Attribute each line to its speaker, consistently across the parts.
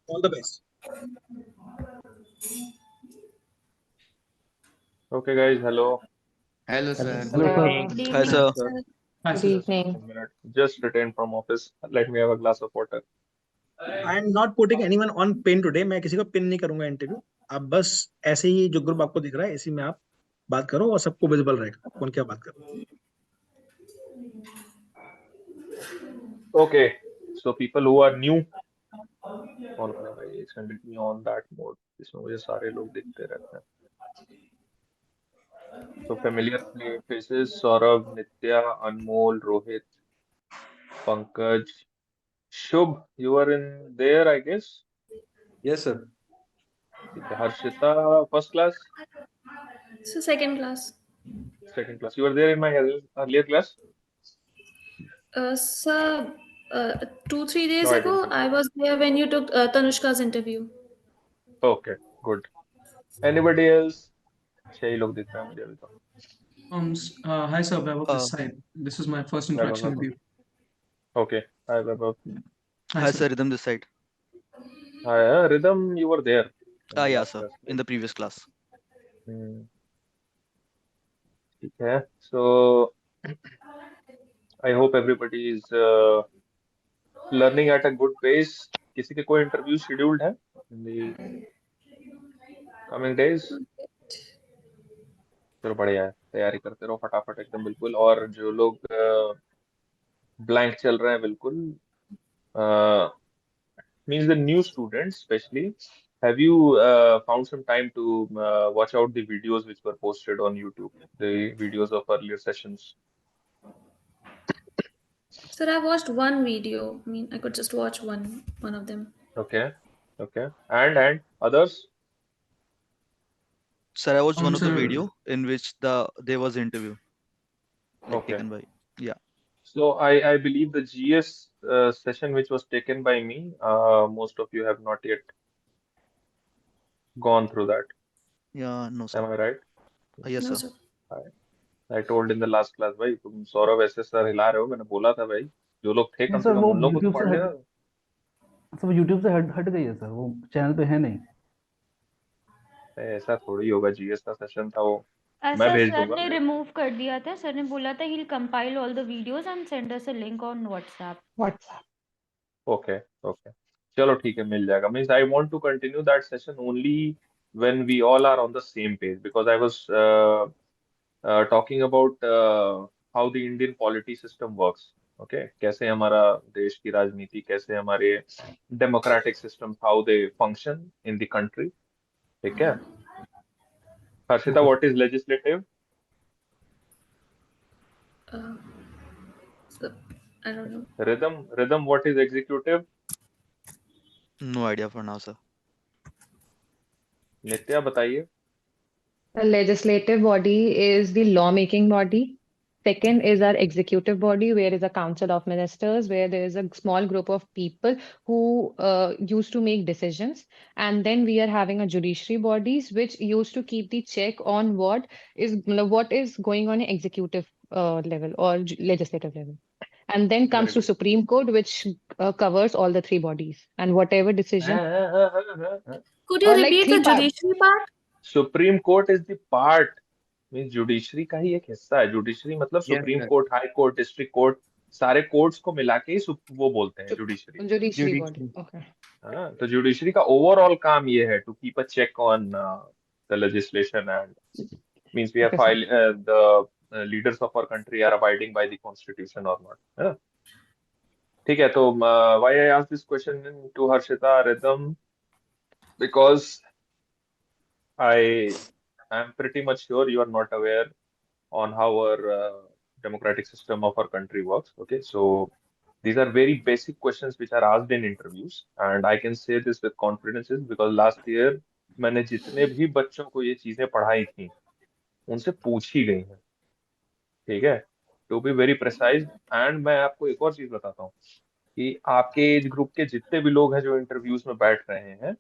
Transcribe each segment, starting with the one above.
Speaker 1: All the best.
Speaker 2: Okay, guys. Hello.
Speaker 3: Hello, sir.
Speaker 4: Hello,
Speaker 3: Good
Speaker 4: sir.
Speaker 3: evening.
Speaker 5: Good
Speaker 6: Hi,
Speaker 5: evening,
Speaker 6: sir.
Speaker 5: sir.
Speaker 4: Hi,
Speaker 7: Good
Speaker 4: sir.
Speaker 2: Just
Speaker 7: evening.
Speaker 2: a minute. Just returned from office. Let me have a glass of water.
Speaker 1: I am not putting anyone on pin today. मैं किसी को pin नहीं करूंगा interview. आप बस ऐसे ही जो group आपको दिख रहा है इसी में आप बात करो और सबको विजिबल रहेगा कौन क्या बात कर रहा है।
Speaker 2: Okay. So people who are new, कौन कौन है भाई? Send it me on that mode. इसमें मुझे सारे लोग दिखते रहते हैं. So familiar faces: Saurabh, Nitya, Anmol, Rohit, Pankaj, Shubh. You are in there, I guess.
Speaker 4: Yes, sir.
Speaker 2: ठीक है. Harshita, first class,
Speaker 5: So second class.
Speaker 2: second class. You were there in my earlier class.
Speaker 5: Sir, 2-3 days
Speaker 2: No, I
Speaker 5: ago,
Speaker 2: don't think
Speaker 5: I
Speaker 2: so.
Speaker 5: was there when you took Tanushka's interview.
Speaker 2: Okay, good. Anybody else? 6 ही लोग दिख रहे हैं मुझे अभी तो.
Speaker 4: Hi, sir. Vaibhav this
Speaker 6: Uh,
Speaker 4: side. This is my first
Speaker 2: Vaibhav,
Speaker 4: interaction with
Speaker 2: Vaibhav.
Speaker 4: you.
Speaker 2: Okay. Hi, Vaibhav.
Speaker 4: Hi,
Speaker 6: Hi,
Speaker 4: sir.
Speaker 6: sir. Rhythm this side.
Speaker 2: Hi, Rhythm, you were there in the
Speaker 6: Yeah,
Speaker 2: last
Speaker 6: sir.
Speaker 2: class,
Speaker 6: In
Speaker 2: right?
Speaker 6: the previous class.
Speaker 2: ठीक है. So I hope everybody is learning at a good pace. किसी के कोई interview scheduled है in the coming days? चलो बढ़िया है. तैयारी करते रहो फटाफट एकदम बिल्कुल. और जो लोग blank चल रहे हैं बिल्कुल, means the new students especially, have you found some time to watch out the videos which were posted on YouTube, the videos of earlier sessions?
Speaker 5: Sir, I watched one video. I mean, I could just watch one of them.
Speaker 2: Okay, okay. And others?
Speaker 6: Sir, I watched one of the
Speaker 4: Sir.
Speaker 6: video in which there was interview like
Speaker 2: Okay.
Speaker 6: taken by. Yeah.
Speaker 2: So I believe the GS session which was taken by me, most of you have not yet gone through that.
Speaker 6: Yeah. No, sir.
Speaker 2: Am I right?
Speaker 6: Yes,
Speaker 5: No,
Speaker 6: sir.
Speaker 5: sir.
Speaker 2: I told in the last class, भाई तुम सौरभ ऐसे sir हिला रहे हो. मैंने बोला था भाई जो लोग थे
Speaker 8: नहीं
Speaker 2: कम से
Speaker 8: सर,
Speaker 2: कम
Speaker 8: वो
Speaker 2: उन लोगों को तो
Speaker 8: यूट्यूब से
Speaker 2: पढ़ लेना.
Speaker 8: सब यूट्यूब से हट गई है सर, वो चैनल पे है नहीं।
Speaker 2: ऐसा थोड़ी होगा. जीएस का सेशन था वो. मैं
Speaker 7: ऐसा
Speaker 2: भेज
Speaker 7: सर
Speaker 2: दूंगा.
Speaker 7: ने रिमूव कर दिया था। सर ने बोला था he'll compile all the videos and send us a link on WhatsApp.
Speaker 2: Okay, okay. चलो ठीक है, मिल जाएगा. Means I want to continue that session only when we all are on the same page, because I was talking about how the Indian polity system works. Okay, कैसे हमारा देश की राजनीति, कैसे हमारे democratic systems, how they function in the country. ठीक है. Harshita, what is legislative?
Speaker 5: So, I don't know.
Speaker 2: Rhythm, what is executive?
Speaker 6: No idea for now, sir.
Speaker 2: नित्या बताइए.
Speaker 9: The legislative body is the lawmaking body. Second is our executive body, where is a council of ministers, where there is a small group of people who used to make decisions. And then we are having a judiciary bodies, which used to keep the check on what is going on in executive level or legislative level. And then
Speaker 2: Very
Speaker 9: comes to
Speaker 2: good.
Speaker 9: Supreme Court, which covers all the three bodies and whatever decision
Speaker 5: Could you
Speaker 9: or like
Speaker 5: repeat the
Speaker 9: three parts.
Speaker 5: judiciary part?
Speaker 2: Supreme Court is the part. Mean judiciary का ही एक हिस्सा है. Judiciary मतलब
Speaker 3: Yes,
Speaker 2: supreme
Speaker 3: sir.
Speaker 2: Court, high court, district court, सारे courts को मिला के ही वो बोलते हैं judiciary.
Speaker 9: Judiciary body.
Speaker 3: Judiciary.
Speaker 9: Okay.
Speaker 2: हाँ, तो जुडिशरी का ओवरऑल काम ये है to keep a check on the legislation and means we are
Speaker 9: Okay, sir.
Speaker 2: File the leaders of our country are abiding by the constitution और not. है ना. ठीक है. तो why I ask this question to Harshita, Ridham, because I am pretty much sure you are not aware on how our democratic system of our country works. Okay, so these are very basic questions which are asked in interviews, and I can say this with confidence is because last year मैंने जितने भी बच्चों को ये चीजें पढ़ाई थी उनसे पूछी गई हैं. ठीक है. To be very precise. And मैं आपको एक और चीज बताता हूँ कि आपके एज ग्रुप के जितने भी लोग हैं जो इंटरव्यूज में बैठ रहे हैं,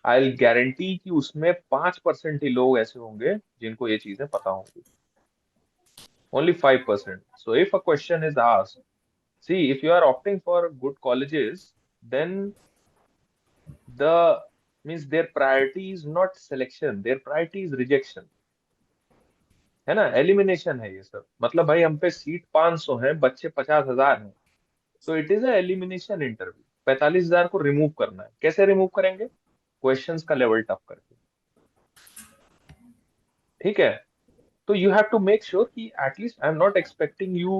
Speaker 2: आई विल गारंटी कि उसमें 5% ही लोग ऐसे होंगे जिनको ये चीजें पता होंगी. Only 5%. So if a question is asked, see, if you are opting for good colleges, then the means their priority is not selection, their priority is rejection, है ना, एलिमिनेशन है ये सब। मतलब भाई हम पे सीट 500 है, बच्चे 50,000 हैं, तो it is a elimination interview. 45,000 को रिमूव करना है। कैसे रिमूव करेंगे? क्वेश्चंस का लेवल टफ करके, ठीक है। तो you have to make sure कि at least I am not expecting you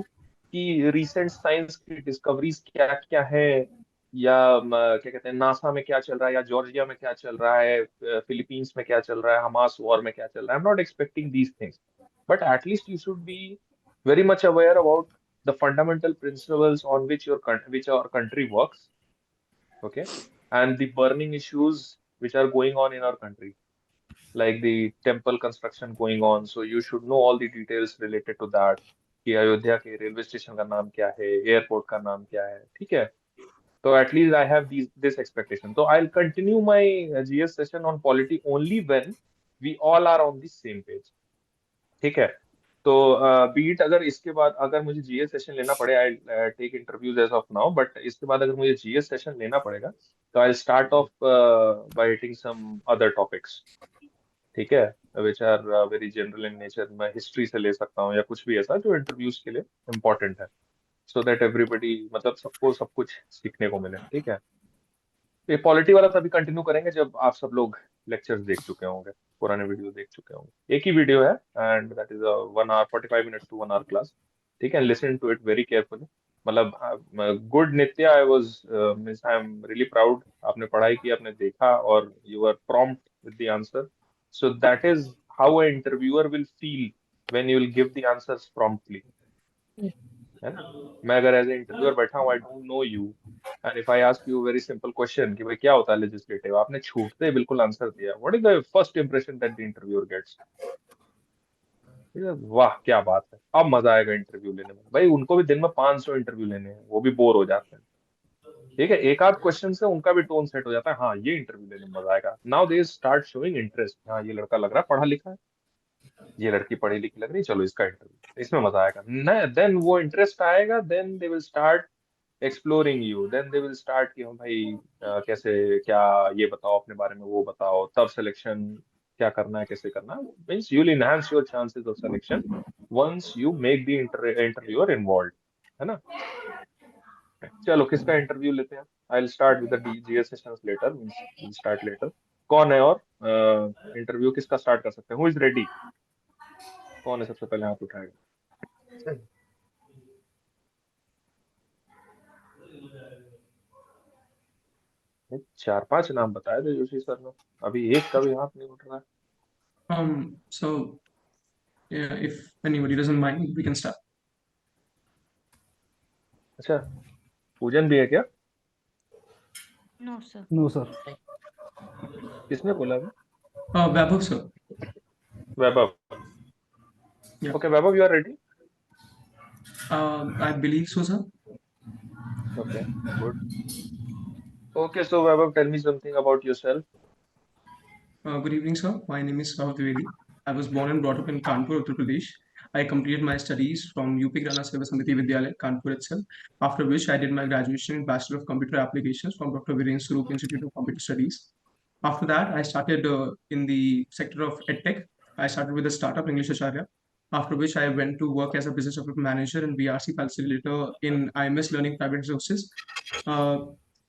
Speaker 2: कि रिसेंट साइंस की डिस्कवरीज क्या क्या है, या क्या कहते हैं नासा में क्या चल रहा है, या जॉर्जिया में क्या चल रहा है, फिलीपींस में क्या चल रहा है, हमास वॉर में क्या चल रहा है। आई am not expecting these things, but at least you should be very much aware about the fundamental principles on which which our country works, okay, and the burning issues which are going on in our country, like the temple construction going on. So you should know all the details related to that, कि अयोध्या के railway station का नाम क्या है, airport का नाम क्या है, ठीक है। तो at least I have this expectation. So I'll continue my GS session on polity only when we all are on the same page, ठीक है। तो बीट अगर इसके बाद अगर मुझे जीएस सेशन लेना पड़े, I take interviews as of now, but इसके बाद अगर मुझे जीएस सेशन लेना पड़ेगा तो I start off by hitting some other topics, ठीक है, which are very general in nature. मैं हिस्ट्री से ले सकता हूँ या कुछ भी ऐसा जो इंटरव्यूज के लिए इम्पोर्टेंट है, सो दैट एवरीबडी मतलब सबको सब कुछ सीखने को मिले, ठीक है। ये पॉलिटी वाला तभी कंटिन्यू करेंगे जब आप सब लोग लेक्चर्स देख चुके होंगे, पुराने वीडियो देख चुके होंगे। एक ही वीडियो है and that is 1 hour 45 minutes to 1 hour class, ठीक है। Listen to it very carefully. मतलब good Nitya, I was means I am really proud. आपने पढ़ाई की, आपने देखा और you are prompt with the answer, so that is how a interviewer will feel when you will give the answers promptly, है ना। मैं अगर एज ए इंटरव्यूअर बैठा हूँ, आई don't no you, and if I ask you very simple question कि भाई क्या होता है लेजिस्लेटिव, आपने छूटते ही बिल्कुल आंसर दिया, what is the first impression that the interviewer gets? वाह क्या बात है, अब मजा आएगा इंटरव्यू लेने में। भाई उनको भी दिन में 500 इंटरव्यू लेने हैं, वो भी बोर हो जाते हैं, ठीक है। एक आध क्वेश्चन से उनका भी टोन सेट हो जाता है, हाँ ये इंटरव्यू लेने में मजा आएगा। Now they start showing interest, हाँ ये लड़का लग रहा है पढ़ा लिखा है, ये लड़की पढ़ी लिखी लग रही है, चलो इसका इंटरव्यू, इसमें मजा आएगा। देन वो इंटरेस्ट आएगा, then they will start exploring you, then they will start कि हम भाई कैसे क्या, ये बताओ अपने बारे में, वो बताओ, तब सिलेक्शन क्या करना है, कैसे करना है। Means you will enhance your chances of selection once you make the interviewer involve, है ना। चलो किसका इंटरव्यू लेते हैं? I will start with the GS sessions later, means will start later. कौन है और इंटरव्यू किसका स्टार्ट कर सकते हैं? Who is ready? कौन है सबसे पहले हाथ उठाएगा? 4-5 नाम बताए थे जोशी सर ने, अभी एक का भी हाथ नहीं उठ रहा है।
Speaker 4: So yeah, if anybody doesn't mind, we can start.
Speaker 2: अच्छा, पूजन भी है क्या?
Speaker 7: No, sir.
Speaker 8: No sir.
Speaker 2: किसने बोला अभी?
Speaker 4: Vaibhav, sir.
Speaker 2: Vaibhav.
Speaker 4: Yeah.
Speaker 2: Okay Vaibhav, you are ready?
Speaker 4: I believe so, sir.
Speaker 2: Okay good. Okay so Vaibhav, tell me something about yourself.
Speaker 4: Good evening, sir. My name is Vaibhav Dwivedi. I was born and brought up in Kanpur, Uttar Pradesh. I completed my studies from UP Grana Seva Samiti Vidyalaya, Kanpur itself. After which I did my graduation in Bachelor of Computer Applications from Dr. Viren Swarup Institute of Computer Studies. After that, I started in the sector of EdTech. I started with a startup, English Acharya. After which I went to work as a business development manager and BRC facilitator in IIMs Learning Private Resources.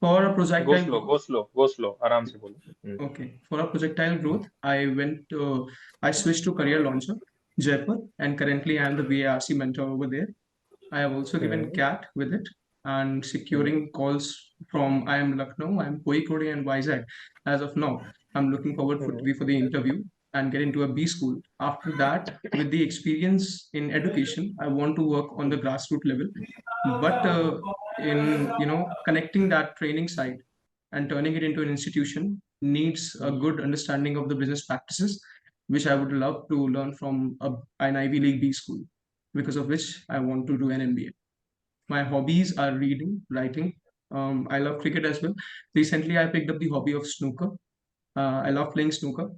Speaker 4: For a projectile
Speaker 2: go slow, आराम से बोलो।
Speaker 4: Okay, for a projectile growth, I switched to Career Launcher, Jaipur, and currently I am the BARC mentor over there. I have also given CAT with it and securing calls from IIM Lucknow, IIM Kozhikode and Vizag. As of now, I'm looking forward for the interview and get into a B school. After that, with the experience in education, I want to work on the grassroots level, but in connecting that training side and turning it into an institution needs a good understanding of the business practices, which I would love to learn from an Ivy League B school, because of which I want to do an MBA. My hobbies are reading, writing. I love cricket as well. Recently, I picked up the hobby of snooker. I love playing snooker.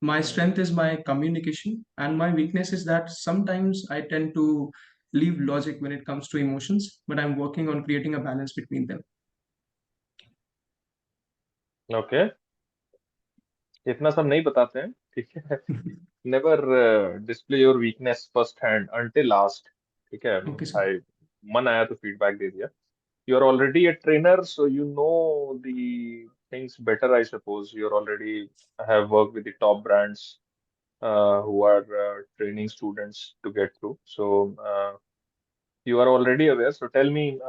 Speaker 4: My strength is my communication, and my weakness is that sometimes I tend to leave logic when it comes to emotions, but I'm working on creating a balance between them.
Speaker 2: Okay, इतना सब नहीं बताते हैं, ठीक है. Never display your weakness first hand until last. ठीक है,
Speaker 4: Okay,
Speaker 2: means
Speaker 4: sir.
Speaker 2: I मन आया तो feedback दे दिया. You're already a trainer, so you know the things better, I suppose. You're already have worked with the top brands who are training students to get through. So you are already aware. So tell me,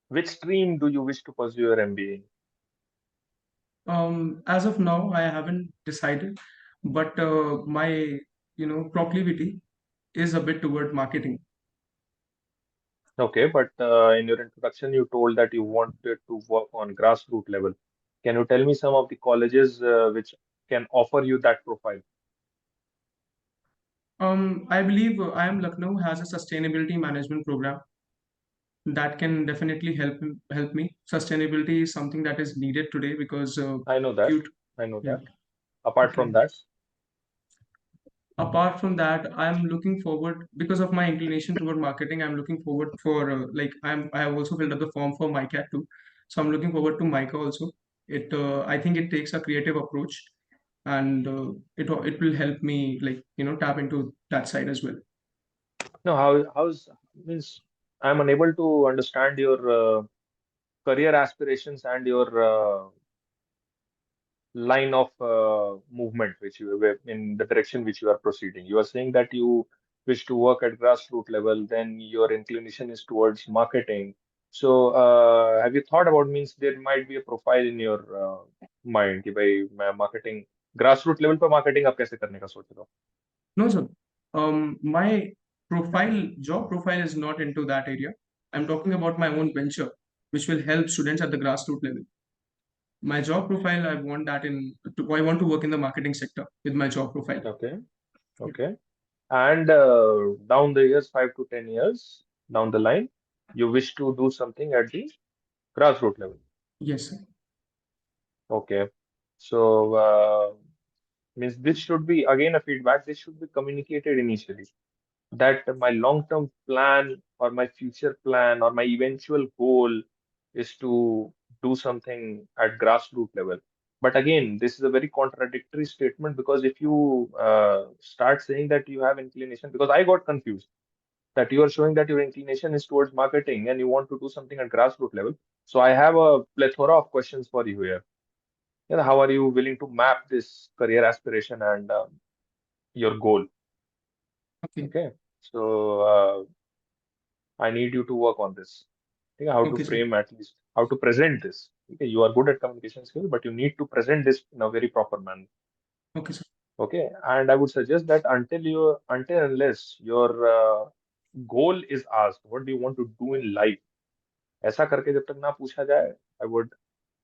Speaker 2: which stream do you wish to pursue your MBA in?
Speaker 4: As of now, I haven't decided, but my proclivity is a bit toward marketing.
Speaker 2: Okay, but in your introduction, you told that you wanted to work on grassroots level. Can you tell me some of the colleges which can offer you that profile?
Speaker 4: I believe IIM Lucknow has a sustainability management program that can definitely help me. Sustainability is something that is needed today because
Speaker 2: I know that.
Speaker 4: cute.
Speaker 2: I know
Speaker 4: Yeah.
Speaker 2: that. Apart
Speaker 4: Okay.
Speaker 2: from that,
Speaker 4: Apart from that, I'm looking forward because of my inclination toward marketing. I'm looking forward for I have also filled up the form for MyCat too, so I'm looking forward to MyCA also. I think it takes a creative approach, and it will help me tap into that side as well.
Speaker 2: no, how's means I'm unable to understand your career aspirations and your line of movement which you in the direction which you are proceeding. You are saying that you wish to work at grassroots level, then your inclination is towards marketing. So have you thought about means there might be a profile in your mind कि भाई मैं marketing grassroots level पर marketing आप कैसे करने का सोच रहे हो?
Speaker 4: No, sir. My job profile is not into that area. I'm talking about my own venture, which will help students at the grassroots level. My job profile, I want to work in the marketing sector with my job profile.
Speaker 2: Okay,
Speaker 4: Yeah.
Speaker 2: okay. And down the years, 5 to 10 years down the line, you wish to do something at the grassroots level.
Speaker 4: Yes, sir.
Speaker 2: Okay. So, means this should be again a feedback. This should be communicated initially that my long-term plan or my future plan or my eventual goal is to do something at grassroots level. But again, this is a very contradictory statement because if you start saying that you have inclination, because I got confused that you are showing that your inclination is towards marketing and you want to do something at grassroots level. So I have a plethora of questions for you here. How are you willing to map this career aspiration and your goal?
Speaker 4: Okay.
Speaker 2: Okay, so I need you to work on this. Okay, how to
Speaker 4: Okay, sir.
Speaker 2: frame at least how to present this. Okay, you are good at communication skills, but you need to present this in a very proper manner.
Speaker 4: Okay, sir.
Speaker 2: Okay, and I would suggest that until unless your goal is asked, what do you want to do in life? ऐसा करके जब तक ना पूछा जाए, I would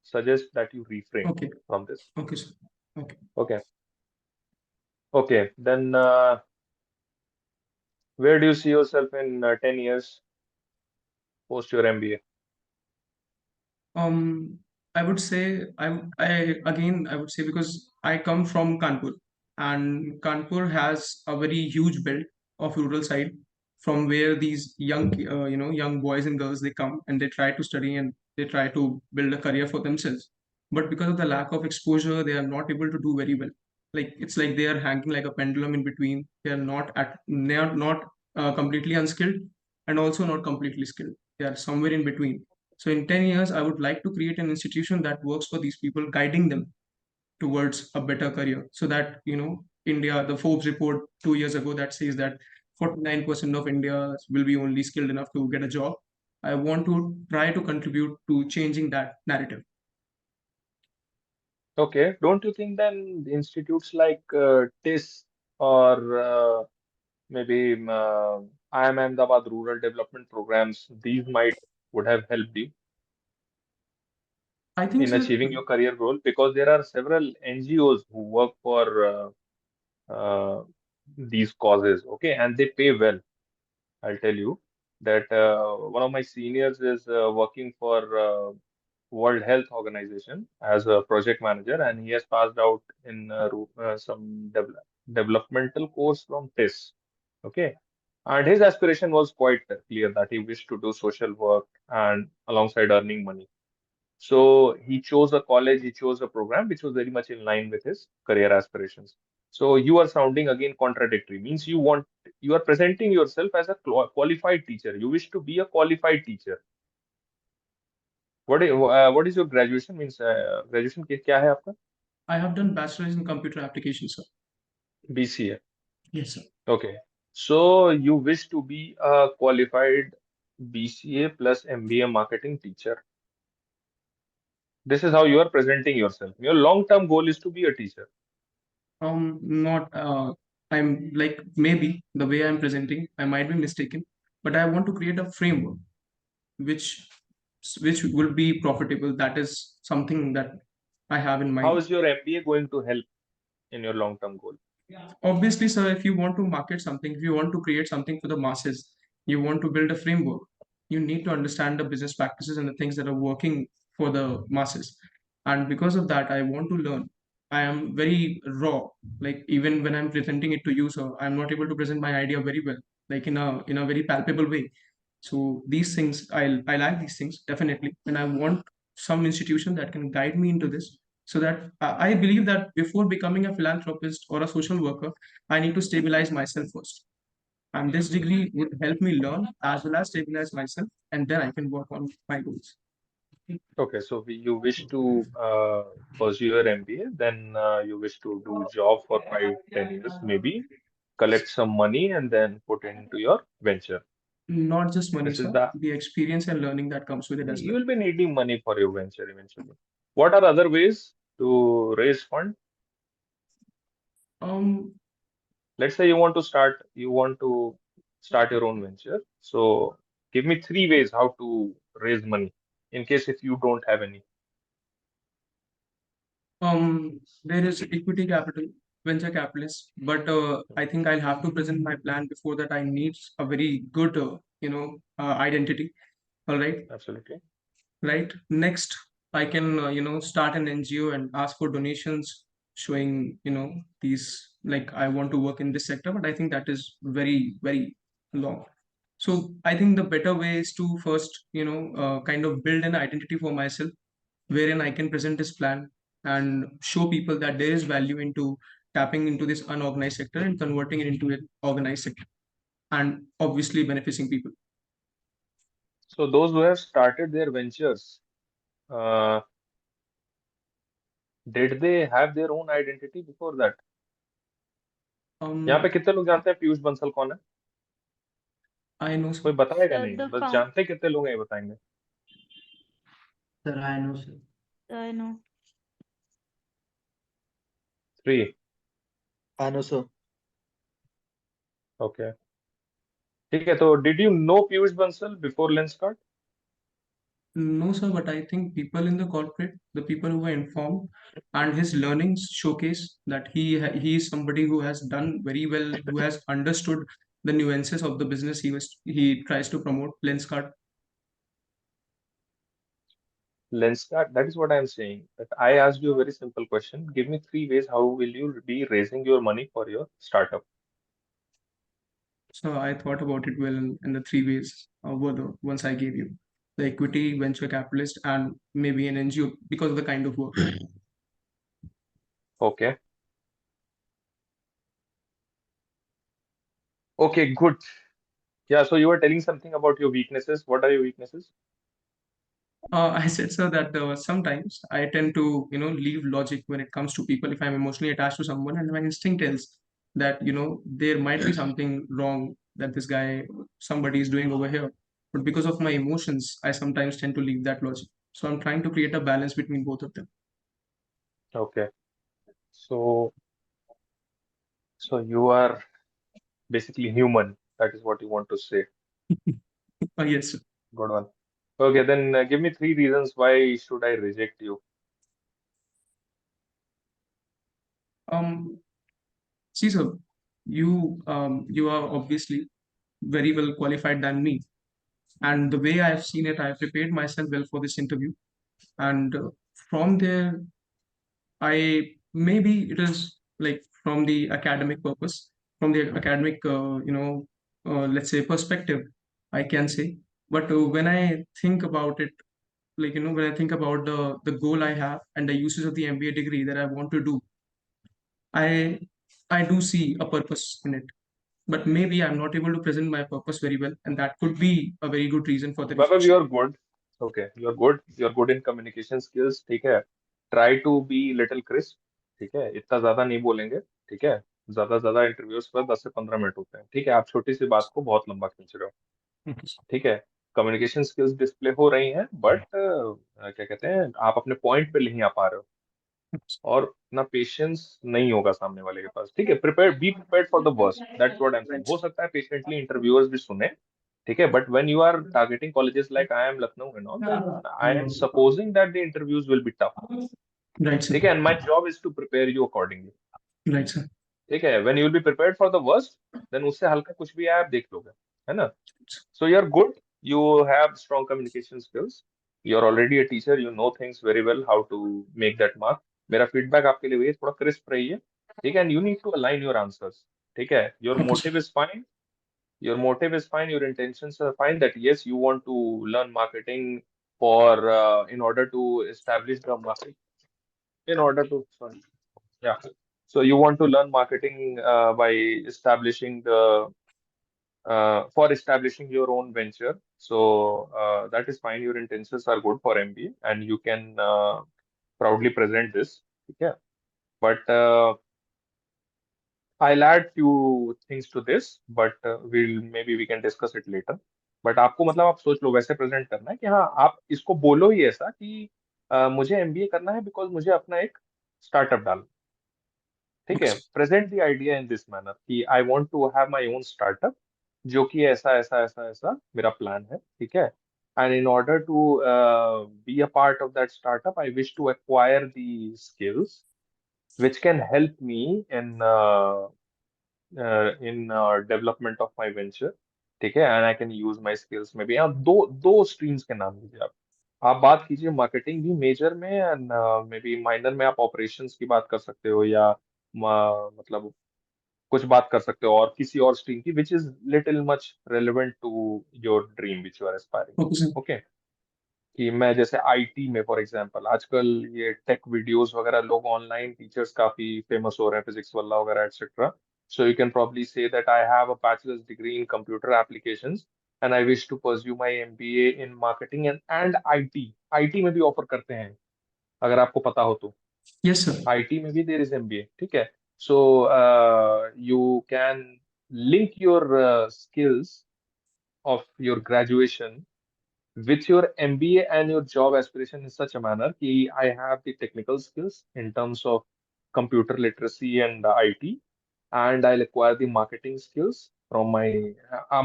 Speaker 2: suggest that you refrain
Speaker 4: Okay.
Speaker 2: from this.
Speaker 4: Okay, sir. Okay.
Speaker 2: Okay. Okay. Then where do you see yourself in 10 years post your MBA?
Speaker 4: Um, I would say I would say because I come from Kanpur, and Kanpur has a very huge belt of rural side from where these young boys and girls, they come and they try to study and they try to build a career for themselves. But because of the lack of exposure, they are not able to do very well. Like it's like they are hanging like a pendulum in between. They are not completely unskilled and also not completely skilled. They are somewhere in between. So in 10 years, I would like to create an institution that works for these people, guiding them towards a better career. So that, India, the Forbes report 2 years ago that says that 49% of India will be only skilled enough to get a job. I want to try to contribute to changing that narrative.
Speaker 2: Okay. Don't you think then the institutes like TIS or maybe IIM Ahmedabad rural development programs, these might would have helped you
Speaker 4: I think,
Speaker 2: in
Speaker 4: sir.
Speaker 2: achieving your career goal because there are several NGOs who work for these causes, okay, and they pay well. I'll tell you that one of my seniors is working for World Health Organization as a project manager, and he has passed out in some developmental course from TIS. Okay, and his aspiration was quite clear that he wished to do social work and alongside earning money. So he chose a college, he chose a program which was very much in line with his career aspirations. So you are sounding again contradictory. Means you are presenting yourself as a qualified teacher. You wish to be a qualified teacher. What is your graduation? Means graduation क्या है आपका?
Speaker 4: I have done bachelor's in computer applications, sir.
Speaker 2: BCA.
Speaker 4: Yes, sir.
Speaker 2: Okay. So you wish to be a qualified BCA plus MBA marketing teacher. This is how you are presenting yourself. Your long-term goal is to be a teacher.
Speaker 4: Not I'm like, maybe the way I'm presenting, I might be mistaken, but I want to create a framework which which will be profitable. That is something that I have in
Speaker 2: How
Speaker 4: mind.
Speaker 2: is your MBA going to help in your long-term goal?
Speaker 4: Obviously, sir, if you want to market something, if you want to create something for the masses, you want to build a framework, you need to understand the business practices and the things that are working for the masses. And because of that, I want to learn. I am very raw. Like even when I'm presenting it to you, sir, I'm not able to present my idea very well, like in a very palpable way. So these things, I like these things definitely, and I want some institution that can guide me into this, so that I believe that before becoming a philanthropist or a social worker, I need to stabilize myself first. And this degree would help me learn as well as stabilize myself, and then I can work on my goals.
Speaker 2: Okay, so you wish to pursue your MBA, then you wish to do job for 5-10 years, maybe collect some money and then put into your venture.
Speaker 4: Not just money,
Speaker 2: This is
Speaker 4: sir, the experience and learning that comes with it as
Speaker 2: you
Speaker 4: well.
Speaker 2: will be needing money for your venture eventually. What are other ways to raise fund?
Speaker 4: Um,
Speaker 2: Let's say you want to start your own venture. So give me 3 ways how to raise money in case if you don't have any.
Speaker 4: there is equity capital, venture capitalists, but I think I'll have to present my plan. Before that, I need a very good, identity. All right.
Speaker 2: Absolutely.
Speaker 4: Right. Next, I can, start an NGO and ask for donations, showing, these, like, I want to work in this sector, but I think that is very, very long. So I think the better way is to first, kind of build an identity for myself, wherein I can present this plan and show people that there is value into tapping into this unorganized sector and converting it into an organized sector, and obviously benefiting people.
Speaker 2: So those who have started their ventures, uh, did they have their own identity before that? यहाँ पे
Speaker 4: Um,
Speaker 2: कितने लोग जानते हैं पीयूष बंसल कौन है?
Speaker 4: I know,
Speaker 2: कोई बताएगा
Speaker 7: Sir,
Speaker 2: नहीं,
Speaker 7: the
Speaker 2: बस
Speaker 7: found
Speaker 2: जानते हैं कितने लोग हैं ये बताएंगे.
Speaker 8: Sir, I know, sir.
Speaker 7: I know.
Speaker 2: 3.
Speaker 6: I know, sir.
Speaker 2: Okay. ठीक है, तो did you know Piyush Bansal before Lenskart?
Speaker 4: No, sir, but I think people in the corporate, the people who were informed, and his learnings showcase that he is somebody who has done very well, who has understood the nuances of the business he tries to promote. Lenskart.
Speaker 2: Lenskart, that is what I am saying. That I asked you a very simple question. Give me 3 ways how will you be raising your money for your startup?
Speaker 4: So I thought about it well, and the 3 ways were the ones I gave you: the equity, venture capitalist, and maybe an NGO, because of the kind of work.
Speaker 2: Okay. Okay, good. Yeah, so you were telling something about your weaknesses. What are your weaknesses?
Speaker 4: I said, sir, that sometimes I tend to, leave logic when it comes to people. If I'm emotionally attached to someone, and my instinct tells that, there might be something wrong that somebody is doing over here. But because of my emotions, I sometimes tend to leave that logic. So I'm trying to create a balance between both of them.
Speaker 2: Okay. So you are basically human. That is what you want to say.
Speaker 4: Yes, sir.
Speaker 2: Good one. Okay, then give me 3 reasons why should I reject you?
Speaker 4: Um, See, sir, you are obviously very well qualified than me. And the way I've seen it, I've prepared myself well for this interview. And from there, I maybe it is like from the academic purpose, from the academic, let's say perspective, I can say. But when I think about it, like when I think about the goal I have and the usage of the MBA degree that I want to do, I I do see a purpose in it. But maybe I'm not able to present my purpose very well, and that could be a very good reason for the
Speaker 2: Vaibhav,
Speaker 4: rejection.
Speaker 2: you're good. Okay, you're good in communication skills, ठीक है. Try to be little crisp, ठीक है. इतना ज्यादा नहीं बोलेंगे, ठीक है. ज्यादा इंटरव्यूज पर 10 से 15 मिनट होते हैं, ठीक है. आप छोटी सी बात को बहुत लंबा खींच रहे हो,
Speaker 4: Okay, sir.
Speaker 2: ठीक है. कम्युनिकेशन स्किल्स डिस्प्ले हो रही हैं, बट क्या कहते हैं, आप अपने पॉइंट पे नहीं आ पा रहे हो,
Speaker 4: Okay, sir.
Speaker 2: और इतना पेशेंस नहीं होगा सामने वाले के पास, ठीक है. Prepare, be prepared for the worst, that's what I am saying.
Speaker 4: Right,
Speaker 2: हो
Speaker 4: sir.
Speaker 2: सकता है पेशेंटली इंटरव्यूअर्स भी सुने, ठीक है, but when you are targeting colleges like IIM Lucknow and all, then I am supposing that the interviews will be tough,
Speaker 4: Right, sir.
Speaker 2: ठीक है. And my job is to prepare you accordingly,
Speaker 4: Right, sir.
Speaker 2: ठीक है. When you will be prepared for the worst, then उससे हल्का कुछ भी आए आप देख लोगे, है ना. So you're good. You have strong communication skills. You're already a teacher. You know things very well how to make that mark. मेरा फीडबैक आपके लिए वही है, थोड़ा क्रिस्प रहिए, ठीक है. And you need to align your answers, ठीक है. Your
Speaker 4: Okay, sir.
Speaker 2: motive is fine. Your motive is fine. Your intentions are fine. That yes, you want to learn marketing for in order to establish the market. In order to sorry, yeah. So you want to learn marketing by establishing the for establishing your own venture. So that is fine. Your intentions are good for MBA, and you can proudly present this. Yeah. But I'll add few things to this, but we'll maybe we can discuss it later. But आपको मतलब आप सोच लो वैसे present करना है कि हाँ आप इसको बोलो ही ऐसा कि मुझे MBA करना है बिकॉज मुझे अपना एक स्टार्टअप डालना, ठीक
Speaker 4: Okay,
Speaker 2: है.
Speaker 4: sir.
Speaker 2: Present the idea in this manner कि I want to have my own startup, जो कि ऐसा मेरा प्लान है, ठीक है. And in order to be a part of that startup I wish to acquire the skills which can help me in development of my venture, ठीक है. And I can use my skills maybe. यहाँ दो streams के नाम लीजिए आप बात कीजिए मार्केटिंग भी मेजर में, एंड मे बी माइनर में आप ऑपरेशंस की बात कर सकते हो, या मतलब कुछ बात कर सकते हो और किसी और स्ट्रीम की which is little much relevant to your dream which you are aspiring,
Speaker 4: Okay, sir.
Speaker 2: Okay. कि मैं जैसे आईटी में फॉर एग्जांपल आजकल ये टेक वीडियोस वगैरह लोग ऑनलाइन टीचर्स काफी फेमस हो रहे हैं, फिजिक्स वाला वगैरह etcetera. So you can probably say that I have a bachelor's degree in computer applications and I wish to pursue my MBA in marketing and IT. IT में भी offer करते हैं, अगर आपको पता हो तो.
Speaker 4: Yes, sir.
Speaker 2: आईटी में भी देयर इज एमबीए, ठीक है. सो you can link your skills of your graduation with your MBA and your job aspiration in such a manner कि I have the technical skills in terms of computer literacy and IT, and I'll acquire the marketing skills from my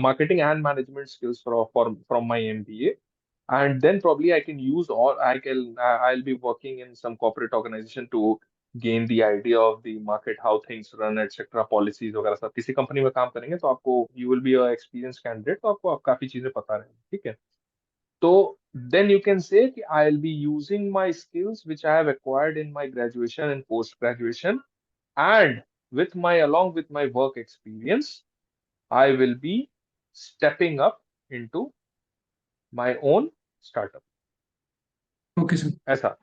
Speaker 2: marketing and management skills from my MBA, and then probably I can use all I'll be working in some corporate organization to gain the idea of the market, how things run, etc. policies वगैरह सब. किसी company में काम करेंगे तो आपको you will be a experienced candidate, तो आपको काफी चीजें पता रहेंगी, ठीक है. So then you can say कि I'll be using my skills which I have acquired in my graduation and post graduation, and along with my work experience, I will be stepping up into my own startup.
Speaker 4: Okay, sir.
Speaker 2: ऐसा.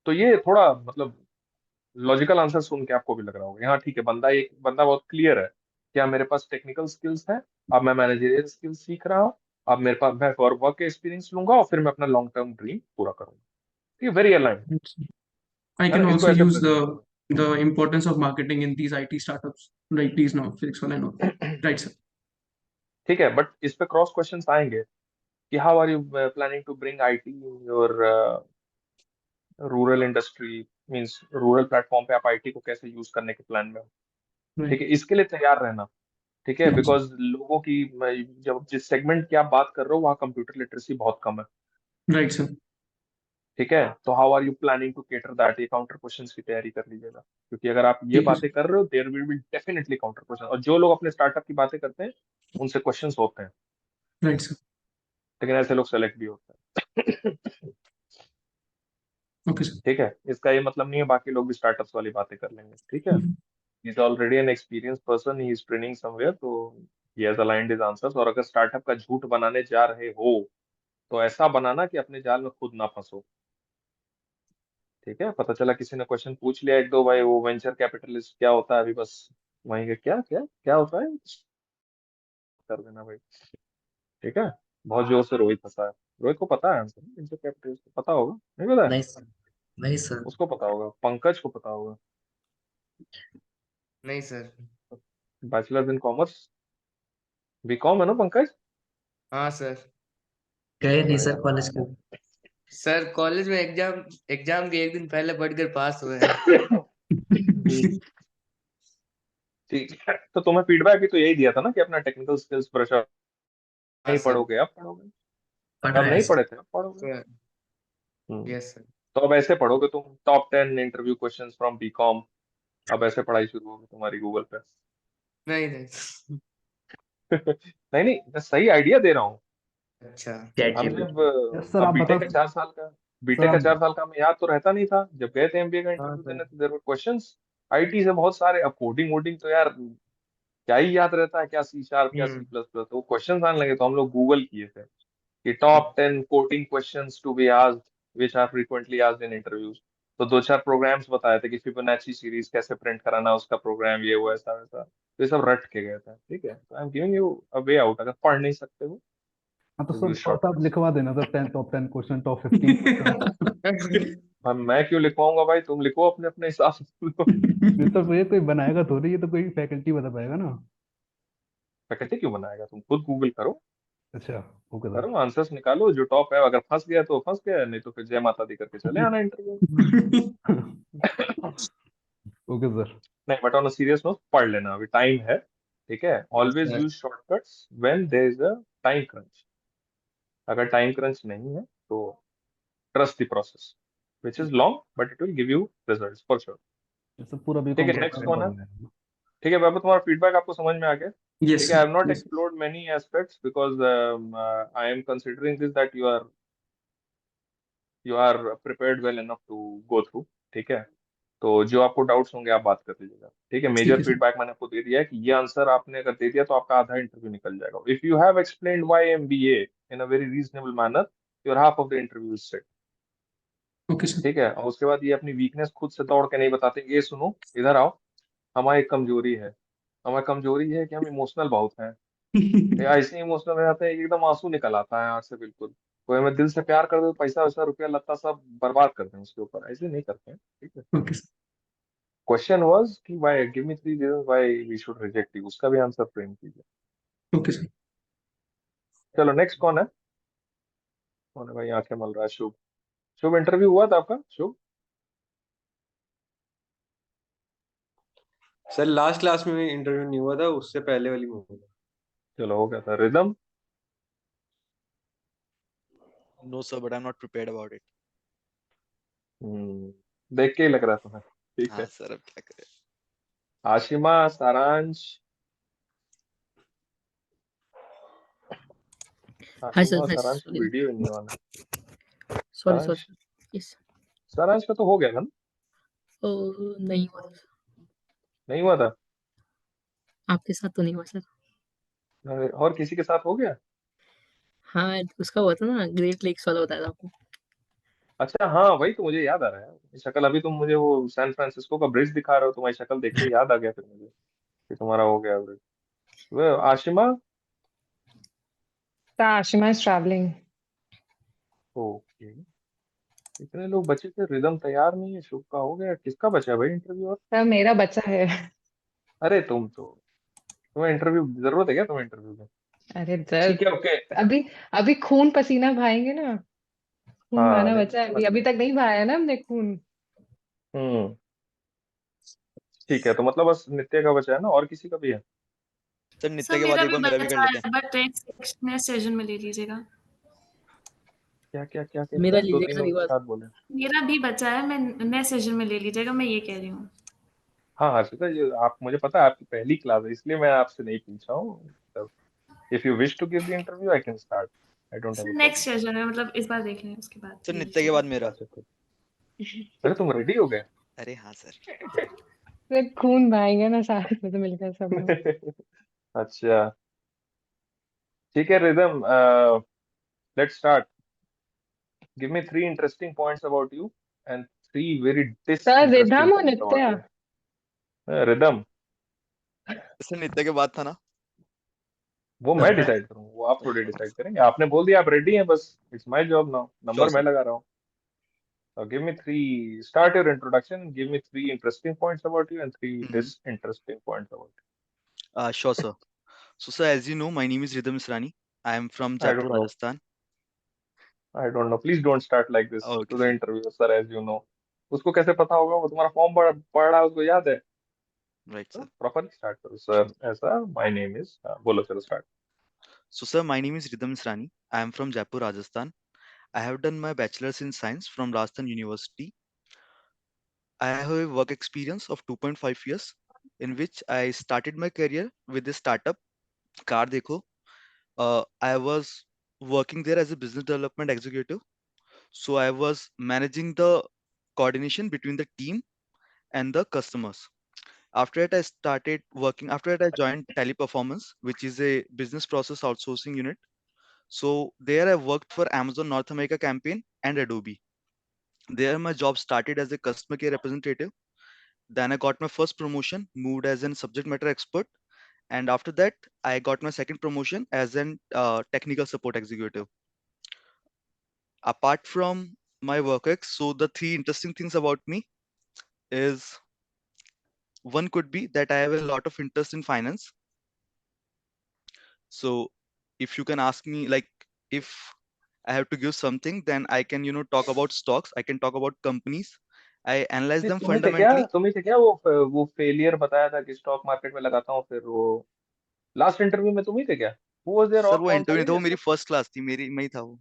Speaker 2: तो ये थोड़ा मतलब logical answer सुन के आपको भी लग रहा होगा यहाँ ठीक है, बंदा बहुत क्लियर है कि हाँ मेरे पास टेक्निकल स्किल्स है, अब मैं मैनेजरियल स्किल्स सीख रहा हूँ, अब मेरे पास मैं वर्क एक्सपीरियंस लूंगा और फिर मैं अपना लॉन्ग टर्म ड्रीम पूरा करूंगा. ठीक है, very align,
Speaker 4: Right, sir. I
Speaker 2: है
Speaker 4: can
Speaker 2: ना. इसको
Speaker 4: also
Speaker 2: ऐसे
Speaker 4: use
Speaker 2: present
Speaker 4: the importance of marketing in these IT startups like these now, physics one and all.
Speaker 2: करो.
Speaker 4: Right, sir.
Speaker 2: ठीक है, बट इस पे क्रॉस क्वेश्चंस आएंगे कि how are you planning to bring IT in your rural industry, means rural platform पे आप IT को कैसे यूज करने के प्लान में हो,
Speaker 4: Right.
Speaker 2: ठीक है. इसके लिए तैयार रहना, ठीक है,
Speaker 4: Yes, sir.
Speaker 2: बिकॉज लोगों की जब जिस सेगमेंट की आप बात कर रहे हो वहाँ कंप्यूटर लिटरेसी बहुत कम है,
Speaker 4: Right, sir.
Speaker 2: ठीक है. तो how are you planning to cater that, ये काउंटर क्वेश्चंस की तैयारी कर लीजिएगा, क्योंकि अगर आप ये
Speaker 4: ठीक है,
Speaker 2: बातें कर रहे हो there will be definitely counter question, और जो लोग अपने स्टार्टअप की बातें करते हैं उनसे क्वेश्चंस होते हैं,
Speaker 4: राइट सर.
Speaker 2: लेकिन ऐसे लोग सेलेक्ट भी होते हैं.
Speaker 4: Okay sir.
Speaker 2: ठीक है, इसका ये मतलब नहीं है बाकी लोग भी स्टार्टअप्स वाली बातें कर लेंगे, ठीक है. He is already an experience person, he is training somewhere, तो he has aligned his answers. और अगर स्टार्टअप का झूठ बनाने जा रहे हो तो ऐसा बनाना कि अपने जाल में खुद ना फंसो। ठीक है, पता चला किसी ने क्वेश्चन पूछ लिया एक दो, भाई वो वेंचर कैपिटलिस्ट क्या होता है, अभी बस वहीं के क्या क्या क्या होता है कर देना भाई। ठीक है, बहुत जोर से रोहित फंसा है। रोहित को पता है आंसर, वेंचर कैपिटलिस्ट पता होगा, नहीं पता है?
Speaker 3: नहीं सर, नहीं सर,
Speaker 2: उसको पता होगा, पंकज को पता होगा।
Speaker 3: नहीं सर।
Speaker 2: बैचलर इन कॉमर्स, बीकॉम है ना पंकज?
Speaker 3: हाँ सर।
Speaker 1: गए नहीं
Speaker 2: बढ़िया
Speaker 1: सर कॉलेज
Speaker 2: बढ़िया।
Speaker 1: के।
Speaker 3: सर कॉलेज में एग्जाम एग्जाम के एक दिन पहले पढ़कर पास हुए हैं।
Speaker 2: ठीक है, तो तुम्हें फीडबैक भी तो यही दिया था ना कि अपना टेक्निकल स्किल्स ब्रश अप,
Speaker 3: हाँ
Speaker 2: नहीं
Speaker 3: सर।
Speaker 2: पढ़ोगे अब पढ़ोगे,
Speaker 1: पढ़
Speaker 2: तब
Speaker 1: रहे हैं
Speaker 2: नहीं
Speaker 1: सर।
Speaker 2: पढ़े थे अब पढ़ोगे।
Speaker 3: Sir
Speaker 2: hmm.
Speaker 3: Yes sir.
Speaker 2: तो अब ऐसे पढ़ोगे तुम, top 10 interview questions from BCom, अब ऐसे पढ़ाई शुरू होगी तुम्हारी गूगल पे।
Speaker 3: नहीं नहीं।
Speaker 2: नहीं नहीं, मैं सही आइडिया दे रहा हूँ।
Speaker 3: अच्छा।
Speaker 1: चैट
Speaker 2: हम
Speaker 1: जीपीटी।
Speaker 2: जब
Speaker 8: यस सर,
Speaker 2: अब
Speaker 8: आप बता। सर
Speaker 2: बीटेक का
Speaker 8: आप।
Speaker 2: 4 साल का हमें याद तो रहता नहीं था, जब गए थे एमबीए का
Speaker 3: हाँ
Speaker 2: इंटरव्यू
Speaker 3: सर।
Speaker 2: देने, तो देयर वर क्वेश्चंस आईटी से बहुत सारे। अब कोडिंग वोडिंग तो यार क्या ही याद रहता है, क्या सी शार्प क्या सी
Speaker 3: हम्म।
Speaker 2: प्लस प्लस, वो क्वेश्चंस आने लगे तो हम लोग गूगल किए थे कि top 10 coding questions to be asked which are frequently asked in interviews. तो दो चार प्रोग्राम्स बताए थे कि फिबोनाची सीरीज कैसे प्रिंट कराना, उसका प्रोग्राम ये वो ऐसा वैसा, तो ये सब रट के गए थे। ठीक है, तो आई am giving you a way out, अगर पढ़ नहीं सकते हो
Speaker 8: हाँ तो
Speaker 2: तो
Speaker 8: सर
Speaker 2: यूज
Speaker 8: थोड़ा सा आप
Speaker 2: शॉर्टकट्स।
Speaker 8: लिखवा देना sir, 10 top 10 question, top 15 question.
Speaker 2: अब मैं क्यों लिखवाऊंगा भाई, तुम लिखो अपने अपने हिसाब से।
Speaker 8: ये तो ये कोई बनाएगा थोड़ी, ये तो कोई फैकल्टी बता पाएगा ना।
Speaker 2: फैकल्टी क्यों बनाएगा, तुम खुद गूगल करो,
Speaker 8: अच्छा। Okay sir.
Speaker 2: करो आंसर्स निकालो जो टॉप है, अगर फंस गया तो फंस गया, नहीं तो फिर जय माता दी करके चले आना इंटरव्यू।
Speaker 8: Okay sir.
Speaker 2: नहीं, but on a serious note पढ़ लेना, अभी टाइम है। ठीक है,
Speaker 3: yes
Speaker 2: always
Speaker 3: sir.
Speaker 2: Use shortcuts when there is a time crunch. अगर टाइम क्रंच नहीं है तो trust the process which is long but it will give you results for sure.
Speaker 8: ये सब पूरा
Speaker 2: ठीक
Speaker 8: बीकॉम
Speaker 2: है,
Speaker 8: करके
Speaker 2: नेक्स्ट
Speaker 8: नहीं
Speaker 2: कौन है?
Speaker 8: पढ़ना है।
Speaker 2: ठीक है बाबू, तुम्हारा फीडबैक आपको समझ में आ गया?
Speaker 4: Yes,
Speaker 2: ठीक है,
Speaker 4: sir.
Speaker 2: I have not
Speaker 4: Yes.
Speaker 2: Explored many aspects because I am considering this that you are prepared well enough to go through. ठीक है, तो जो आपको डाउट्स होंगे आप बात कर लीजिएगा। ठीक है,
Speaker 4: ठीक
Speaker 2: मेजर
Speaker 4: है सर.
Speaker 2: फीडबैक मैंने आपको दे दिया है कि ये आंसर आपने अगर दे दिया तो आपका आधा इंटरव्यू निकल जाएगा। If you have explained why MBA in a very reasonable manner, your half of the interview is set.
Speaker 4: Okay, sir.
Speaker 2: ठीक है, और उसके बाद ये अपनी वीकनेस खुद से दौड़ के नहीं बताते, ये सुनो इधर आओ, हमारी एक कमजोरी है, हमारी कमजोरी है कि हम इमोशनल बहुत हैं। या ऐसे इमोशनल हो जाते हैं कि एकदम आंसू निकल आता है आंख से, बिल्कुल कोई हमें दिल से प्यार कर दे तो पैसा वैसा रुपया लत्ता सब बर्बाद कर दें उसके ऊपर, ऐसे नहीं करते हैं। ठीक है,
Speaker 4: Okay, sir.
Speaker 2: क्वेश्चन वाज कि why, give me 3 reasons why we should reject you, उसका भी आंसर फ्रेम कीजिए।
Speaker 4: Okay, sir.
Speaker 2: चलो नेक्स्ट कौन है भाई, आंखें मल रहा है? शुभ, शुभ इंटरव्यू हुआ था आपका शुभ?
Speaker 10: सर लास्ट क्लास में इंटरव्यू नहीं हुआ था, उससे पहले वाली में हुआ था।
Speaker 2: चलो हो गया था। Rhythm?
Speaker 6: No, sir, but I'm not prepared about it.
Speaker 2: देख के ही लग रहा है तुम्हें। ठीक
Speaker 6: हाँ
Speaker 2: है,
Speaker 6: सर, अब क्या करें?
Speaker 2: आशिमा, सारांश,
Speaker 11: Hi sir,
Speaker 2: आशिमा और
Speaker 11: hi
Speaker 2: सारांश को
Speaker 11: sorry,
Speaker 2: वीडियो ही नहीं ऑन है।
Speaker 11: sorry.
Speaker 2: सारांश,
Speaker 11: Yes.
Speaker 2: सारांश का तो हो गया था ना?
Speaker 11: नहीं हुआ सर.
Speaker 2: नहीं हुआ था?
Speaker 11: आपके साथ तो नहीं हुआ सर.
Speaker 2: और किसी के साथ हो गया?
Speaker 11: हाँ, उसका हुआ था ना, ग्रेट लेक्स वाला बताया था आपको.
Speaker 2: अच्छा हाँ, वही तो मुझे याद आ रहा है ये शक्ल, अभी तुम मुझे वो सैन फ्रांसिस्को का ब्रिज दिखा रहे हो, तुम्हारी शक्ल देख के याद आ गया फिर मुझे कि तुम्हारा हो गया ब्रिज। वो Ashima?
Speaker 9: The Ashima is traveling.
Speaker 2: Okay, इतने लोग बचे थे, रिदम तैयार नहीं है, शुभ का हो गया, किसका बचा है भाई इंटरव्यू और?
Speaker 9: सर मेरा बच्चा है.
Speaker 2: अरे तुम्हें इंटरव्यू जरूरत है क्या, तुम्हें इंटरव्यू की?
Speaker 9: अरे
Speaker 2: ठीक
Speaker 9: दर्द.
Speaker 2: है ओके।
Speaker 9: अभी अभी खून पसीना बहाएंगे ना. खून
Speaker 2: हाँ
Speaker 9: बहाना
Speaker 2: नहीं
Speaker 9: बचा है,
Speaker 2: समझ
Speaker 9: अभी अभी
Speaker 2: गया।
Speaker 9: तक नहीं बहाया ना हमने खून.
Speaker 2: हम्म, ठीक है, तो मतलब बस नित्य का बचा है ना, और किसी का भी है?
Speaker 6: सर
Speaker 5: सर
Speaker 6: नित्य के बाद
Speaker 5: मेरा
Speaker 6: एक
Speaker 5: भी
Speaker 6: बार मेरा भी कर
Speaker 5: बचा
Speaker 6: लेते हैं।
Speaker 5: है, बट नेक्स्ट सेशन में ले लीजिएगा.
Speaker 2: क्या क्या क्या क्या
Speaker 11: मेरा
Speaker 2: क्या, दो
Speaker 11: लीजिएगा
Speaker 2: तीन
Speaker 11: सर एक
Speaker 2: लोग एक
Speaker 11: बार.
Speaker 2: साथ बोले।
Speaker 5: मेरा भी बचा है, मैं नेक्स्ट सेशन में ले लीजिएगा, मैं ये कह रही हूँ.
Speaker 2: हाँ हर्षिता, ये आप, मुझे पता है आपकी पहली क्लास है, इसलिए मैं आपसे नहीं पूछा हूँ। If you wish to give the interview I can start, I don't have
Speaker 5: sir
Speaker 2: a
Speaker 5: next
Speaker 2: problem.
Speaker 5: Session में, मतलब इस बार देख लें, उसके बाद
Speaker 6: सर
Speaker 5: ले
Speaker 6: नित्य के
Speaker 5: लीजिएगा.
Speaker 6: बाद मेरा।
Speaker 2: अच्छा ठीक। अरे तुम रेडी हो गए?
Speaker 6: अरे हाँ सर।
Speaker 9: फिर खून बहाएंगे ना साथ में तो मिलकर सब लोग.
Speaker 2: अच्छा ठीक है rhythm, let's start. Give me 3 interesting points about you and 3 very
Speaker 9: Sir, Ridham
Speaker 2: disinteresting
Speaker 9: or
Speaker 2: points about
Speaker 9: Nitya?
Speaker 2: you. Rhythm,
Speaker 6: sir नित्य के बाद था ना?
Speaker 2: वो मैं डिसाइड करूंगा, वो आप थोड़ी डिसाइड करेंगे। आपने बोल दिया आप रेडी हैं, बस it's my job now, number
Speaker 6: Sure,
Speaker 2: मैं
Speaker 6: sir.
Speaker 2: लगा रहा हूँ। So give me start your introduction, give me 3 interesting points about you and 3 disinteresting points about
Speaker 6: Sure, sir. So, sir, as you know, my name is Ridham Israni. I am from
Speaker 2: you. I
Speaker 6: Jaipur,
Speaker 2: don't know.
Speaker 6: Rajasthan.
Speaker 2: I don't know. Please don't start like this
Speaker 6: Okay,
Speaker 2: to the
Speaker 6: sir.
Speaker 2: interviewer, sir, as you know. उसको कैसे पता होगा? वो तुम्हारा form पढ़ रहा है, उसको याद है।
Speaker 6: Right, sir.
Speaker 2: प्रॉपर स्टार्ट करो सर, ऐसा माय नेम इज, बोलो, चलो start.
Speaker 6: So, sir, my name is Ridham Israni. I am from Jaipur, Rajasthan. I have done my bachelor's in science from Rajasthan University. I have a work experience of 2.5 years, in which I started my career with a startup, Car Dekho. I was working there as a business development executive. So I was managing the coordination between the team and the customers. After that, I started working. After that, I joined Teleperformance, which is a business process outsourcing unit. So there, I worked for Amazon North America campaign and Adobe. There, my job started as a customer care representative. Then I got my first promotion, moved as an subject matter expert, and after that, I got my second promotion as an technical support executive. Apart from my work ex, so the 3 interesting things about me is, one could be that I have a lot of interest in finance. So if you can ask me, like, if I have to give something, then I can, talk about stocks. I can talk about companies. I analyze
Speaker 2: नहीं,
Speaker 6: them fundamentally.
Speaker 2: तुम ही थे क्या वो failure बताया था कि stock market में लगाता हूँ, फिर वो लास्ट इंटरव्यू में तुम ही थे क्या? हु वाज देयर
Speaker 6: सर
Speaker 2: और
Speaker 6: वो
Speaker 2: कौन था
Speaker 6: इंटरव्यू नहीं
Speaker 2: ये
Speaker 6: था, वो
Speaker 2: जिसने,
Speaker 6: मेरी फर्स्ट क्लास थी, मेरी मैं ही था वो।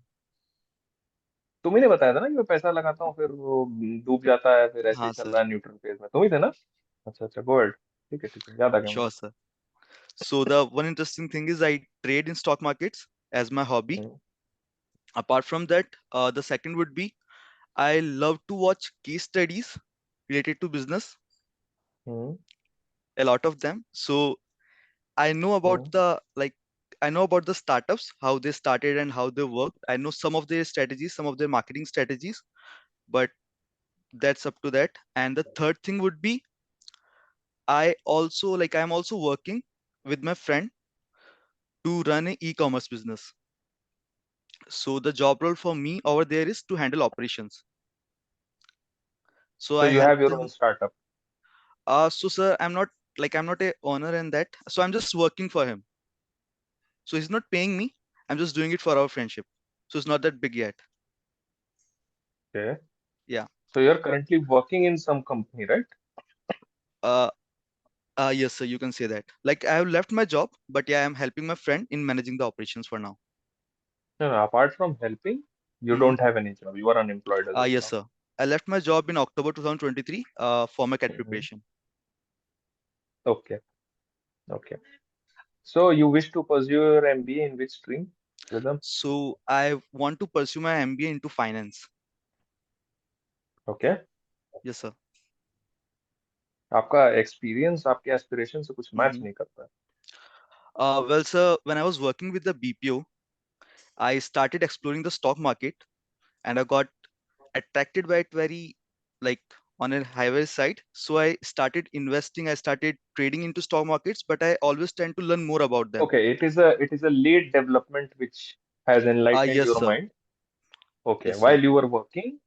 Speaker 2: तुम ही ने बताया था ना कि मैं पैसा लगाता हूँ फिर वो डूब जाता है, फिर ऐसे ही
Speaker 6: हाँ
Speaker 2: चल
Speaker 6: सर,
Speaker 2: रहा है न्यूट्रल फेज में, तुम ही थे ना? अच्छा अच्छा, गो अहेड। ठीक है, याद आ गया मुझे।
Speaker 6: Sure sir. So the one interesting thing is I trade in stock markets as my hobby.
Speaker 2: Hmm,
Speaker 6: Apart from that, the second would be I love to watch case studies related to business,
Speaker 2: hmm,
Speaker 6: a lot of them. So I know about
Speaker 2: hmm.
Speaker 6: I know about the startups, how they started and how they worked. I know some of their strategies, some of their marketing strategies, but that's up to that. And the third thing would be I'm also working with my friend to run an e-commerce business. So the job role for me over there is to handle operations. So
Speaker 2: So
Speaker 6: I
Speaker 2: you
Speaker 6: help
Speaker 2: have your own
Speaker 6: them.
Speaker 2: startup.
Speaker 6: So sir, I'm not a owner in that. So I'm just working for him. So he's not paying me. I'm just doing it for our friendship. So it's not that big yet.
Speaker 2: Okay.
Speaker 6: Yeah.
Speaker 2: So you're currently working in some company, right?
Speaker 6: Uh, yes, sir. You can say that. Like I have left my job, but yeah, I'm helping my friend in managing the operations for now.
Speaker 2: No, no, apart from helping, you
Speaker 6: Mm-hmm.
Speaker 2: don't have any job. You are unemployed as of
Speaker 6: Yes,
Speaker 2: now.
Speaker 6: sir. I left my job in October 2023 for my CAT
Speaker 2: Mhm.
Speaker 6: preparation.
Speaker 2: Okay. Okay. So you wish to pursue your MBA in which stream, Rhythm?
Speaker 6: So I want to pursue my MBA into finance.
Speaker 2: Okay.
Speaker 6: Yes, sir.
Speaker 2: आपका experience आपके aspiration से कुछ match
Speaker 6: Mm-hmm.
Speaker 2: नहीं करता है।
Speaker 6: Well, sir, when I was working with the BPO, I started exploring the stock market and I got attracted by it very like on a highway side. So I started investing, I started trading into stock markets, but I always tend to learn more about them.
Speaker 2: Okay, it is a late development which has enlightened
Speaker 6: Yes,
Speaker 2: your
Speaker 6: sir.
Speaker 2: mind. Okay,
Speaker 6: Yes, sir.
Speaker 2: while you were working,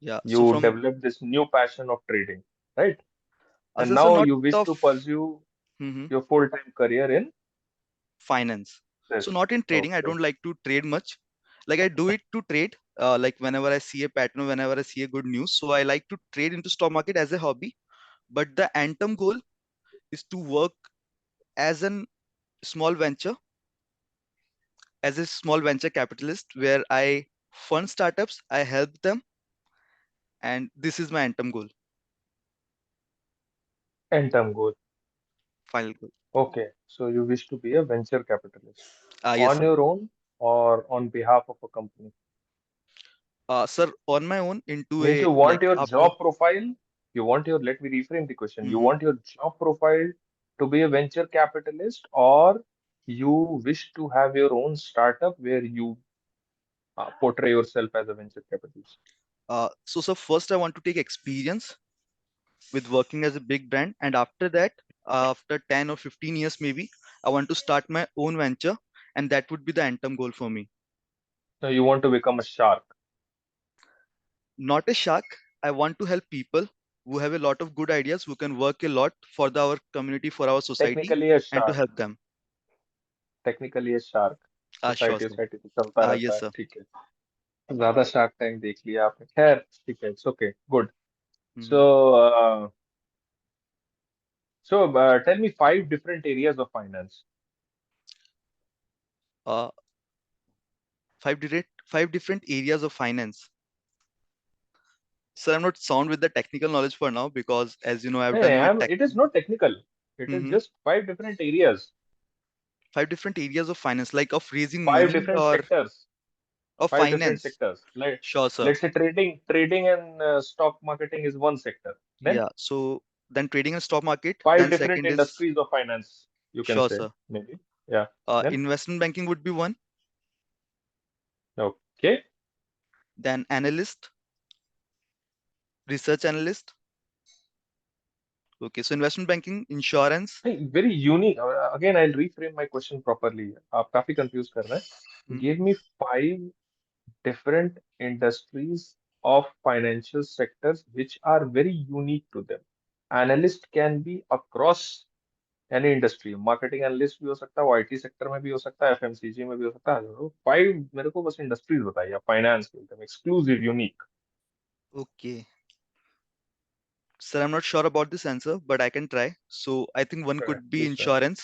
Speaker 6: Yeah. So
Speaker 2: you
Speaker 6: from
Speaker 2: developed this new passion of trading, right? And
Speaker 6: so
Speaker 2: now
Speaker 6: not
Speaker 2: you wish
Speaker 6: of
Speaker 2: to pursue
Speaker 6: mhm,
Speaker 2: your full-time career in
Speaker 6: finance. So
Speaker 2: this.
Speaker 6: not in trading. I
Speaker 2: Okay.
Speaker 6: don't like to trade much. Like I do it to trade. Like whenever I see a pattern, whenever I see a good news. So I like to trade into stock market as a hobby. But the end-term goal is to work as an small venture, as a small venture capitalist where I fund startups, I help them, and this is my end-term goal,
Speaker 2: End-term goal.
Speaker 6: final goal.
Speaker 2: Okay, so you wish to be a venture capitalist
Speaker 6: Yes,
Speaker 2: on
Speaker 6: sir.
Speaker 2: your own or on behalf of a company?
Speaker 6: Sir, on my own into
Speaker 2: Means
Speaker 6: a
Speaker 2: you want
Speaker 6: like
Speaker 2: your
Speaker 6: after.
Speaker 2: job profile, let me reframe the question. You
Speaker 6: Mhm.
Speaker 2: want your job profile to be a venture capitalist, or you wish to have your own startup where you portray yourself as a venture capitalist?
Speaker 6: So sir, first I want to take experience with working as a big brand, and after that, after 10 or 15 years maybe, I want to start my own venture, and that would be the end term goal for me.
Speaker 2: So you want to become a shark?
Speaker 6: Not a shark. I want to help people who have a lot of good ideas, who can work a lot for our community, for our society,
Speaker 2: Technically a
Speaker 6: and to
Speaker 2: shark.
Speaker 6: help them.
Speaker 2: Technically ये shark
Speaker 6: Sure,
Speaker 2: society
Speaker 6: sir.
Speaker 2: Society तो चलता रहता
Speaker 6: Yes,
Speaker 2: है,
Speaker 6: sir.
Speaker 2: ठीक है। ज्यादा shark tank देख लिया आपने, खैर ठीक है, it's okay, good. So tell me 5 different areas of finance.
Speaker 6: Uh, five different areas of finance. Sir, I'm not sound with the technical knowledge for now because, as you know, I've done my tech.
Speaker 2: It is not technical. It is just 5 different areas.
Speaker 6: 5 different areas of finance, like of raising
Speaker 2: Five
Speaker 6: money
Speaker 2: different
Speaker 6: or
Speaker 2: sectors.
Speaker 6: of
Speaker 2: 5 different
Speaker 6: finance.
Speaker 2: sectors.
Speaker 6: Sure, sir.
Speaker 2: Let's say trading and stock marketing is one sector. Then
Speaker 6: Yeah. So then trading and stock market.
Speaker 2: 5
Speaker 6: Then
Speaker 2: different
Speaker 6: second is
Speaker 2: industries of finance, you can
Speaker 6: sure,
Speaker 2: say,
Speaker 6: sir.
Speaker 2: maybe. Yeah. Then
Speaker 6: Investment banking would be one.
Speaker 2: okay.
Speaker 6: Then analyst, research analyst. Okay. So investment banking, insurance.
Speaker 2: Hey, very unique. Again, I'll reframe my question properly. आप काफी confused कर रहे हैं. Give me 5 different industries of financial sectors which are very unique to them. Analyst can be across any industry. Marketing analyst भी हो सकता है, वो IT sector में भी हो सकता है, FMCG में भी हो सकता है. 5 मेरे को बस industries बताइए, finance के एकदम exclusive, unique.
Speaker 6: Okay. Sir, I'm not sure about this answer, but I can try. So I think one could be
Speaker 2: Please try.
Speaker 6: insurance,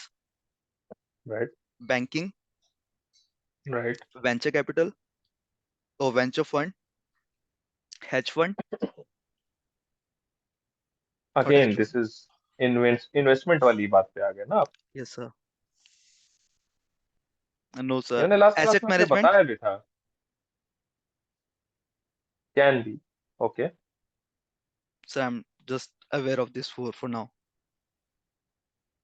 Speaker 2: Right.
Speaker 6: banking,
Speaker 2: Right.
Speaker 6: venture capital or venture fund, hedge fund.
Speaker 2: Again, this is investment वाली बात पे आ गए ना आप?
Speaker 6: Yes, sir. No,
Speaker 2: ये
Speaker 6: sir.
Speaker 2: मैंने last class
Speaker 6: Asset
Speaker 2: में आपने
Speaker 6: management.
Speaker 2: बताया भी था. Can be. Okay.
Speaker 6: So I'm just aware of this for now.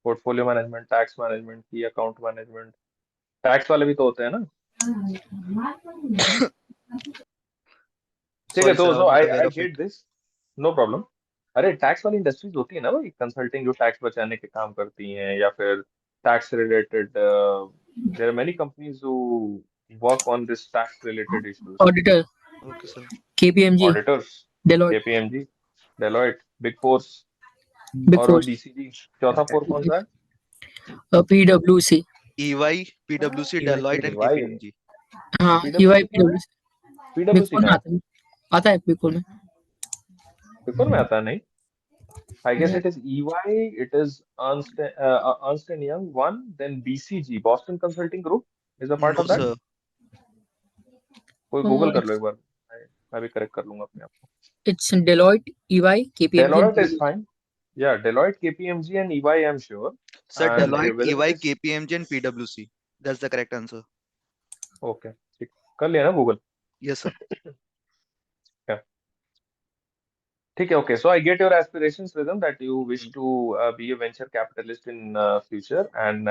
Speaker 2: Portfolio management, tax management, key account management. Tax वाले भी तो होते हैं ना? ठीक है,
Speaker 6: Sorry, sir, I
Speaker 2: तो
Speaker 6: was not
Speaker 2: I
Speaker 6: aware
Speaker 2: I
Speaker 6: of it.
Speaker 2: Get this, no problem. अरे टैक्स वाली इंडस्ट्रीज होती है ना भाई, कंसल्टिंग जो टैक्स बचाने के काम करती हैं, या फिर tax related, there are many companies who work on this tax related issues.
Speaker 11: Auditor,
Speaker 6: Okay, sir.
Speaker 11: KPMG,
Speaker 2: auditors,
Speaker 11: Deloitte,
Speaker 2: KPMG, Deloitte, big fours,
Speaker 11: Big
Speaker 2: और वो
Speaker 11: Four,
Speaker 2: बीसीजी, चौथा फोर कौन सा है?
Speaker 11: PwC.
Speaker 6: EY, PwC, Deloitte, and
Speaker 2: EY.
Speaker 6: KPMG.
Speaker 11: हाँ, EY,
Speaker 2: पीडब्ल्यूसी कहाँ है?
Speaker 11: PwC. Big
Speaker 2: पीडब्ल्यूसी
Speaker 11: four में
Speaker 2: कहाँ है?
Speaker 11: आता है बिग फोर में.
Speaker 2: बिग फोर में आता है? नहीं, I guess it is EY, it is Ernst and Young one, then BCG, Boston Consulting Group is a part
Speaker 6: No,
Speaker 2: of that.
Speaker 6: sir.
Speaker 2: कोई गूगल कर लो एक बार, मैं भी करेक्ट कर लूंगा अपने आप को.
Speaker 11: It's Deloitte, EY, KPMG, and
Speaker 2: Deloitte is
Speaker 11: PwC.
Speaker 2: fine. Yeah, Deloitte, KPMG, and EY, I'm sure.
Speaker 6: Sir,
Speaker 2: And
Speaker 6: Deloitte,
Speaker 2: whether it
Speaker 6: EY,
Speaker 2: is
Speaker 6: KPMG, and PwC. That's the correct answer.
Speaker 2: okay, ठीक, कर लिया ना Google?
Speaker 6: Yes, sir.
Speaker 2: Yeah. ठीक है, okay. So I get your aspirations, Rhythm, that you wish to be a venture capitalist in future, and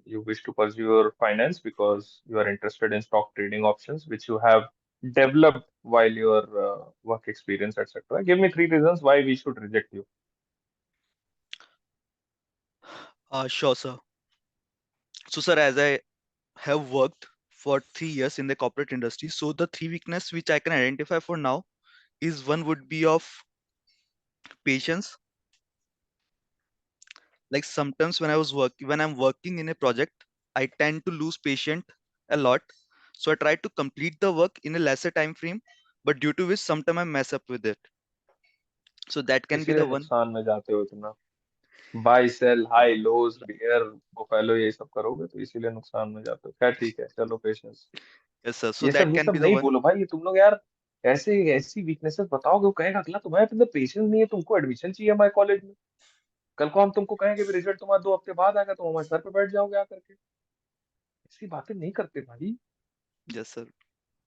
Speaker 2: you wish to pursue your finance because you are interested in stock trading options, which you have developed while your work experience, etc. Give me 3 reasons why we should reject you.
Speaker 6: Sure, sir. So, sir, as I have worked for 3 years in the corporate industry, so the 3 weakness which I can identify for now is one would be of patience. Like sometimes when I'm working in a project, I tend to lose patience a lot. So I try to complete the work in a lesser time frame, but due to which sometimes I mess up with it. So that can be
Speaker 2: इसीलिए
Speaker 6: the one.
Speaker 2: नुकसान में जाते हो तुम ना, bye cell high लोज beer buffalo, यही सब करोगे तो इसीलिए नुकसान में जाते हो. खैर ठीक है, चलो पेशेंस.
Speaker 6: Yes, sir. So
Speaker 2: ये सब
Speaker 6: that
Speaker 2: ये
Speaker 6: can
Speaker 2: सब
Speaker 6: be the
Speaker 2: नहीं
Speaker 6: one.
Speaker 2: बोलो भाई, ये तुम लोग यार ऐसे ऐसी वीकनेसेस बताओगे, वो कहेगा अगला तुम्हारे अंदर पेशेंस नहीं है, तुमको एडमिशन चाहिए हमारे कॉलेज में. कल को हम तुमको कहेंगे भी रिजल्ट तुम्हारा 2 हफ्ते बाद आएगा, तुम हमारे सर पे बैठ जाओगे आकर के. ऐसी बातें नहीं करते भाई.
Speaker 6: Yes, sir.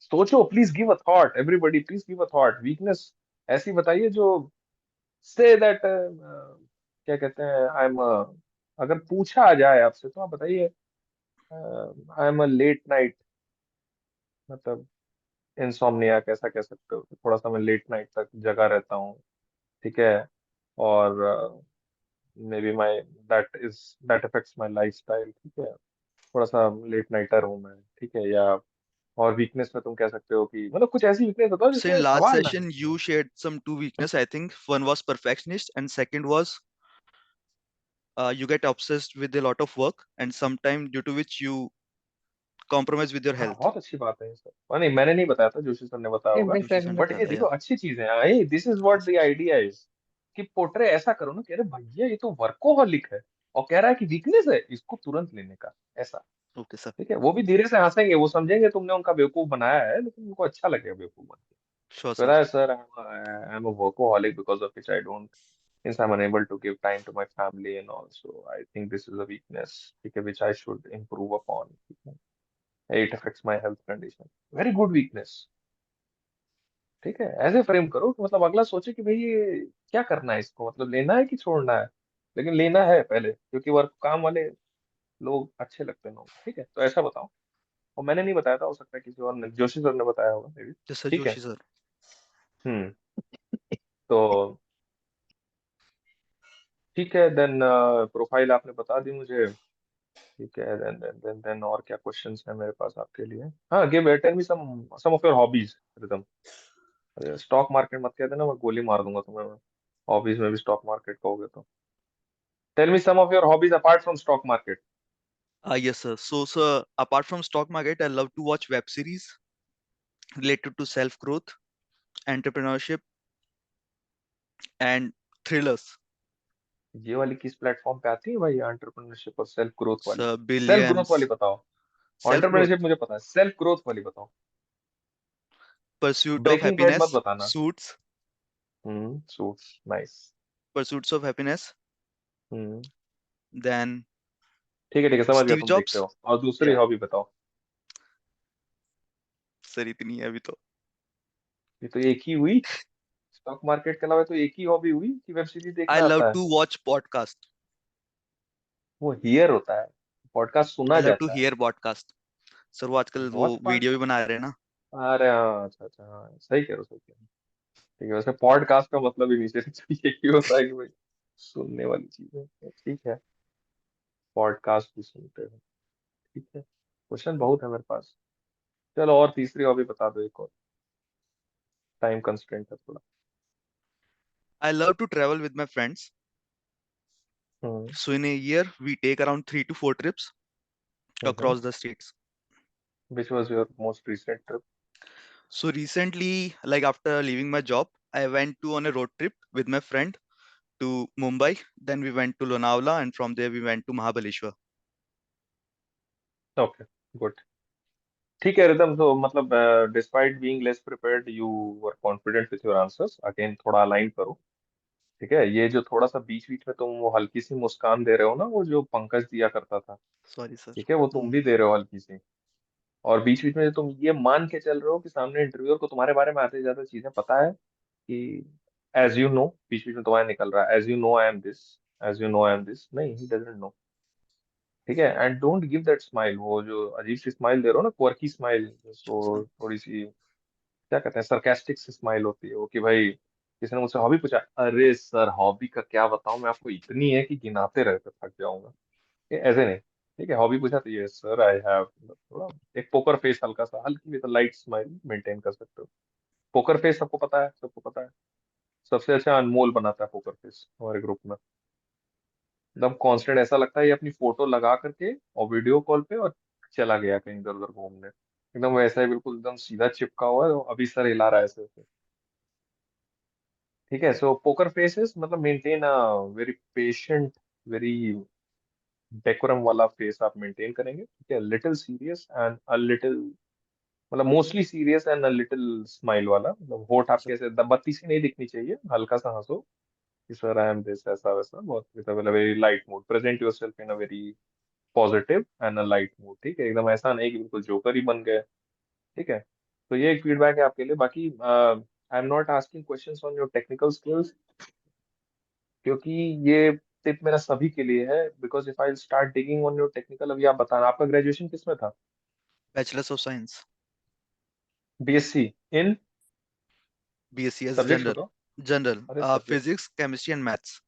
Speaker 2: सोचो, please give a thought, everybody please give a thought. Weakness ऐसी बताइए जो से दैट क्या कहते हैं, आई एम, अगर पूछा जाए आपसे तो आप बताइए I am a late night, मतलब इंसोम्निया कैसा कह सकते हो, थोड़ा सा मैं लेट नाइट तक जगा रहता हूँ, ठीक है, और may be my that affects my life style, ठीक है, थोड़ा सा लेट नाइटर हूँ मैं, ठीक है, या और वीकनेस में तुम कह सकते हो कि मतलब कुछ ऐसी वीकनेस बताओ
Speaker 6: So in
Speaker 2: जिसमें
Speaker 6: last
Speaker 2: सवाल ना
Speaker 6: session,
Speaker 2: है।
Speaker 6: you shared some two weakness. I think one was perfectionist, and second was you get obsessed with a lot of work, and sometime due to which you compromise with your
Speaker 2: हाँ
Speaker 6: health.
Speaker 2: बहुत अच्छी बात है ये सब, नहीं मैंने नहीं बताया था, जोशी सर ने बताया होगा,
Speaker 6: जोशी सर ने
Speaker 2: बट
Speaker 6: बताया
Speaker 2: ये
Speaker 6: था
Speaker 2: देखो
Speaker 6: यार।
Speaker 2: अच्छी चीज है, ये this is what the idea is, कि पोर्ट्रे ऐसा करो ना कि अरे भैया ये तो वर्कोहॉलिक है और कह रहा है कि वीकनेस है, इसको तुरंत लेने का, ऐसा,
Speaker 6: ओके सर,
Speaker 2: ठीक है, वो भी धीरे से हंसेंगे, वो समझेंगे तुमने उनका बेवकूफ बनाया है, लेकिन उनको अच्छा लगेगा बेवकूफ बन के।
Speaker 6: Sure
Speaker 2: So
Speaker 6: sir.
Speaker 2: that, sir, I'm a workaholic because of which I don't, since I'm unable to give time to my family and also I think this is a weakness, okay, which I should improve upon. ठीक है? It affects my health condition. Very good weakness. ठीक है, ऐसे frame करो कि मतलब अगला सोचे कि भाई ये क्या करना है, इसको मतलब लेना है कि छोड़ना है, लेकिन लेना है पहले, क्योंकि वर्क काम वाले लोग अच्छे लगते हैं लोग, ठीक है, तो ऐसा बताओ। और मैंने नहीं बताया था, हो सकता है किसी और ने, जोशी सर ने बताया होगा मे बी,
Speaker 6: जैसे
Speaker 2: ठीक है।
Speaker 6: जोशी सर।
Speaker 2: हम्म। तो ठीक है, देन प्रोफाइल आपने बता दी मुझे, ठीक है, देन और क्या क्वेश्चंस है मेरे पास आपके लिए। हाँ, give tell me some of your hobbies Ridham. Stock market मत कह देना, मैं गोली मार दूंगा तुम्हें, हॉबीज में भी स्टॉक मार्केट कहोगे तो। Tell me some of your hobbies apart from stock market.
Speaker 6: Yes, sir. So, sir, apart from stock market, I love to watch web series related to self growth, entrepreneurship, and thrillers.
Speaker 2: ये वाली किस platform पे आती है भाई, entrepreneurship और self growth वाली?
Speaker 6: Sir,
Speaker 2: self growth वाली
Speaker 6: billions,
Speaker 2: बताओ।
Speaker 6: self growth,
Speaker 2: एंटरप्रेन्योरशिप मुझे पता है, सेल्फ ग्रोथ वाली बताओ।
Speaker 6: pursuit of
Speaker 2: ब्रेकिंग बैड मत
Speaker 6: happiness,
Speaker 2: बताना।
Speaker 6: suits,
Speaker 2: suits nice.
Speaker 6: pursuits of happiness.
Speaker 2: Hmm.
Speaker 6: Then
Speaker 2: ठीक है ठीक है, समझ गया,
Speaker 6: Steve
Speaker 2: तुम देखते
Speaker 6: Jobs.
Speaker 2: हो, और दूसरी
Speaker 6: Yeah,
Speaker 2: हॉबी बताओ।
Speaker 6: sir, इतनी है अभी तो।
Speaker 2: ये तो एक ही हुई, स्टॉक मार्केट के अलावा तो एक ही हॉबी हुई कि वेब सीरीज
Speaker 6: I
Speaker 2: देखना
Speaker 6: love
Speaker 2: आता है।
Speaker 6: to watch podcast.
Speaker 2: वो हियर होता है, पॉडकास्ट
Speaker 6: I
Speaker 2: सुना
Speaker 6: love to
Speaker 2: जाता है।
Speaker 6: hear podcast. सर वो आजकल वो
Speaker 2: वॉच पार्ट,
Speaker 6: वीडियो भी बना रहे हैं ना।
Speaker 2: अरे हाँ, अच्छा अच्छा, हाँ सही कह रहे हो, सही कह रहे हो। ठीक है, वैसे पॉडकास्ट का मतलब ही नीचे से यही होता है कि भाई सुनने वाली चीज है, ठीक है, पॉडकास्ट भी सुनते हो, ठीक है। क्वेश्चन बहुत है मेरे पास, चलो और तीसरी हॉबी बता दो एक और, टाइम कंस्ट्रेंट है थोड़ा।
Speaker 6: I love to travel with my friends.
Speaker 2: Hmm.
Speaker 6: So in a year, we take around 3 to 4 trips across the states.
Speaker 2: Which was your most recent trip?
Speaker 6: So recently, like after leaving my job, I went to on a road trip with my friend to Mumbai. Then we went to Lonavala, and from there we went to Mahabaleshwar.
Speaker 2: Okay, good, ठीक है rhythm, तो मतलब despite being less prepared you were confident with your answers, again थोड़ा align करो, ठीक है। ये जो थोड़ा सा बीच बीच में तुम वो हल्की सी मुस्कान दे रहे हो ना, वो जो पंकज दिया करता था,
Speaker 6: Sorry, sir.
Speaker 2: ठीक है, वो तुम भी दे रहे हो हल्की सी। और बीच बीच में तुम ये मान के चल रहे हो कि सामने इंटरव्यूअर को तुम्हारे बारे में आते ज्यादा चीजें पता है, कि एज यू नो, बीच बीच में तुम्हारा निकल रहा है as you know I am this, as you know I am this, नहीं ही डजंट नो, ठीक है। And don't give that smile, वो जो अजीब सी स्माइल दे रहे हो ना, क्वर्की स्माइल,
Speaker 6: Sir.
Speaker 2: तो थोड़ी सी क्या कहते हैं, सरकास्टिक स्माइल होती है वो, कि भाई किसी ने मुझसे हॉबी पूछा, अरे सर हॉबी का क्या बताऊं मैं आपको, इतनी है कि गिनाते रहते थक जाऊंगा, ये ऐसे नहीं, ठीक है। हॉबी पूछा तो ये सर आई हैव, थोड़ा एक पोकर फेस, हल्का सा हल्की विद लाइट स्माइल मेंटेन कर सकते हो। पोकर फेस सबको पता है, सबको पता है, सबसे अच्छा अनमोल बनाता है पोकर फेस हमारे ग्रुप में, एकदम कांस्टेंट, ऐसा लगता है ये अपनी फोटो लगा करके और वीडियो कॉल पे और चला गया कहीं इधर उधर घूमने, एकदम वैसा ही बिल्कुल एकदम सीधा चिपका हुआ है, और अभी सर हिला रहा है ऐसे ऐसे, ठीक है। सो पोकर फेसेस मतलब maintain a very patient, very decorum वाला फेस आप मेंटेन करेंगे, ठीक है, little serious and a little, मतलब mostly serious and a little smile वाला, मतलब होठ आपके
Speaker 6: Sir.
Speaker 2: ऐसे बत्ती सी नहीं दिखनी चाहिए, हल्का सा हंसो कि सर आई एम दिस, ऐसा वैसा, बहुत मतलब very light mood, present yourself in a very positive and a light mood, ठीक है, एकदम ऐसा नहीं कि बिल्कुल जोकर ही बन गए, ठीक है। तो ये एक फीडबैक है आपके लिए, बाकी आई am not asking questions on your technical skills, क्योंकि ये टिप मेरा सभी के लिए है, because if I start digging on your technical, अभी आप बताना आपका ग्रेजुएशन किस में था?
Speaker 6: Bachelor's of Science.
Speaker 2: BSc in
Speaker 6: BSc as
Speaker 2: subjects
Speaker 6: general.
Speaker 2: बताओ।
Speaker 6: General.
Speaker 2: अरे subject,
Speaker 6: Physics, chemistry and maths.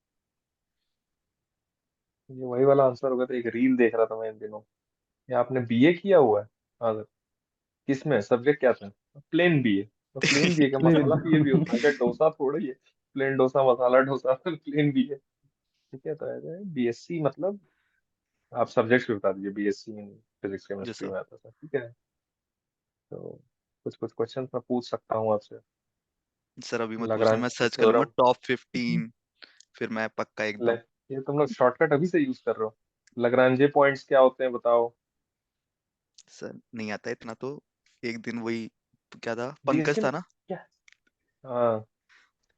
Speaker 2: ये वही वाला आंसर होगा। तो एक रील देख रहा था मैं इन दिनों। ये आपने बीए किया हुआ है? हाँ सर। किसमें सब्जेक्ट क्या था? Plain BA. तो प्लेन बीए का
Speaker 8: Plain.
Speaker 2: मसाला बीए भी होता है क्या? डोसा थोड़ा ही है। Plain dosa masala dosa plain BA. ठीक है, तो ऐसे बीएससी मतलब आप सब्जेक्ट्स भी बता दीजिए। BSc in physics
Speaker 6: Yes,
Speaker 2: chemistry
Speaker 6: sir.
Speaker 2: में आता था, ठीक है। तो कुछ कुछ क्वेश्चन मैं पूछ सकता हूँ आपसे।
Speaker 6: सर अभी मत पूछना, मैं
Speaker 2: लाग्रांज
Speaker 6: सर्च कर लूंगा
Speaker 2: थ्योरम।
Speaker 6: टॉप 15, फिर मैं पक्का
Speaker 2: ले,
Speaker 6: एकदम।
Speaker 2: ये तुम लोग शॉर्टकट अभी से यूज कर रहे हो। लाग्रांजे पॉइंट्स क्या होते हैं बताओ?
Speaker 6: सर नहीं आता इतना तो। एक दिन वही क्या था, पंकज
Speaker 2: रीजन
Speaker 6: था ना?
Speaker 2: क्या? हाँ,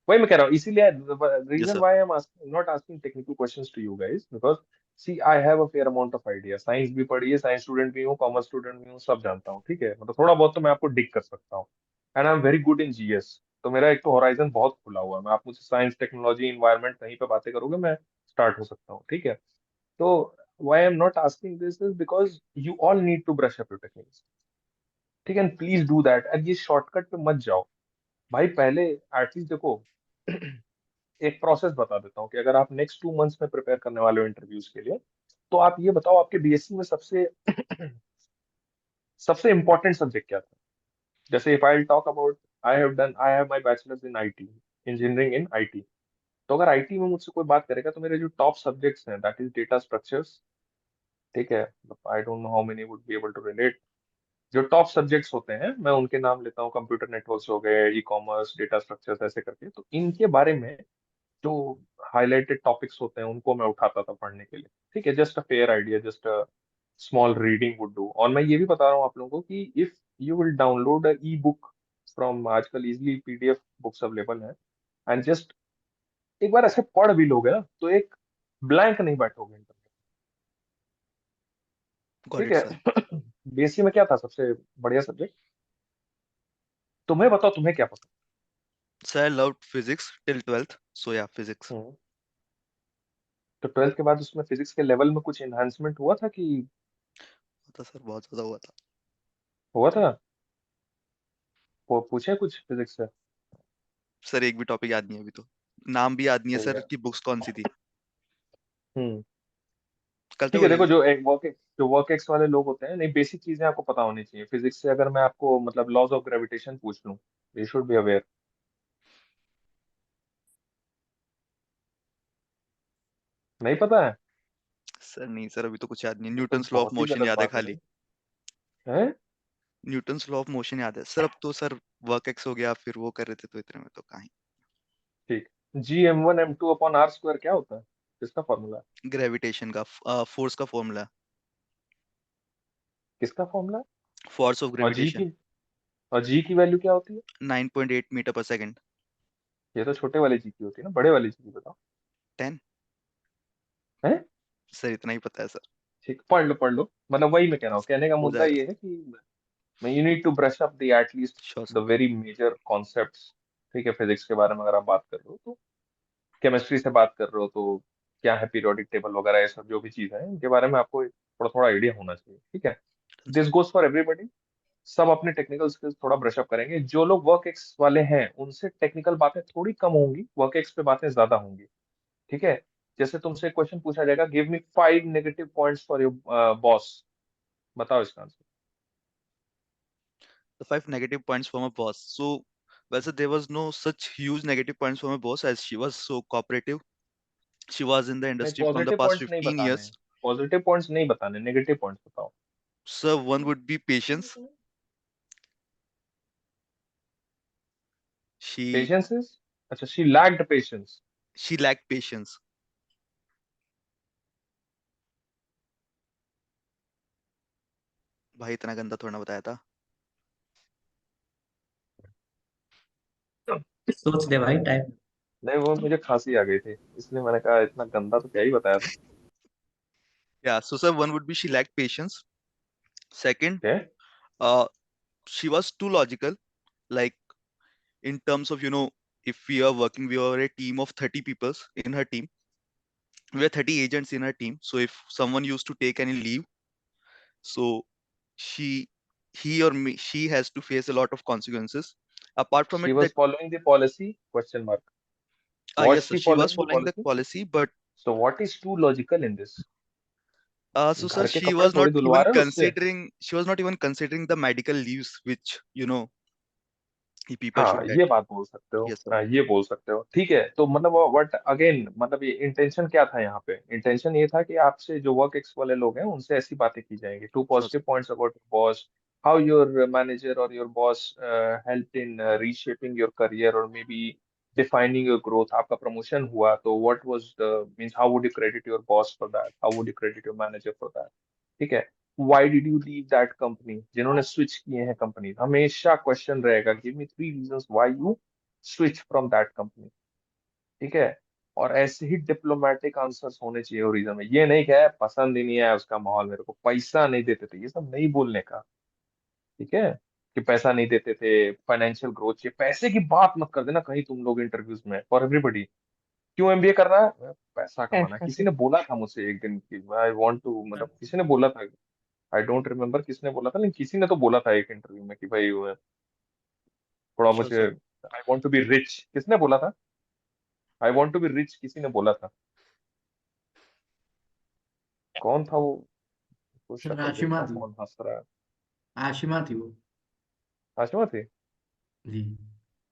Speaker 2: वही मैं कह रहा हूँ। इसीलिए
Speaker 6: yes
Speaker 2: reason
Speaker 6: sir.
Speaker 2: Why I am not asking technical questions to you guys, because see I have a fair amount of idea. Science भी पढ़ी है, साइंस स्टूडेंट भी हूँ, कॉमर्स स्टूडेंट भी हूँ, सब जानता हूँ, ठीक है। मतलब थोड़ा बहुत तो मैं आपको डिक कर सकता हूँ। And I am very good in GS. तो मेरा एक तो होराइजन बहुत खुला हुआ है। मैं, आप मुझसे साइंस टेक्नोलॉजी इन्वायरमेंट कहीं पे बातें करोगे, मैं स्टार्ट हो सकता हूँ, ठीक है। तो why I am not asking this is because you all need to brush up your techniques, ठीक है। Please do that. अब ये शॉर्टकट पे मत जाओ भाई। पहले एटलीस्ट देखो, एक प्रोसेस बता देता हूँ कि अगर आप नेक्स्ट 2 मंथ्स में प्रिपेयर करने वाले हो इंटरव्यूज के लिए, तो आप ये बताओ आपके बीएससी में सबसे सबसे इंपॉर्टेंट सब्जेक्ट क्या था। जैसे if I talk about, I have my bachelors in IT, engineering in IT. तो अगर आईटी में मुझसे कोई बात करेगा तो मेरे जो टॉप सब्जेक्ट्स हैं, दैट इज डेटा स्ट्रक्चर्स, ठीक है। I don't know how many would be able to relate. जो टॉप सब्जेक्ट्स होते हैं मैं उनके नाम लेता हूँ। कंप्यूटर नेटवर्क्स हो गए, ई कॉमर्स, डेटा स्ट्रक्चर्स, ऐसे करके। तो इनके बारे में जो हाईलाइटेड टॉपिक्स होते हैं उनको मैं उठाता था पढ़ने के लिए, ठीक है। Just a fair idea, just a small reading would do. और मैं ये भी बता रहा हूँ आप लोगों को कि if you will download a E book from, आजकल इजिली पीडीएफ बुक्स अवेलेबल है, एंड जस्ट एक बार ऐसे पढ़ भी लोगे ना, तो एक ब्लैंक नहीं बैठोगे इंटरनेट,
Speaker 6: गॉट
Speaker 2: ठीक
Speaker 6: इट सर।
Speaker 2: है। बीएससी में क्या था सबसे बढ़िया सब्जेक्ट? तुम्हें बताओ, तुम्हें क्या पसंद?
Speaker 6: Sir I loved physics till 12th, सो या फिजिक्स।
Speaker 2: हम्म, तो 12th के बाद उसमें फिजिक्स के लेवल में कुछ एनहांसमेंट हुआ था कि?
Speaker 6: तो सर बहुत ज्यादा हुआ था।
Speaker 2: हुआ था? वो पूछे कुछ फिजिक्स से?
Speaker 6: सर एक भी टॉपिक याद नहीं है अभी तो। नाम भी याद नहीं है
Speaker 2: ठीक
Speaker 6: सर
Speaker 2: है।
Speaker 6: कि बुक्स कौन सी थी।
Speaker 2: हम्म,
Speaker 6: कल तक
Speaker 2: ठीक
Speaker 6: हो
Speaker 2: है।
Speaker 6: जाएगी
Speaker 2: देखो,
Speaker 6: सर।
Speaker 2: जो वर्क एक्स वाले लोग होते हैं, नहीं, बेसिक चीजें आपको पता होनी चाहिए फिजिक्स से। अगर मैं आपको मतलब लॉज ऑफ ग्रेविटेशन पूछ लूं, यू शुड बी अवेयर। नहीं पता है?
Speaker 6: सर नहीं सर, अभी तो कुछ याद नहीं।
Speaker 2: ये तो
Speaker 6: न्यूटन्स लॉ ऑफ
Speaker 2: बहुत ही
Speaker 6: मोशन
Speaker 2: गलत
Speaker 6: याद है
Speaker 2: बात है भाई।
Speaker 6: खाली।
Speaker 2: हैं?
Speaker 6: न्यूटन्स लॉ ऑफ मोशन याद है सर। अब तो सर वर्क एक्स हो गया, फिर वो कर रहे थे तो इतने में तो कहाँ ही।
Speaker 2: ठीक। GM1 M2/R² क्या होता है? किसका फॉर्मूला है?
Speaker 6: ग्रेविटेशन का, फोर्स का फॉर्मूला।
Speaker 2: किसका फॉर्मूला है?
Speaker 6: फोर्स ऑफ
Speaker 2: और जी
Speaker 6: ग्रेविटेशन।
Speaker 2: की और जी की वैल्यू क्या होती है?
Speaker 6: 9.8 मीटर पर सेकेंड।
Speaker 2: ये तो छोटे वाले जी की होती है ना, बड़े वाले जी की बताओ।
Speaker 6: 10।
Speaker 2: है?
Speaker 6: सर इतना ही पता है सर।
Speaker 2: ठीक, पढ़ लो पढ़ लो। मतलब वही मैं कह रहा हूँ, कहने का
Speaker 6: हो
Speaker 2: मुद्दा
Speaker 6: जाएगा
Speaker 2: ये
Speaker 6: सर।
Speaker 2: है कि you need to brush up the at least
Speaker 6: sure
Speaker 2: the
Speaker 6: sir.
Speaker 2: Very major concepts, ठीक है। फिजिक्स के बारे में अगर आप बात कर रहे हो तो, केमिस्ट्री से बात कर रहे हो तो क्या है पीरियोडिक टेबल वगैरह, ये सब जो भी चीज है इनके बारे में आपको थोड़ा थोड़ा आइडिया होना चाहिए, ठीक है। This goes for everybody. सब अपने टेक्निकल स्किल्स थोड़ा ब्रश अप करेंगे। जो लोग वर्क एक्स वाले हैं उनसे टेक्निकल बातें थोड़ी कम होंगी, वर्क एक्स पे बातें ज्यादा होंगी, ठीक है। जैसे तुमसे क्वेश्चन पूछा जाएगा, give me 5 negative points for your boss, बताओ इसका answer.
Speaker 6: The 5 negative points for my boss. So, well, sir, there was no such huge negative points for my boss as she was so cooperative. She was in the
Speaker 2: नहीं,
Speaker 6: industry from the
Speaker 2: positive
Speaker 6: past
Speaker 2: points नहीं
Speaker 6: 15
Speaker 2: बताने।
Speaker 6: years.
Speaker 2: Positive points नहीं बताने, negative points बताओ।
Speaker 6: Sir, one would be patience. She
Speaker 2: patience is, अच्छा, she lacked patience.
Speaker 6: she lacked patience. भाई इतना गंदा थोड़ा ना बताया था।
Speaker 8: सोच ले भाई, टाइम।
Speaker 2: नहीं, वो मुझे खांसी आ गई थी, इसलिए मैंने कहा इतना गंदा तो क्या ही बताया था।
Speaker 6: Yeah, so sir, one would be she lacked patience. Second,
Speaker 2: क्या?
Speaker 6: uh, she was too logical. Like in terms of, if we are working, we are a team of 30 people in her team. We are 30 agents in her team. So if someone used to take any leave, so she she has to face a lot of consequences. Apart from
Speaker 2: She
Speaker 6: it,
Speaker 2: was
Speaker 6: that
Speaker 2: following the policy? Question mark. Was
Speaker 6: yes, sir,
Speaker 2: she
Speaker 6: she was
Speaker 2: following the
Speaker 6: following the
Speaker 2: policy?
Speaker 6: policy, but
Speaker 2: So what is too logical in this?
Speaker 6: so sir,
Speaker 2: घर के कपड़े थोड़ी धुलवा रहे हो उससे?
Speaker 6: she was not even considering the medical leaves which people
Speaker 2: हाँ,
Speaker 6: should get.
Speaker 2: ये बात बोल सकते हो।
Speaker 6: Yes, sir.
Speaker 2: हाँ, ये बोल सकते हो। ठीक है, तो मतलब व्हाट अगेन, मतलब ये इंटेंशन क्या था यहाँ पे? इंटेंशन ये था कि आपसे जो वर्क एक्स वाले लोग हैं उनसे ऐसी बातें की जाएंगी। To
Speaker 6: Sure, sir.
Speaker 2: Positive points about boss, how your manager और your boss help in reshaping your career और maybe defining your growth. आपका प्रमोशन हुआ तो what was the means, how would you credit your boss for that, how would you credit your manager for that. ठीक है, why did you leave that company? जिन्होंने switch किए हैं company, हमेशा question रहेगा, give me 3 reasons why you switch from that company. ठीक है, और ऐसे ही डिप्लोमेटिक आंसर्स होने चाहिए वो रीजन में। ये नहीं कि "है, पसंद ही नहीं है उसका माहौल, मेरे को पैसा नहीं देते थे", ये सब नहीं बोलने का। ठीक है, कि पैसा नहीं देते थे, फाइनेंशियल ग्रोथ चाहिए, पैसे की बात मत कर देना कहीं तुम लोग इंटरव्यूज में फॉर एवरीबडी। क्यों एमबीए कर रहा है? पैसा कमाना। किसी
Speaker 9: Definitely.
Speaker 2: ने बोला था मुझसे एक दिन कि आई वांट टू, मतलब किसी ने बोला था, आई डोंट रिमेम्बर किसने बोला था, लेकिन किसी ने तो बोला था एक इंटरव्यू में कि भाई थोड़ा
Speaker 6: Sure,
Speaker 2: मुझे,
Speaker 6: sir.
Speaker 2: I want to be rich. किसने बोला था? I want to be rich किसी ने बोला था। कौन था वो? वो
Speaker 12: सर
Speaker 2: शक्ल
Speaker 12: आशिमा
Speaker 2: देखता हूँ
Speaker 12: थी,
Speaker 2: कौन हंस रहा है।
Speaker 12: आशिमा थी वो।
Speaker 2: आशमा थी?
Speaker 12: जी।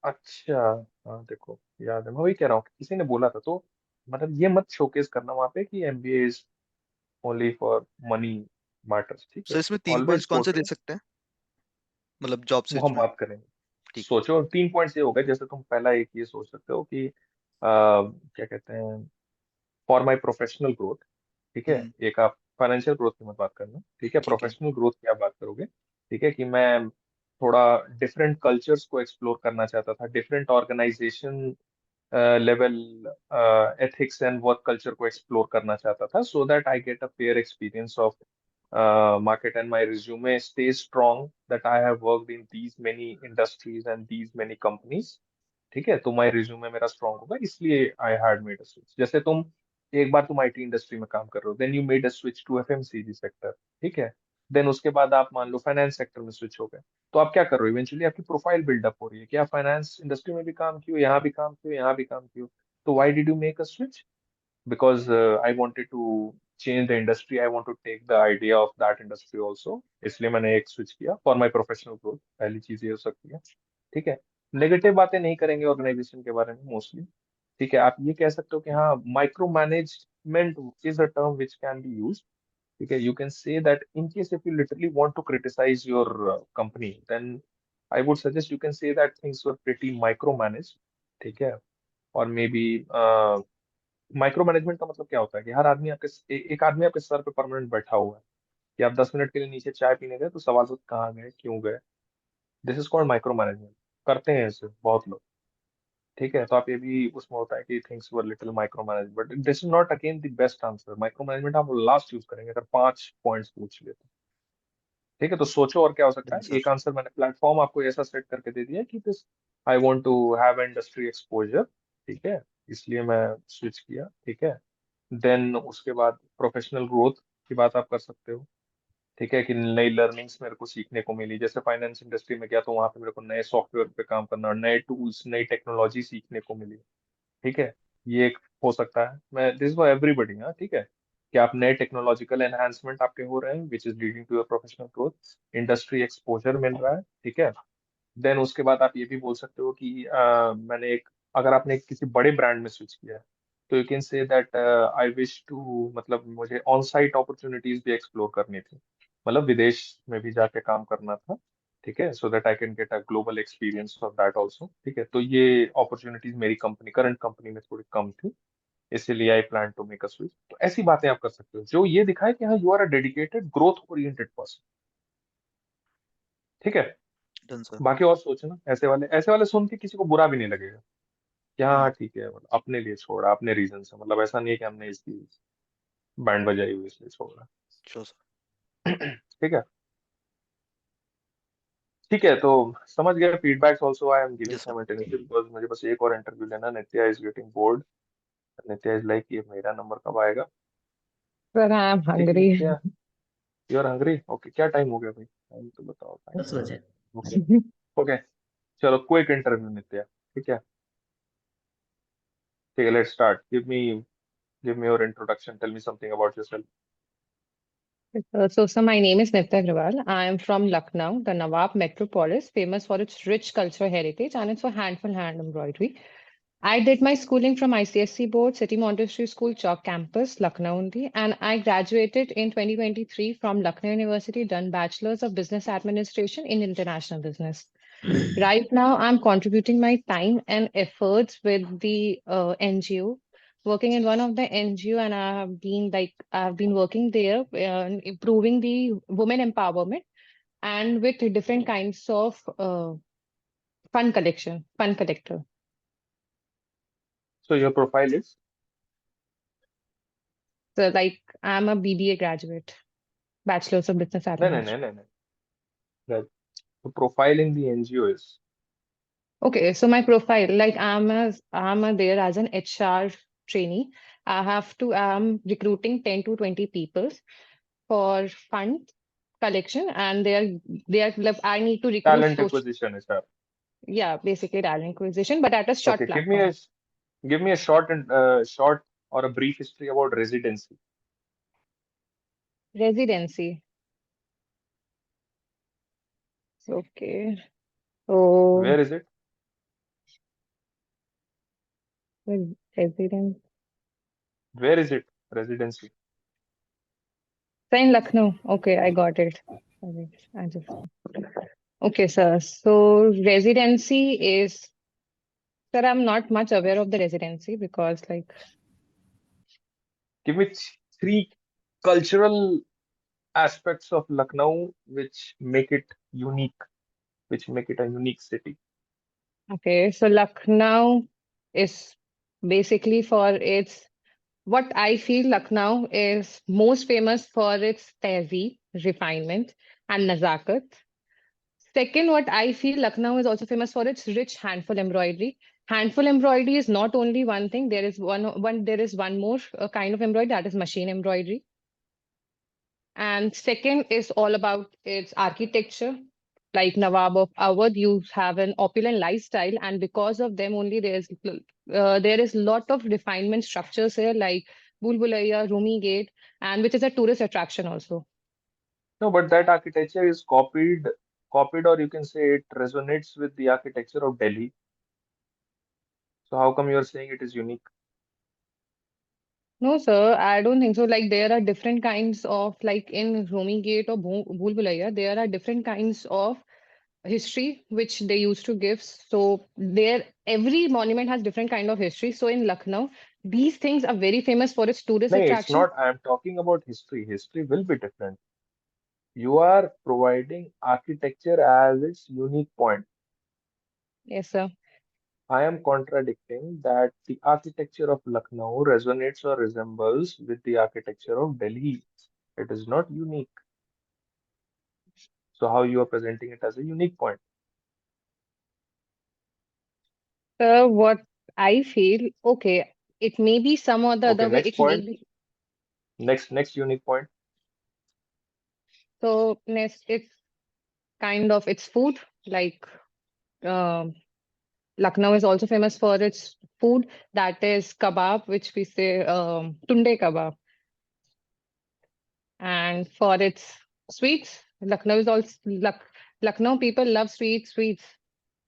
Speaker 2: अच्छा, हाँ देखो याद है, मैं वही कह रहा हूँ कि किसी ने बोला था। तो मतलब ये मत शोकेस करना वहां पे कि MBA is only for money matters. ठीक
Speaker 6: सर,
Speaker 2: है,
Speaker 6: इसमें 3
Speaker 2: ऑलवेज
Speaker 6: पॉइंट्स कौन से दे
Speaker 2: पोर्ट्रे,
Speaker 6: सकते हैं, मतलब जॉब
Speaker 2: वो
Speaker 6: स्विच
Speaker 2: हम
Speaker 6: में?
Speaker 2: बात करेंगे।
Speaker 6: ठीक है।
Speaker 2: सोचो, 3 पॉइंट्स ये हो गए। जैसे तुम पहला एक ये सोच सकते हो कि क्या कहते हैं, फॉर माई प्रोफेशनल ग्रोथ। ठीक है,
Speaker 6: हम्म।
Speaker 2: एक आप फाइनेंशियल ग्रोथ की मत बात करना। ठीक है,
Speaker 6: ठीक है।
Speaker 2: प्रोफेशनल ग्रोथ की आप बात करोगे। ठीक है, कि मैं थोड़ा डिफरेंट कल्चर्स को एक्सप्लोर करना चाहता था, different organisation level ethics and work culture को एक्सप्लोर करना चाहता था, so that I get a fair experience of market and my resume stays strong that I have worked in these many industries and these many companies। ठीक है, तो माई resume मेरा strong होगा, इसलिए I had made a switch. जैसे तुम एक बार तुम आईटी इंडस्ट्री में काम कर रहे हो, then you made a switch to FMCG sector. ठीक है, देन उसके बाद आप मान लो फाइनेंस सेक्टर में स्विच हो गए, तो आप क्या कर रहे हो? इवेंचुअली आपकी प्रोफाइल बिल्डअप हो रही है कि आप फाइनेंस इंडस्ट्री में भी काम किए हो, यहाँ भी काम किए हो, यहाँ भी काम किए हो। तो why did you make a switch? Because I wanted to change the industry. I want to take the idea of that industry also, इसलिए मैंने एक स्विच किया फॉर माय प्रोफेशनल ग्रोथ। पहली चीज ये हो सकती है। ठीक है, नेगेटिव बातें नहीं करेंगे ऑर्गेनाइजेशन के बारे में मोस्टली। ठीक है, आप ये कह सकते हो कि हाँ, micro management is a term which can be use. ठीक है, you can say that in case if you literally want to criticise your company, then I would suggest you can say that things were pretty micro manage. ठीक है, और may be micro management का मतलब क्या होता है कि हर आदमी एक आदमी आपके सर पे परमानेंट बैठा हुआ है, कि आप 10 मिनट के लिए नीचे चाय पीने गए तो सवाल होता कहाँ गए, क्यों गए। This is called micro management. करते हैं इसे बहुत लोग। ठीक है, तो आप ये भी उसमें होता है कि things were little micro manage, but this is not again the best answer. Micro management आप लास्ट यूज करेंगे अगर 5 पॉइंट्स पूछ ले तो। ठीक है, तो सोचो और क्या हो सकता
Speaker 6: डन
Speaker 2: है।
Speaker 6: सर।
Speaker 2: एक आंसर मैंने प्लेटफॉर्म आपको ऐसा सेट करके दे दिया कि this, I want to have industry exposure. ठीक है, इसलिए मैं स्विच किया। ठीक है, देन उसके बाद प्रोफेशनल ग्रोथ की बात आप कर सकते हो। ठीक है, कि नई लर्निंग्स मेरे को सीखने को मिली। जैसे फाइनेंस इंडस्ट्री में गया तो वहां पे मेरे को नए सॉफ्टवेयर पे काम करना, नए टूल्स, नई टेक्नोलॉजी सीखने को मिली। ठीक है, ये एक हो सकता है। मैं दिस फॉर एवरीबडी। हाँ, ठीक है, कि आप नए टेक्नोलॉजिकल एनहांसमेंट आपके हो रहे हैं which is leading to your professional growth, industry exposure मिल रहा है। ठीक है, देन उसके बाद आप ये भी बोल सकते हो कि मैंने एक, अगर आपने किसी बड़े ब्रांड में स्विच किया है तो you can say that I wish to, मतलब मुझे ऑन साइट अपॉर्चुनिटीज भी एक्सप्लोर करनी थी, मतलब विदेश में भी जाके काम करना था। ठीक है, सो that I can get a global experience of that also. ठीक है, तो ये अपॉर्चुनिटीज मेरी कंपनी, करंट कंपनी में थोड़ी कम थी, इसीलिए I plan to make a switch. तो ऐसी बातें आप कर सकते हो जो ये दिखाए कि हाँ, you are a dedicated growth oriented person. ठीक है,
Speaker 6: डन सर।
Speaker 2: बाकी और सोचना, ऐसे वाले सुन के किसी को बुरा भी नहीं लगेगा कि हाँ
Speaker 6: हम्म।
Speaker 2: हाँ, ठीक है, मतलब अपने लिए छोड़ा, अपने रीजन से, मतलब ऐसा नहीं है कि हमने इसकी बैंड बजाई हुई इसलिए छोड़ा।
Speaker 6: Sure sir.
Speaker 2: ठीक है, ठीक है, तो समझ गए। Feedbacks also I am giving
Speaker 6: yes sir.
Speaker 2: Simultaneously because मुझे बस एक और इंटरव्यू लेना। Nitya is getting bored. Nitya is like ये मेरा नंबर कब आएगा।
Speaker 9: Sir, I am
Speaker 2: ठीक है
Speaker 9: hungry.
Speaker 2: Nitya, you are hungry? Okay, क्या टाइम हो गया भाई? टाइम तो बताओ
Speaker 11: तो
Speaker 2: टाइम।
Speaker 11: सोचे
Speaker 2: ओके ओके, चलो क्विक इंटरव्यू नित्या, ठीक है? ठीक है, let's start. Give me your introduction, tell me something about yourself.
Speaker 9: So, my name is Nitya Agrawal. I am from Lucknow, the Nawab metropolis, famous for its rich cultural heritage and its for handful hand embroidery. I did my schooling from ICSC Board, City Montessori School, Chowk campus, Lucknow only, and I graduated in 2023 from Lucknow University, done Bachelor's of Business Administration in International Business. Right now, I'm contributing my time and efforts with the NGO, working in one of the NGO, and I've been working there, improving the women empowerment and with different kinds of fund collector.
Speaker 2: So your profile is?
Speaker 9: So like I'm a BBA graduate, Bachelor's of Business
Speaker 2: No,
Speaker 9: Administration.
Speaker 2: Right. The profile in the NGO is?
Speaker 9: Okay, so my profile, like there as an HR trainee. I'm recruiting 10 to 20 people for fund collection, and like, I need to recruit
Speaker 2: Talent
Speaker 9: social,
Speaker 2: acquisition is that?
Speaker 9: yeah, basically talent acquisition, but at a short
Speaker 2: Okay,
Speaker 9: platform.
Speaker 2: give me a short or a brief history about residency.
Speaker 9: Residency. Okay. So
Speaker 2: Where is it?
Speaker 9: residence.
Speaker 2: Where is it? Residency.
Speaker 9: So in Lucknow. Okay, I got it. Sorry, okay, sir. So residency is, sir, I'm not much aware of the residency because like,
Speaker 2: Give me three cultural aspects of Lucknow which make it unique, which make it a unique city.
Speaker 9: okay, so Lucknow is basically for its, what I feel Lucknow is most famous for its tehzeeb, refinement, and nazakat. Second, what I feel Lucknow is also famous for its rich handful embroidery. Handful embroidery is not only one thing. There is there is one more kind of embroidery, that is machine embroidery. And second is all about its architecture. Like Nawab of Awadh, you have an opulent lifestyle, and because of them only there is lot of refinement structures here, like Bulbulaya, Rumi Gate, and which is a tourist attraction also.
Speaker 2: No, but that architecture is copied, or you can say it resonates with the architecture of Delhi. So how come you're saying it is unique?
Speaker 9: No, sir, I don't think so. Like there are different kinds of, like in Rumi Gate or Bhul Bhulaiya, there are different kinds of history which they used to give. So there, every monument has different kind of history. So in Lucknow, these things are very famous for its tourist
Speaker 2: No, it's
Speaker 9: attraction.
Speaker 2: not. I'm talking about history. History will be different. You are providing architecture as its unique point.
Speaker 9: Yes, sir.
Speaker 2: I am contradicting that the architecture of Lucknow resonates or resembles with the architecture of Delhi. It is not unique. So how you are presenting it as a unique point?
Speaker 9: What I feel, okay, it may be some or the
Speaker 2: Okay,
Speaker 9: other way.
Speaker 2: next
Speaker 9: It may
Speaker 2: point.
Speaker 9: be.
Speaker 2: Next unique point.
Speaker 9: So next, it's kind of its food. Like um Lucknow is also famous for its food, that is kebab, which we say tunde kebab. And for its sweets, Lucknow is also Lucknow people love sweets,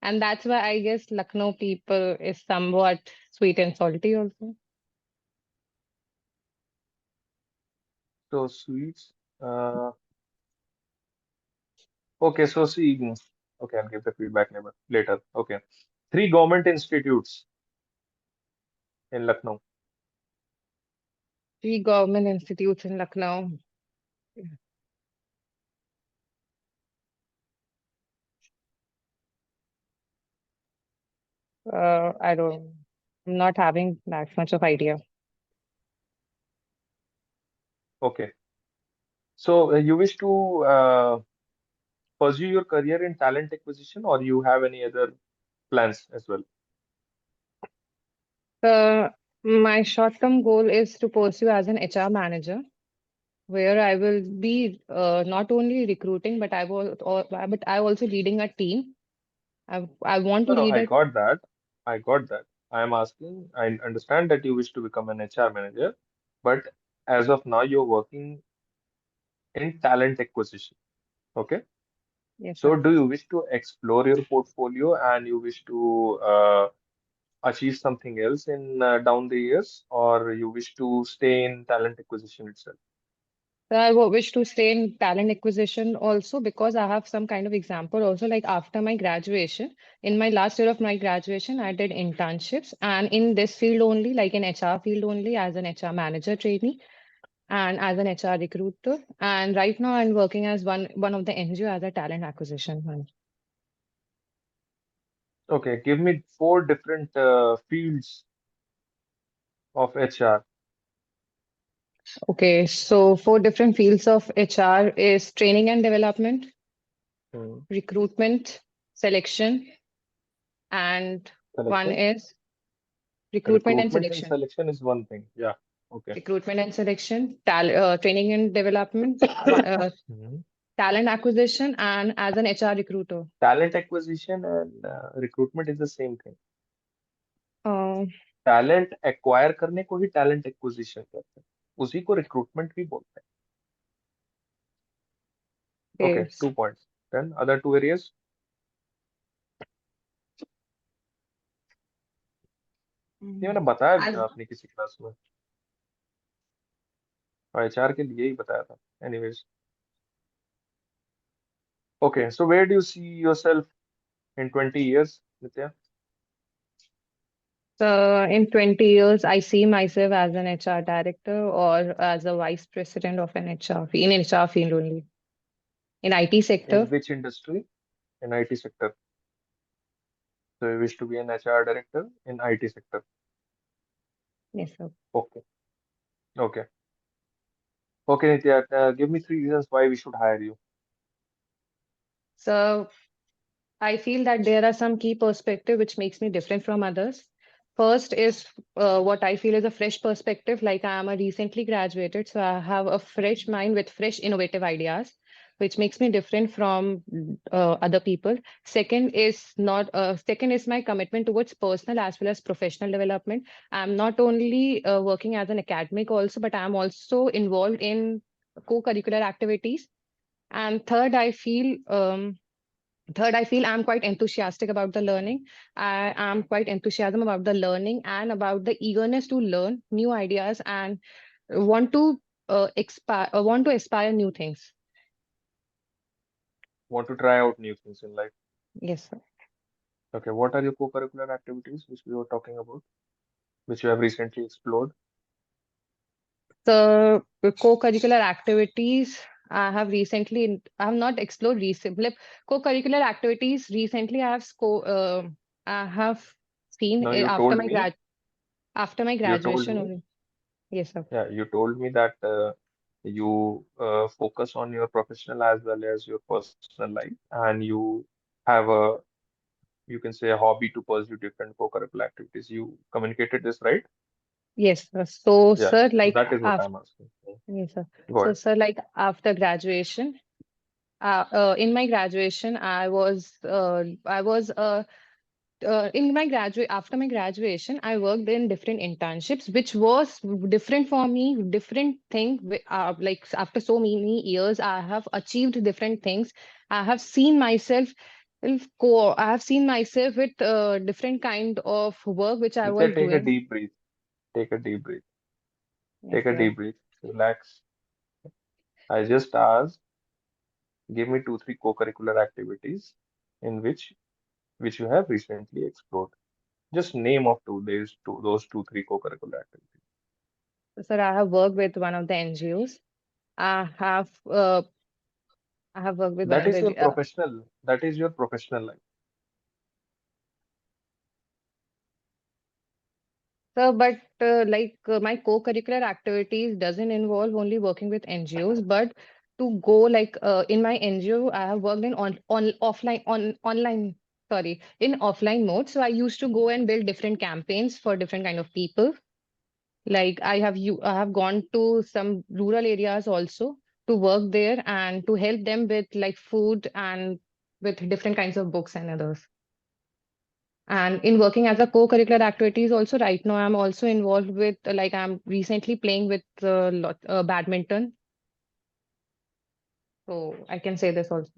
Speaker 9: and that's why I guess Lucknow people is somewhat sweet and salty also.
Speaker 2: So sweets. Okay, so see. Okay, I'll give the feedback later. Okay. 3 government institutes in Lucknow.
Speaker 9: 3 government institutes in Lucknow. I'm not having that much of idea.
Speaker 2: Okay. So you wish to pursue your career in talent acquisition, or you have any other plans as well?
Speaker 9: My short-term goal is to pursue as an HR manager. where I will be not only recruiting, but but I also leading a team. I want to
Speaker 2: No,
Speaker 9: lead
Speaker 2: I
Speaker 9: a
Speaker 2: got that. I got that. I am asking, I understand that you wish to become an HR manager, but as of now, you're working in talent acquisition. Okay.
Speaker 9: yes,
Speaker 2: So
Speaker 9: sir.
Speaker 2: do you wish to explore your portfolio and you wish to achieve something else in down the years, or you wish to stay in talent acquisition itself?
Speaker 9: So I wish to stay in talent acquisition also because I have some kind of example also. Like after my graduation, in my last year of my graduation, I did internships and in this field only, like in HR field only, as an HR manager trainee and as an HR recruiter. And right now I'm working as one of the NGO as a talent acquisition manager.
Speaker 2: Okay, give me four different fields of HR.
Speaker 9: Okay, so 4 different fields of HR is training and development,
Speaker 2: Hmm.
Speaker 9: recruitment, selection, and one
Speaker 2: Selection?
Speaker 9: is recruitment and
Speaker 2: Recruitment and
Speaker 9: selection.
Speaker 2: selection is one thing. Yeah. Okay.
Speaker 9: Recruitment and selection, training and development,
Speaker 2: Mhm.
Speaker 9: talent acquisition, and as an HR recruiter.
Speaker 2: Talent acquisition and recruitment is the same thing.
Speaker 9: Uh,
Speaker 2: talent acquire करने को ही talent acquisition कहते हैं, उसी को recruitment भी बोलते हैं. Okay,
Speaker 9: yes.
Speaker 2: 2 points. Then other two areas. ये मैंने बताया भी था अपनी किसी क्लास में, और एचआर के लिए ही बताया था. Anyways, okay, so where do you see yourself in 20 years, Nitya?
Speaker 9: So in 20 years, I see myself as an HR director or as a vice president of an HR in HR field only. In IT sector,
Speaker 2: In which industry? In IT sector. So you wish to be an HR director in IT sector.
Speaker 9: yes, sir.
Speaker 2: Okay. Okay. Okay, Nitya, give me 3 reasons why we should hire you.
Speaker 9: So I feel that there are some key perspective which makes me different from others. First is what I feel is a fresh perspective. Like I am a recently graduated, so I have a fresh mind with fresh innovative ideas, which makes me different from other people. Second is my commitment towards personal as well as professional development. I'm not only working as an academic also, but I'm also involved in co-curricular activities. And third, I feel I'm quite enthusiastic about the learning. I am quite enthusiasm about the learning and about the eagerness to learn new ideas and want to want to aspire new things.
Speaker 2: Want to try out new things in life.
Speaker 9: Yes, sir.
Speaker 2: Okay, what are your co-curricular activities which we were talking about, which you have recently explored?
Speaker 9: The co-curricular activities I have not explored recently. Like, co-curricular activities recently I have seen
Speaker 2: No, you
Speaker 9: after
Speaker 2: told
Speaker 9: my
Speaker 2: me, you told
Speaker 9: graduation
Speaker 2: me,
Speaker 9: only. Yes, sir.
Speaker 2: yeah, you told me that you focus on your professional as well as your personal life, and you have a, you can say, a hobby to pursue different co-curricular activities. You communicated this, right?
Speaker 9: Yes, sir. So,
Speaker 2: Yeah,
Speaker 9: sir,
Speaker 2: so
Speaker 9: like
Speaker 2: that is what
Speaker 9: after
Speaker 2: I'm asking. Yeah.
Speaker 9: yes, sir.
Speaker 2: Go
Speaker 9: So,
Speaker 2: ahead.
Speaker 9: sir, like after graduation, in my graduation, in my graduate after my graduation, I worked in different internships, which was different for me, different thing. Like after so many years, I have achieved different things. I have seen myself. I have seen myself with different kind of work which I
Speaker 2: Nitya,
Speaker 9: was
Speaker 2: take a
Speaker 9: doing.
Speaker 2: deep breath. Take a deep breath.
Speaker 9: Yes,
Speaker 2: Take a
Speaker 9: sir.
Speaker 2: deep breath. Relax. I just asked, give me two, three co-curricular activities in which you have recently explored. Just name of two days, those two, three co-curricular activities.
Speaker 9: So, sir, I have worked with one of the NGOs. I have uh, I have worked with one
Speaker 2: That
Speaker 9: of
Speaker 2: is your
Speaker 9: the
Speaker 2: professional. That is your professional life.
Speaker 9: so, but my co-curricular activities doesn't involve only working with NGOs, but to go in my NGO, I have worked in on offline on online sorry in offline mode. So I used to go and build different campaigns for different kind of people. Like I have gone to some rural areas also to work there and to help them with like food and with different kinds of books and others. And in working as a co-curricular activities also right now, I'm also involved with like I'm recently playing with badminton. So I can say this also.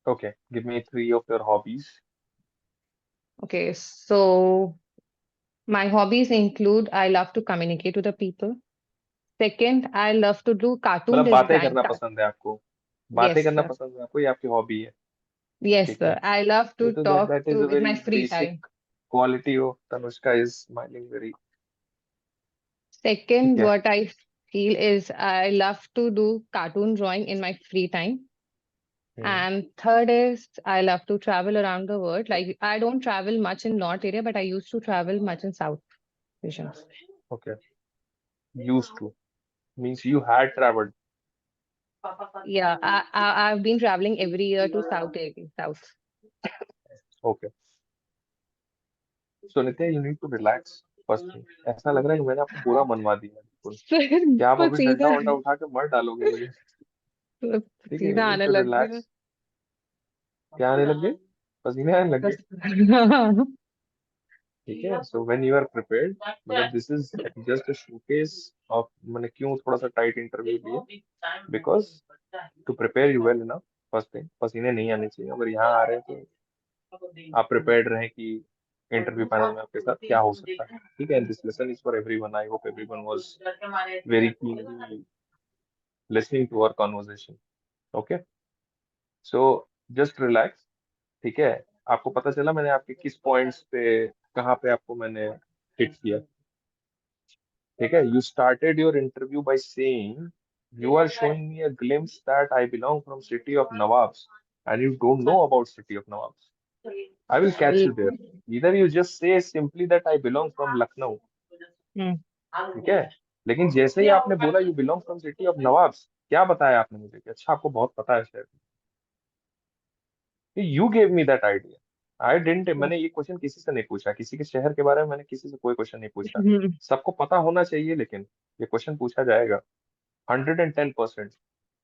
Speaker 2: Okay, give me 3 of your hobbies.
Speaker 9: Okay, so my hobbies include I love to communicate with the people. Second, I love to do cartoon
Speaker 2: मतलब बातें
Speaker 9: design.
Speaker 2: करना पसंद है आपको, बातें
Speaker 9: Yes,
Speaker 2: करना
Speaker 9: sir.
Speaker 2: पसंद है आपको, ये आपकी हॉबी है?
Speaker 9: Yes,
Speaker 2: ठीक है,
Speaker 9: sir. I love
Speaker 2: ये
Speaker 9: to
Speaker 2: तो
Speaker 9: talk
Speaker 2: that is
Speaker 9: to
Speaker 2: a
Speaker 9: with
Speaker 2: very
Speaker 9: my free
Speaker 2: basic
Speaker 9: time.
Speaker 2: quality of Tanushka is smiling very. ठीक
Speaker 9: Second,
Speaker 2: है.
Speaker 9: what I feel is I love to do cartoon drawing in my free time. And third is I love to travel around the world. Like I don't travel much in North area, but I used to travel much in South regions.
Speaker 2: Okay, used to means you had traveled.
Speaker 9: Yeah, I've been traveling every year to South area, South.
Speaker 2: Okay, so Nitya, you need to relax first thing. ऐसा लग रहा है कि मैंने आपको पूरा मनवा दिया है बिल्कुल, क्या आप
Speaker 9: तो
Speaker 2: अभी डंडा
Speaker 9: सीधा
Speaker 2: वंडा उठा के मर डालोगे मुझे? ठीक है,
Speaker 9: सीधा
Speaker 2: you need
Speaker 9: आने
Speaker 2: to
Speaker 9: लग गया
Speaker 2: relax. क्या आने लग गए? पसीने आने लग गए?
Speaker 9: बस।
Speaker 2: ठीक है, so when you are prepared, मतलब this is just a showcase of मैंने क्यों थोड़ा सा टाइट इंटरव्यू लिया, because to prepare you well enough, first thing पसीने नहीं आने चाहिए। अगर यहाँ आ रहे हैं तो आप prepared रहें कि इंटरव्यू पैनल में आपके साथ क्या हो सकता है। ठीक है, and this lesson is for everyone. I hope everyone was very keenly listening to our conversation. Okay, so just relax. ठीक है, आपको पता चला मैंने आपके किस पॉइंट्स पे, कहाँ पे आपको मैंने हिट किया? ठीक है, you started your interview by saying you are showing me a glimpse that I belong from city of Nawabs and you don't know about city of Nawabs. I will catch you there. Either you just say simply that I belong from Lucknow. ठीक है, लेकिन जैसे ही आपने बोला you belong from city of Nawabs, क्या बताया आपने मुझे कि अच्छा आपको बहुत पता है शायद? You gave me that idea. I didn't, मैंने ये क्वेश्चन किसी से नहीं पूछा, किसी के शहर के बारे में मैंने किसी से कोई क्वेश्चन नहीं पूछा। सबको पता होना चाहिए, लेकिन ये क्वेश्चन पूछा जाएगा 110%।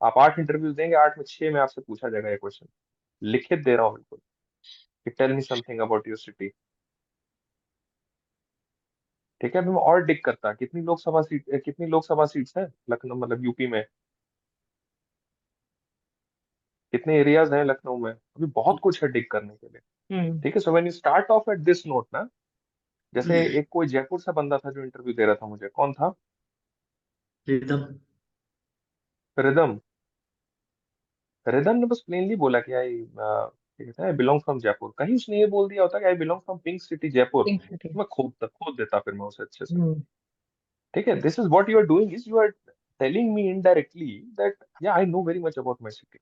Speaker 2: आप 8 इंटरव्यूज देंगे, 8 में 6 में आपसे पूछा जाएगा ये क्वेश्चन। लिखित दे रहा हूँ बिल्कुल कि tell me something about your city. ठीक है, अभी मैं और डिग करता कितनी लोकसभा सीट्स हैं लखनऊ, मतलब यूपी में कितने एरियाज हैं लखनऊ में, अभी बहुत कुछ है डिग करने के लिए। ठीक है, so when you start of at this note ना, जैसे एक कोई जयपुर से बंदा था जो इंटरव्यू दे रहा था मुझे, कौन था?
Speaker 12: रिदम।
Speaker 2: रिदम। रिदम ने बस प्लेनली बोला कि आई बिलोंग फ्रॉम जयपुर। कहीं उसने ये बोल दिया होता कि I belong from pink city Jaipur,
Speaker 9: Pink city.
Speaker 2: मैं खोद देता फिर मैं उसे अच्छे से। ठीक है, this is what you are doing, is you are telling me indirectly that yeah I know very much about my city.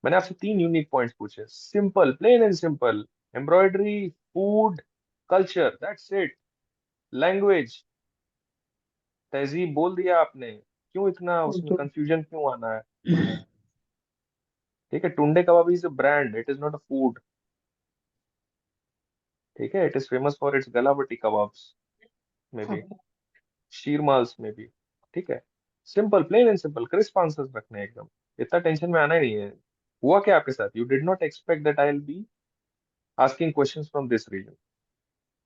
Speaker 2: मैंने आपसे 3 यूनिक पॉइंट्स पूछे, simple, plain and simple. Embroidery, food, culture, that's it. Language, तहजीब बोल दिया आपने, क्यों इतना उसमें
Speaker 9: Urdu.
Speaker 2: कंफ्यूजन क्यों आना है? ठीक है, Tunday kebab is a brand, it is not a food. ठीक है, it is famous for its galouti kebabs, maybe sheermals में भी। ठीक है, simple, plain and simple, crisp answers रखने हैं एकदम, इतना टेंशन में आना ही नहीं है। हुआ क्या आपके साथ? You did not expect that I will be asking questions from this region.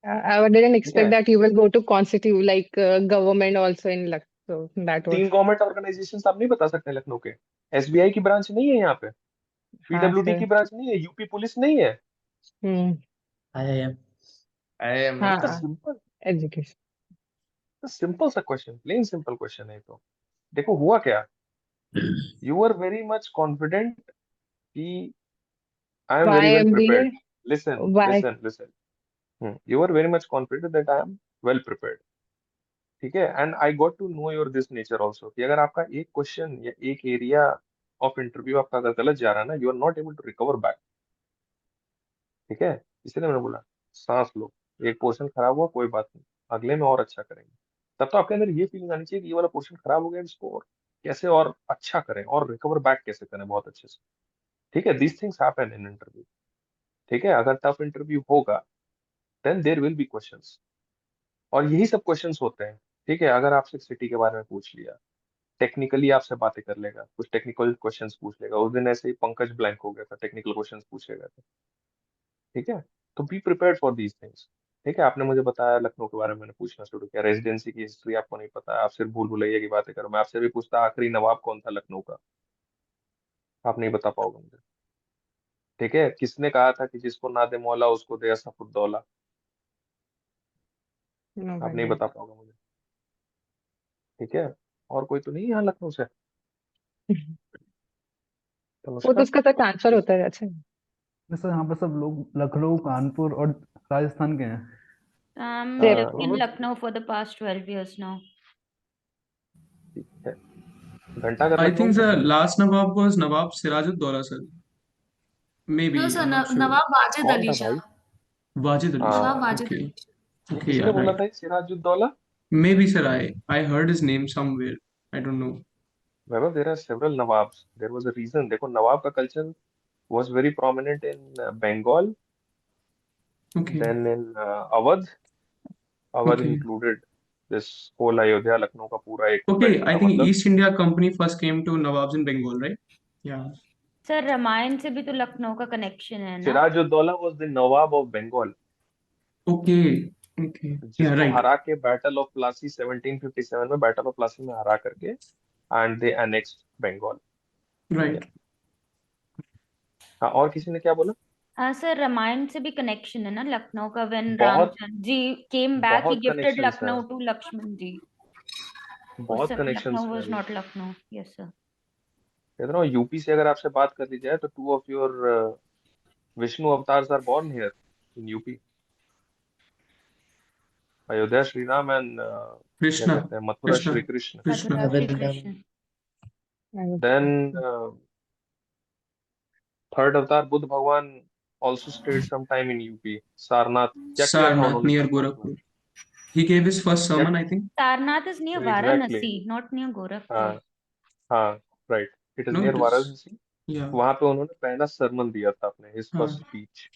Speaker 9: I didn't
Speaker 2: ठीक
Speaker 9: expect
Speaker 2: है,
Speaker 9: that you will go to constitute like government also in Lucknow. So that was
Speaker 2: 3 government organisations आप नहीं बता सकते लखनऊ के? SBI की branch नहीं है यहाँ पे,
Speaker 9: हाँ
Speaker 2: पीडब्ल्यूडी की
Speaker 9: sir.
Speaker 2: ब्रांच नहीं है, यूपी पुलिस नहीं है।
Speaker 9: हम्म
Speaker 12: IIM।
Speaker 3: IIM है
Speaker 9: हाँ
Speaker 2: इतना
Speaker 3: सर।
Speaker 2: Simple,
Speaker 9: education.
Speaker 2: सिंपल सा क्वेश्चन, प्लेन सिंपल क्वेश्चन है। तो देखो हुआ क्या, you are very much confident कि I am
Speaker 9: Why
Speaker 2: very well prepared.
Speaker 9: MBA?
Speaker 2: Listen
Speaker 9: Why?
Speaker 2: Listen listen, you are very much confident that I am well prepared. ठीक है, and I got to know your this nature also कि अगर आपका एक question या एक area of interview आपका अगर गलत जा रहा है ना, you are not able to recover back. ठीक है, इसलिए मैंने बोला सांस लो, एक पोर्शन खराब हुआ कोई बात नहीं, अगले में और अच्छा करेंगे। तब तो आपके अंदर ये फीलिंग आनी चाहिए कि ये वाला पोर्शन खराब हो गया, इसको और कैसे और अच्छा करें और रिकवर बैक कैसे करें बहुत अच्छे से। ठीक है, these things happen in interview. ठीक है, अगर टफ इंटरव्यू होगा then there will be questions. और यही सब क्वेश्चंस होते हैं। ठीक है, अगर आपसे सिटी के बारे में पूछ लिया, टेक्निकली आपसे बातें कर लेगा, कुछ टेक्निकल क्वेश्चंस पूछ लेगा। उस दिन ऐसे ही पंकज ब्लैंक हो गया था, टेक्निकल क्वेश्चंस पूछे गए थे। ठीक है, तो be prepared for these things. ठीक है, आपने मुझे बताया लखनऊ के बारे में, मैंने पूछना शुरू किया, रेजिडेंसी की हिस्ट्री आपको नहीं पता है, आप सिर्फ भूल भुलैया की बातें करो। मैं आपसे भी पूछता आखिरी नवाब कौन था लखनऊ का, आप नहीं बता पाओगे मुझे। ठीक है, किसने कहा था कि जिसको ना दे मौला उसको दे असफुद्दौला,
Speaker 9: नो
Speaker 2: आप नहीं
Speaker 9: आइडिया।
Speaker 2: बता पाओगे मुझे। ठीक है, और कोई तो नहीं है यहाँ लखनऊ से?
Speaker 9: वो तो
Speaker 2: नमस्कार।
Speaker 9: उसका तक आंसर होता है। अच्छा,
Speaker 8: सर यहाँ पे सब लोग लखनऊ कानपुर और राजस्थान के हैं।
Speaker 9: Jaipur.
Speaker 7: In Lucknow for the past 12 years now.
Speaker 2: ठीक है, घंटाघर
Speaker 4: I
Speaker 2: लखनऊ
Speaker 4: think
Speaker 2: से
Speaker 4: the
Speaker 2: है?
Speaker 4: last Nawab was Nawab Sirajuddaulah, sir.
Speaker 5: No,
Speaker 4: Maybe,
Speaker 5: sir.
Speaker 4: I'm not sure.
Speaker 5: Nawab Wajid
Speaker 2: कौन
Speaker 5: Ali
Speaker 2: था
Speaker 5: Shah.
Speaker 2: भाई?
Speaker 4: Wajid Ali Shah.
Speaker 5: Nawab
Speaker 2: हाँ,
Speaker 5: Wajid
Speaker 4: Okay.
Speaker 5: Ali Shah.
Speaker 2: ये
Speaker 4: Okay,
Speaker 2: किसने
Speaker 4: yeah,
Speaker 2: बोला
Speaker 4: right.
Speaker 2: था ये Siraj-ud-Daulah?
Speaker 4: Maybe, sir, I heard his name somewhere. I don't know.
Speaker 2: Vaibhav, there are several nawabs, there was a reason. देखो, नवाब का culture was very prominent in Bengal,
Speaker 4: Okay.
Speaker 2: Then in Awadh. Awadh
Speaker 4: Okay.
Speaker 2: Included this whole Ayodhya, Lucknow का पूरा एक
Speaker 4: Okay,
Speaker 2: belt
Speaker 4: I
Speaker 2: था
Speaker 4: think
Speaker 2: मतलब।
Speaker 4: East India Company first came to Nawabs in Bengal, right? Yeah.
Speaker 7: Sir Ramayan से भी तो लखनऊ का कनेक्शन है ना?
Speaker 2: Sirajuddaulah was the nawab of Bengal,
Speaker 4: Okay. Okay. Yeah,
Speaker 2: जिसको
Speaker 4: right.
Speaker 2: हरा के बैटल ऑफ प्लासी 1757 में, बैटल ऑफ प्लासी में हरा करके, एंड दे एनेक्स्ड बंगाल। ठीक है,
Speaker 4: Right.
Speaker 2: हाँ, और किसी ने क्या बोला?
Speaker 7: हाँ सर, रामायण से भी कनेक्शन है ना लखनऊ का। व्हेन
Speaker 2: बहुत
Speaker 7: रामचंद्र जी केम बैक, ही
Speaker 2: बहुत
Speaker 7: गिफ्टेड
Speaker 2: कनेक्शन है,
Speaker 7: लखनऊ टू लक्ष्मण जी। उस
Speaker 2: बहुत
Speaker 7: समय
Speaker 2: कनेक्शन
Speaker 7: लखनऊ
Speaker 2: है
Speaker 7: वाज
Speaker 2: अभी।
Speaker 7: नॉट लखनऊ। Yes sir.
Speaker 2: कहते रहा हूँ, यूपी से अगर आपसे बात कर ली जाए तो two of your Vishnu avatars are born here in UP, Ayodhya Shri Ram and क्या
Speaker 4: Krishna.
Speaker 2: कहते हैं, Mathura Shri
Speaker 4: Krishna.
Speaker 2: Krishna.
Speaker 4: Krishna.
Speaker 7: Mathura Shri
Speaker 12: Vrindavan.
Speaker 7: Krishna.
Speaker 2: Then third avatar Buddha भगवान also stayed some time in UP, Sarnath. क्या किया था
Speaker 4: Sarnath
Speaker 2: उन्होंने
Speaker 4: near
Speaker 2: सारनाथ में?
Speaker 4: Gorakhpur. He gave his first
Speaker 2: क्या?
Speaker 4: sermon, I think.
Speaker 7: Sarnath is near
Speaker 2: exactly,
Speaker 7: Varanasi, not near
Speaker 2: हाँ
Speaker 7: गोरखपुर।
Speaker 2: हाँ, right, it is
Speaker 4: No,
Speaker 2: near
Speaker 4: it is.
Speaker 2: Varanasi.
Speaker 4: Yeah.
Speaker 2: वहां पे उन्होंने पहला सरमन दिया था अपने, हिज
Speaker 4: Uh,
Speaker 2: फर्स्ट स्पीच।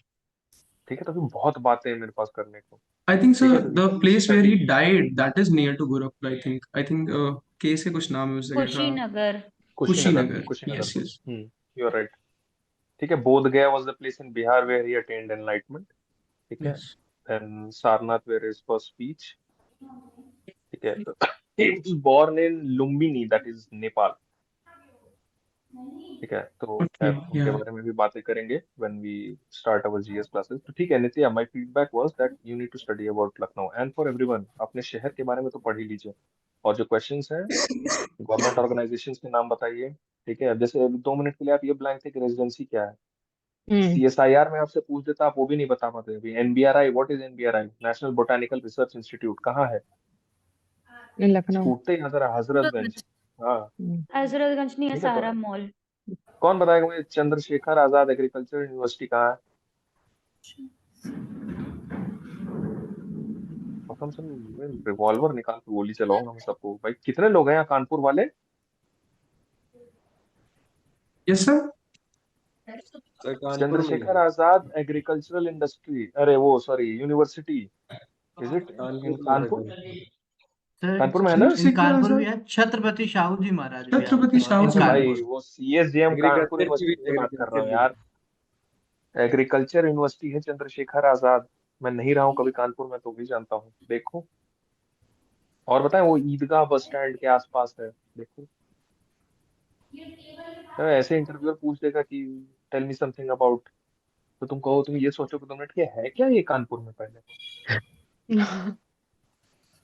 Speaker 2: ठीक है, तो अभी बहुत बातें हैं मेरे पास करने को।
Speaker 4: I think
Speaker 2: ठीक है,
Speaker 4: so.
Speaker 2: तो
Speaker 4: The
Speaker 2: please
Speaker 4: place where
Speaker 2: study.
Speaker 4: he died, that is near to Gorakhpur, I think. I think K से कुछ नाम है उस जगह का.
Speaker 7: कुशीनगर।
Speaker 2: कुशीनगर,
Speaker 4: Kushinagar.
Speaker 2: कुशीनगर
Speaker 4: Yes,
Speaker 2: को,
Speaker 4: yes.
Speaker 2: You are right. ठीक है, Bodh Gaya was the place in Bihar where he attend enlightenment. ठीक है,
Speaker 4: Yes.
Speaker 2: Then Sarnath where his first speech. ठीक है, तो he was born in Lumbini, that is Nepal. ठीक है, तो खैर
Speaker 4: Okay.
Speaker 2: उनके
Speaker 4: Yeah.
Speaker 2: बारे में भी बातें करेंगे when we start our GS classes. तो ठीक है Nitya, my feedback was that you need to study about Lucknow and for everyone, अपने शहर के बारे में तो पढ़ ही लीजिए। और जो क्वेश्चंस हैं, गवर्नमेंट ऑर्गेनाइजेशंस के नाम बताइए। ठीक है, अब जैसे अभी 2 मिनट के लिए आप ये ब्लैंक थे कि रेजिडेंसी क्या है,
Speaker 9: हम्म।
Speaker 2: सीएसआईआर में आपसे पूछ देता, आप वो भी नहीं बता पाते। अभी NBRI, what is NBRI, national botanical research institute, कहाँ है?
Speaker 9: लखनऊ।
Speaker 2: छूटते ही नजर हजरतगंज। हाँ,
Speaker 7: हजरतगंज नहीं है,
Speaker 2: ठीक है, तो
Speaker 7: सारा मॉल।
Speaker 2: कौन बताएगा मुझे चंद्रशेखर आजाद एग्रीकल्चर यूनिवर्सिटी कहाँ है? कसम से मैं रिवॉल्वर निकाल के गोली चलाऊंगा मैं सबको। भाई कितने लोग हैं यहाँ कानपुर वाले?
Speaker 4: Yes, sir.
Speaker 10: सर कानपुर में ही
Speaker 2: चंद्रशेखर
Speaker 10: है।
Speaker 2: आजाद एग्रीकल्चरल इंडस्ट्री, अरे वो sorry university, is it in
Speaker 10: Kanpur में है
Speaker 2: कानपुर?
Speaker 10: सर।
Speaker 12: सर
Speaker 2: कानपुर में है ना?
Speaker 12: इन
Speaker 4: Chandrasekhar
Speaker 12: कानपुर भी
Speaker 4: Azad.
Speaker 12: है, छत्रपति शाहू जी महाराज भी है
Speaker 4: Chhatrapati Shahu
Speaker 12: इन
Speaker 4: Ji
Speaker 2: अरे भाई
Speaker 12: कानपुर।
Speaker 4: Maharaj.
Speaker 2: वो सीएसजेएम कानपुर
Speaker 10: एग्रीकल्चर की भी,
Speaker 2: यूनिवर्सिटी की बात कर रहा
Speaker 10: एग्रीकल्चर
Speaker 2: हूँ
Speaker 10: की भी।
Speaker 2: यार। एग्रीकल्चर यूनिवर्सिटी है चंद्रशेखर आजाद। मैं नहीं रहा हूँ कभी कानपुर में, तो भी जानता हूँ, देखो। और बताएं, वो ईदगाह बस स्टैंड के आसपास है, देखो। तो ऐसे इंटरव्यूअर पूछ देगा कि टेल मी समथिंग अबाउट, तो तुम कहो, तुम ये सोचो कि 2 मिनट के है क्या ये कानपुर में पहले।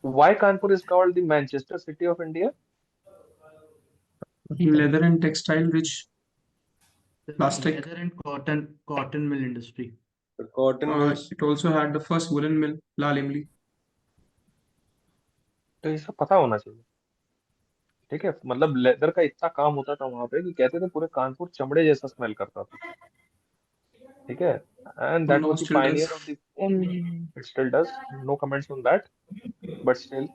Speaker 2: Why Kanpur is called the Manchester city of India?
Speaker 4: Leather and textile rich plastic.
Speaker 12: Leather and cotton mill industry.
Speaker 10: Cotton mills.
Speaker 4: It also had the first woolen mill, Lal Imli.
Speaker 2: तो ये सब पता होना चाहिए। ठीक है, मतलब लेदर का इतना काम होता था वहां पे कि कहते थे पूरे कानपुर चमड़े जैसा स्मेल करता था। ठीक है, and
Speaker 4: Till
Speaker 2: that
Speaker 4: now
Speaker 2: was the
Speaker 4: still
Speaker 2: pioneer
Speaker 4: does.
Speaker 2: Of the, it still does, no comments on that, but still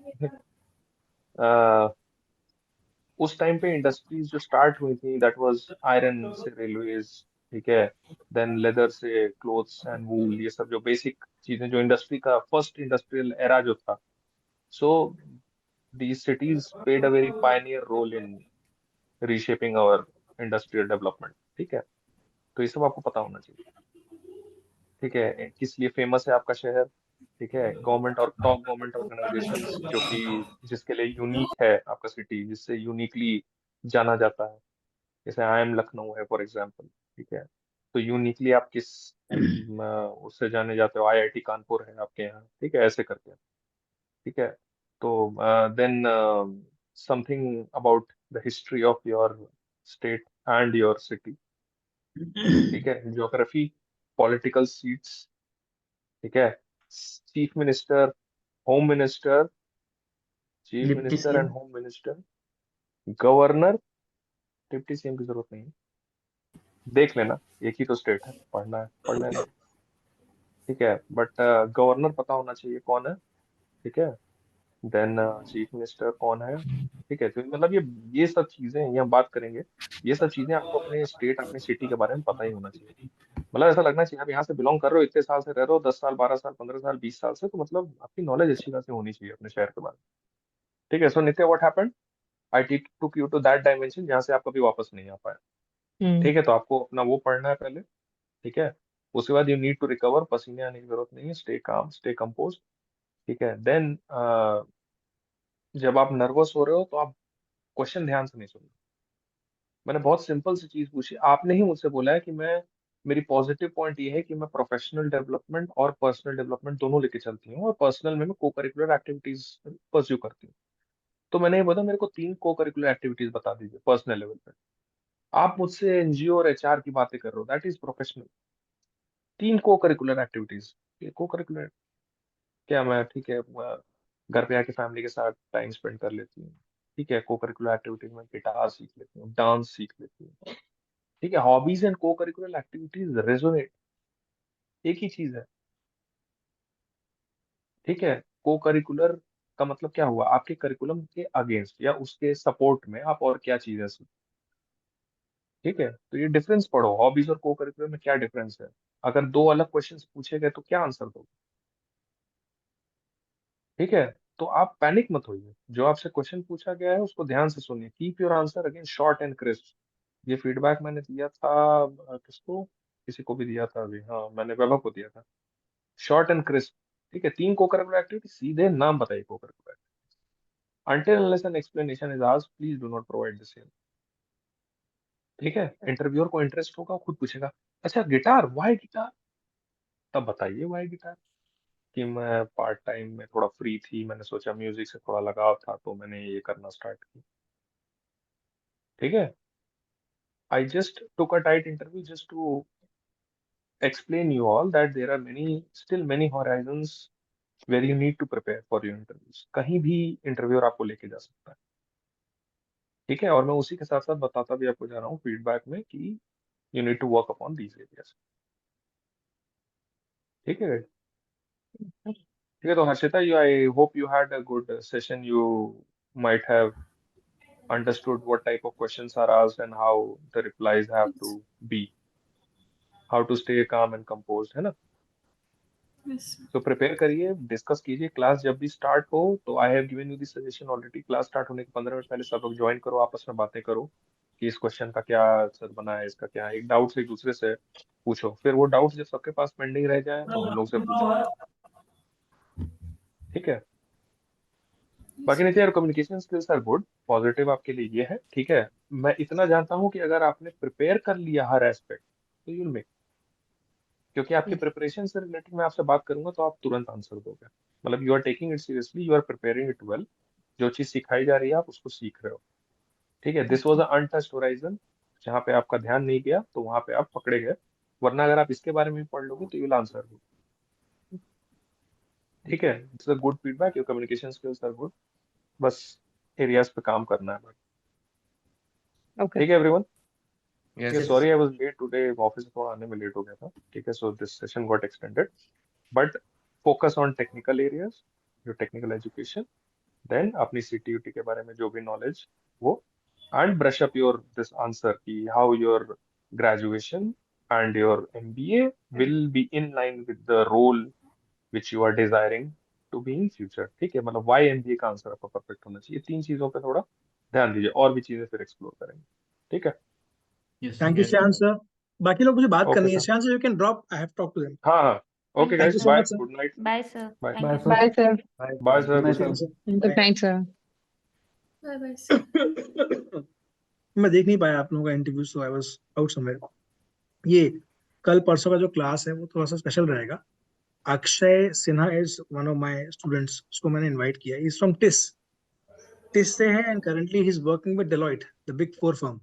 Speaker 2: उस टाइम पे इंडस्ट्रीज जो स्टार्ट हुई थी, दैट वाज आयरन से रेलवेज। ठीक है, देन लेदर से क्लोथ्स एंड वूल, ये सब जो बेसिक चीजें, जो इंडस्ट्री का फर्स्ट इंडस्ट्रियल एरा जो था, So these cities played a very pioneer role in reshaping our industrial development. ठीक है, तो ये सब आपको पता होना चाहिए। ठीक है, किस लिए फेमस है आपका शहर? ठीक है, गवर्नमेंट और टॉप गवर्नमेंट ऑर्गेनाइजेशंस जो कि जिसके लिए यूनिक है आपका सिटी, जिससे यूनिकली जाना जाता है, जैसे IIM लखनऊ है फॉर एग्जांपल। ठीक है, तो यूनिकली आप किस उससे जाने जाते हो? IIT कानपुर है आपके यहाँ। ठीक है, ऐसे करके। ठीक है, तो then something about the history of your state and your city. ठीक है, ज्योग्राफी, पॉलिटिकल सीट्स। ठीक है, chief minister, home minister, chief
Speaker 11: deputy
Speaker 2: minister and
Speaker 11: CM.
Speaker 2: Home minister, governor. Deputy CM की जरूरत नहीं है, देख लेना, एक ही तो स्टेट है, पढ़ना है पढ़ लेना। ठीक है, बट गवर्नर पता होना चाहिए कौन है। ठीक है, देन चीफ मिनिस्टर कौन है। ठीक है, तो मतलब ये सब चीजें ये हम बात करेंगे। ये सब चीजें आपको अपने स्टेट, अपने सिटी के बारे में पता ही होना चाहिए। मतलब ऐसा लगना चाहिए आप यहाँ से बिलोंग कर रहे हो, इतने साल से रह रहे हो, 10 साल, 12 साल, 15 साल, 20 साल से, तो मतलब आपकी नॉलेज अच्छी खासी होनी चाहिए अपने शहर के बारे में। ठीक है, so Nitya what happened, I took you to that dimension जहाँ से आप कभी वापस नहीं आ पाए। ठीक है, तो आपको अपना वो पढ़ना है पहले। ठीक है, उसके बाद यू नीड टू रिकवर, पसीने आने की जरूरत नहीं है, स्टे काम, स्टे कंपोज। ठीक है, देन जब आप नर्वस हो रहे हो तो आप क्वेश्चन ध्यान से नहीं सुनना। मैंने बहुत सिंपल सी चीज पूछी, आपने ही मुझसे बोला है कि मैं, मेरी पॉजिटिव पॉइंट ये है कि मैं प्रोफेशनल डेवलपमेंट और पर्सनल डेवलपमेंट दोनों लेके चलती हूँ, और पर्सनल में मैं को करिकुलर एक्टिविटीज परस्यू करती हूँ। तो मैंने ये बोला मेरे को 3 को करिकुलर एक्टिविटीज बता दीजिए पर्सनल लेवल पे। आप मुझसे NGO और HR की बातें कर रहे हो, दैट इज प्रोफेशनल। 3 को करिकुलर एक्टिविटीज, ये को करिकुलर क्या? मैं ठीक है, घर पे आके फैमिली के साथ टाइम स्पेंड कर लेती हूँ। ठीक है, को करिकुलर एक्टिविटीज में गिटार सीख लेती हूँ, डांस सीख लेती हूँ। ठीक है, हॉबीज एंड को करिकुलर एक्टिविटीज रेजोनेट, एक ही चीज है। ठीक है, को करिकुलर का मतलब क्या हुआ? आपके करिकुलम के अगेंस्ट या उसके सपोर्ट में आप और क्या चीजें सीख। ठीक है, तो ये डिफरेंस पढ़ो, हॉबीज और को करिकुलर में क्या डिफरेंस है। अगर 2 अलग क्वेश्चंस पूछे गए तो क्या आंसर दोगे? ठीक है, तो आप पैनिक मत होइए, जो आपसे क्वेश्चन पूछा गया है उसको ध्यान से सुनिए, keep your answer again short and crisp. ये फीडबैक मैंने दिया था किसको, किसी को भी दिया था अभी, हाँ मैंने वैभव को दिया था। Short and crisp. ठीक है, 3 को करिकुलर एक्टिविटी, सीधे नाम बताइए को curricular. until unless an explanation is asked please do not provide the same। ठीक है, इंटरव्यूअर को इंटरेस्ट होगा, खुद पूछेगा, अच्छा गिटार, वाई गिटार? तब बताइए वाई गिटार। कि मैं पार्ट टाइम में थोड़ा फ्री थी, मैंने सोचा म्यूजिक से थोड़ा लगाव था तो मैंने ये करना स्टार्ट किया। ठीक है, I just took a tight interview just to explain you all that there are still many horizons where you need to prepare for your interviews। कहीं भी इंटरव्यूअर आपको लेके जा सकता है। ठीक है, और मैं उसी के साथ साथ बताता भी आपको जा रहा हूँ फीडबैक में कि you need to work upon these areas। ठीक है, ठीक है, तो Harshita, you I hope you had a good session। You might have understood what type of questions are asked and how the replies have to be, how to stay calm and composed, है ना?
Speaker 5: Yes.
Speaker 2: तो prepare करिए, discuss कीजिए, class जब भी start हो तो I have given you the suggestion already, class start होने के 15 मिनट पहले सब लोग ज्वाइन करो, आपस में बातें करो कि इस क्वेश्चन का क्या आंसर बना है, इसका क्या है, एक डाउट से एक दूसरे से पूछो, फिर वो डाउट जब सबके पास पेंडिंग रह जाए तो हम लोग से पूछो। ठीक है, बाकी नहीं तो यार, communication skills are good, positive आपके लिए ये है। ठीक है, मैं इतना जानता हूँ कि अगर आपने प्रिपेयर कर लिया हर एस्पेक्ट तो यूल मेक, क्योंकि आपके प्रिपरेशन से रिलेटेड मैं आपसे बात करूंगा तो आप तुरंत आंसर दोगे। मतलब you are taking it seriously, you are preparing it well, जो चीज सिखाई जा रही है आप उसको सीख रहे हो। ठीक है, दिस वाज अनटच्ड होराइजन, जहाँ पे आपका ध्यान नहीं गया तो वहां पे आप पकड़े गए, वरना अगर आप इसके बारे में भी पढ़ लोगे तो यू विल आंसर दो। ठीक है, it's a good feedback, your communication skills are good, बस एरियाज पे काम करना है बस।
Speaker 9: Okay.
Speaker 2: ठीक है एवरीवन।
Speaker 3: Yes.
Speaker 2: ये sorry I was late today, office से थोड़ा आने में लेट हो गया था। ठीक है, so this session got extended, but focus on technical areas, your technical education, then अपनी CTUT के बारे में जो भी नॉलेज वो, and brush up your this answer ki how your graduation and your MBA will be in line with the role which you are desiring to be in future, ठीक है, मतलब वाई एमबीए का answer आपका perfect होना चाहिए। 3 चीजों पे थोड़ा ध्यान दीजिए, और भी चीजें फिर एक्सप्लोर करेंगे, ठीक है।
Speaker 12: Yes
Speaker 1: thank you
Speaker 12: sir.
Speaker 1: Shreyansh sir. बाकी लोग मुझे बात
Speaker 2: ओके
Speaker 1: करनी है।
Speaker 2: Sir,
Speaker 1: Shreyansh you can drop, I have talk to them.
Speaker 2: हाँ हाँ, okay
Speaker 7: Thank
Speaker 1: thank
Speaker 2: guys,
Speaker 1: you
Speaker 7: you.
Speaker 1: So
Speaker 2: bye,
Speaker 1: much sir.
Speaker 2: Good night,
Speaker 7: Bye, sir.
Speaker 2: Bye
Speaker 7: Thank
Speaker 8: bye
Speaker 7: you.
Speaker 8: Sir.
Speaker 9: Bye, sir.
Speaker 2: Bye sir,
Speaker 1: thank
Speaker 2: good
Speaker 1: you
Speaker 2: night.
Speaker 1: Sir.
Speaker 9: Good night, sir.
Speaker 5: Bye bye, sir.
Speaker 1: मैं देख नहीं पाया आप लोगों का interview, so I was out somewhere. ये कल परसों का जो क्लास है वो थोड़ा सा स्पेशल रहेगा। Akshay Sinha is one of my students, उसको मैंने इनवाइट किया। इज फ्रॉम टिस, टिस से है and currently he is working with Deloitte, the big four firm.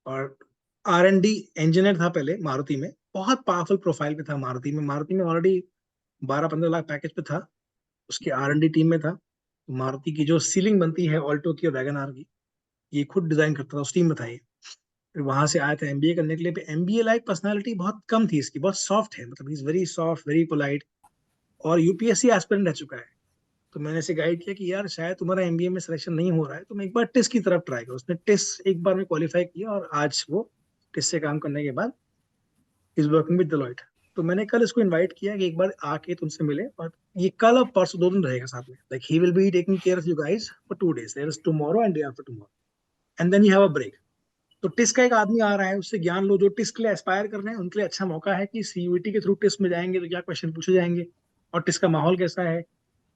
Speaker 1: और R&D इंजीनियर था पहले मारुति में, बहुत पावरफुल प्रोफाइल पे था मारुति में। मारुति में ऑलरेडी 12-15 लाख पैकेज पे था, उसके R&D टीम में था। मारुति की जो सीलिंग बनती है ऑल्टो की और वैगन आर की, ये खुद डिजाइन करता था, उस टीम में था ये। फिर वहां से आया था एमबीए करने के लिए। एमबीए लाइक पर्सनालिटी बहुत कम थी इसकी, बहुत सॉफ्ट है, मतलब is very soft, very polite, और यूपीएससी एस्पिरेंट रह चुका है। तो मैंने इसे गाइड किया कि यार शायद तुम्हारा एमबीए में सिलेक्शन नहीं हो रहा है, तुम एक बार टेस्ट की तरफ ट्राई करो। उसने टेस्ट एक बार में क्वालिफाई किया और आज वो टेस्ट से काम करने के बाद इज वर्किंग विद डेलॉइट। तो मैंने कल इसको इनवाइट किया कि एक बार आके तुमसे मिले, और ये कल और परसों 2 दिन रहेगा साथ में। Like he will be taking care of you guys for 2 days, there is tomorrow and day after tomorrow, and then you have a break. तो टिस का एक आदमी आ रहा है, उससे ज्ञान लो। जो टिस के लिए एस्पायर कर रहे हैं उनके लिए अच्छा मौका है कि सीयूईटी के थ्रू टिस में जाएंगे तो क्या क्वेश्चन पूछे जाएंगे और टिस का माहौल कैसा है।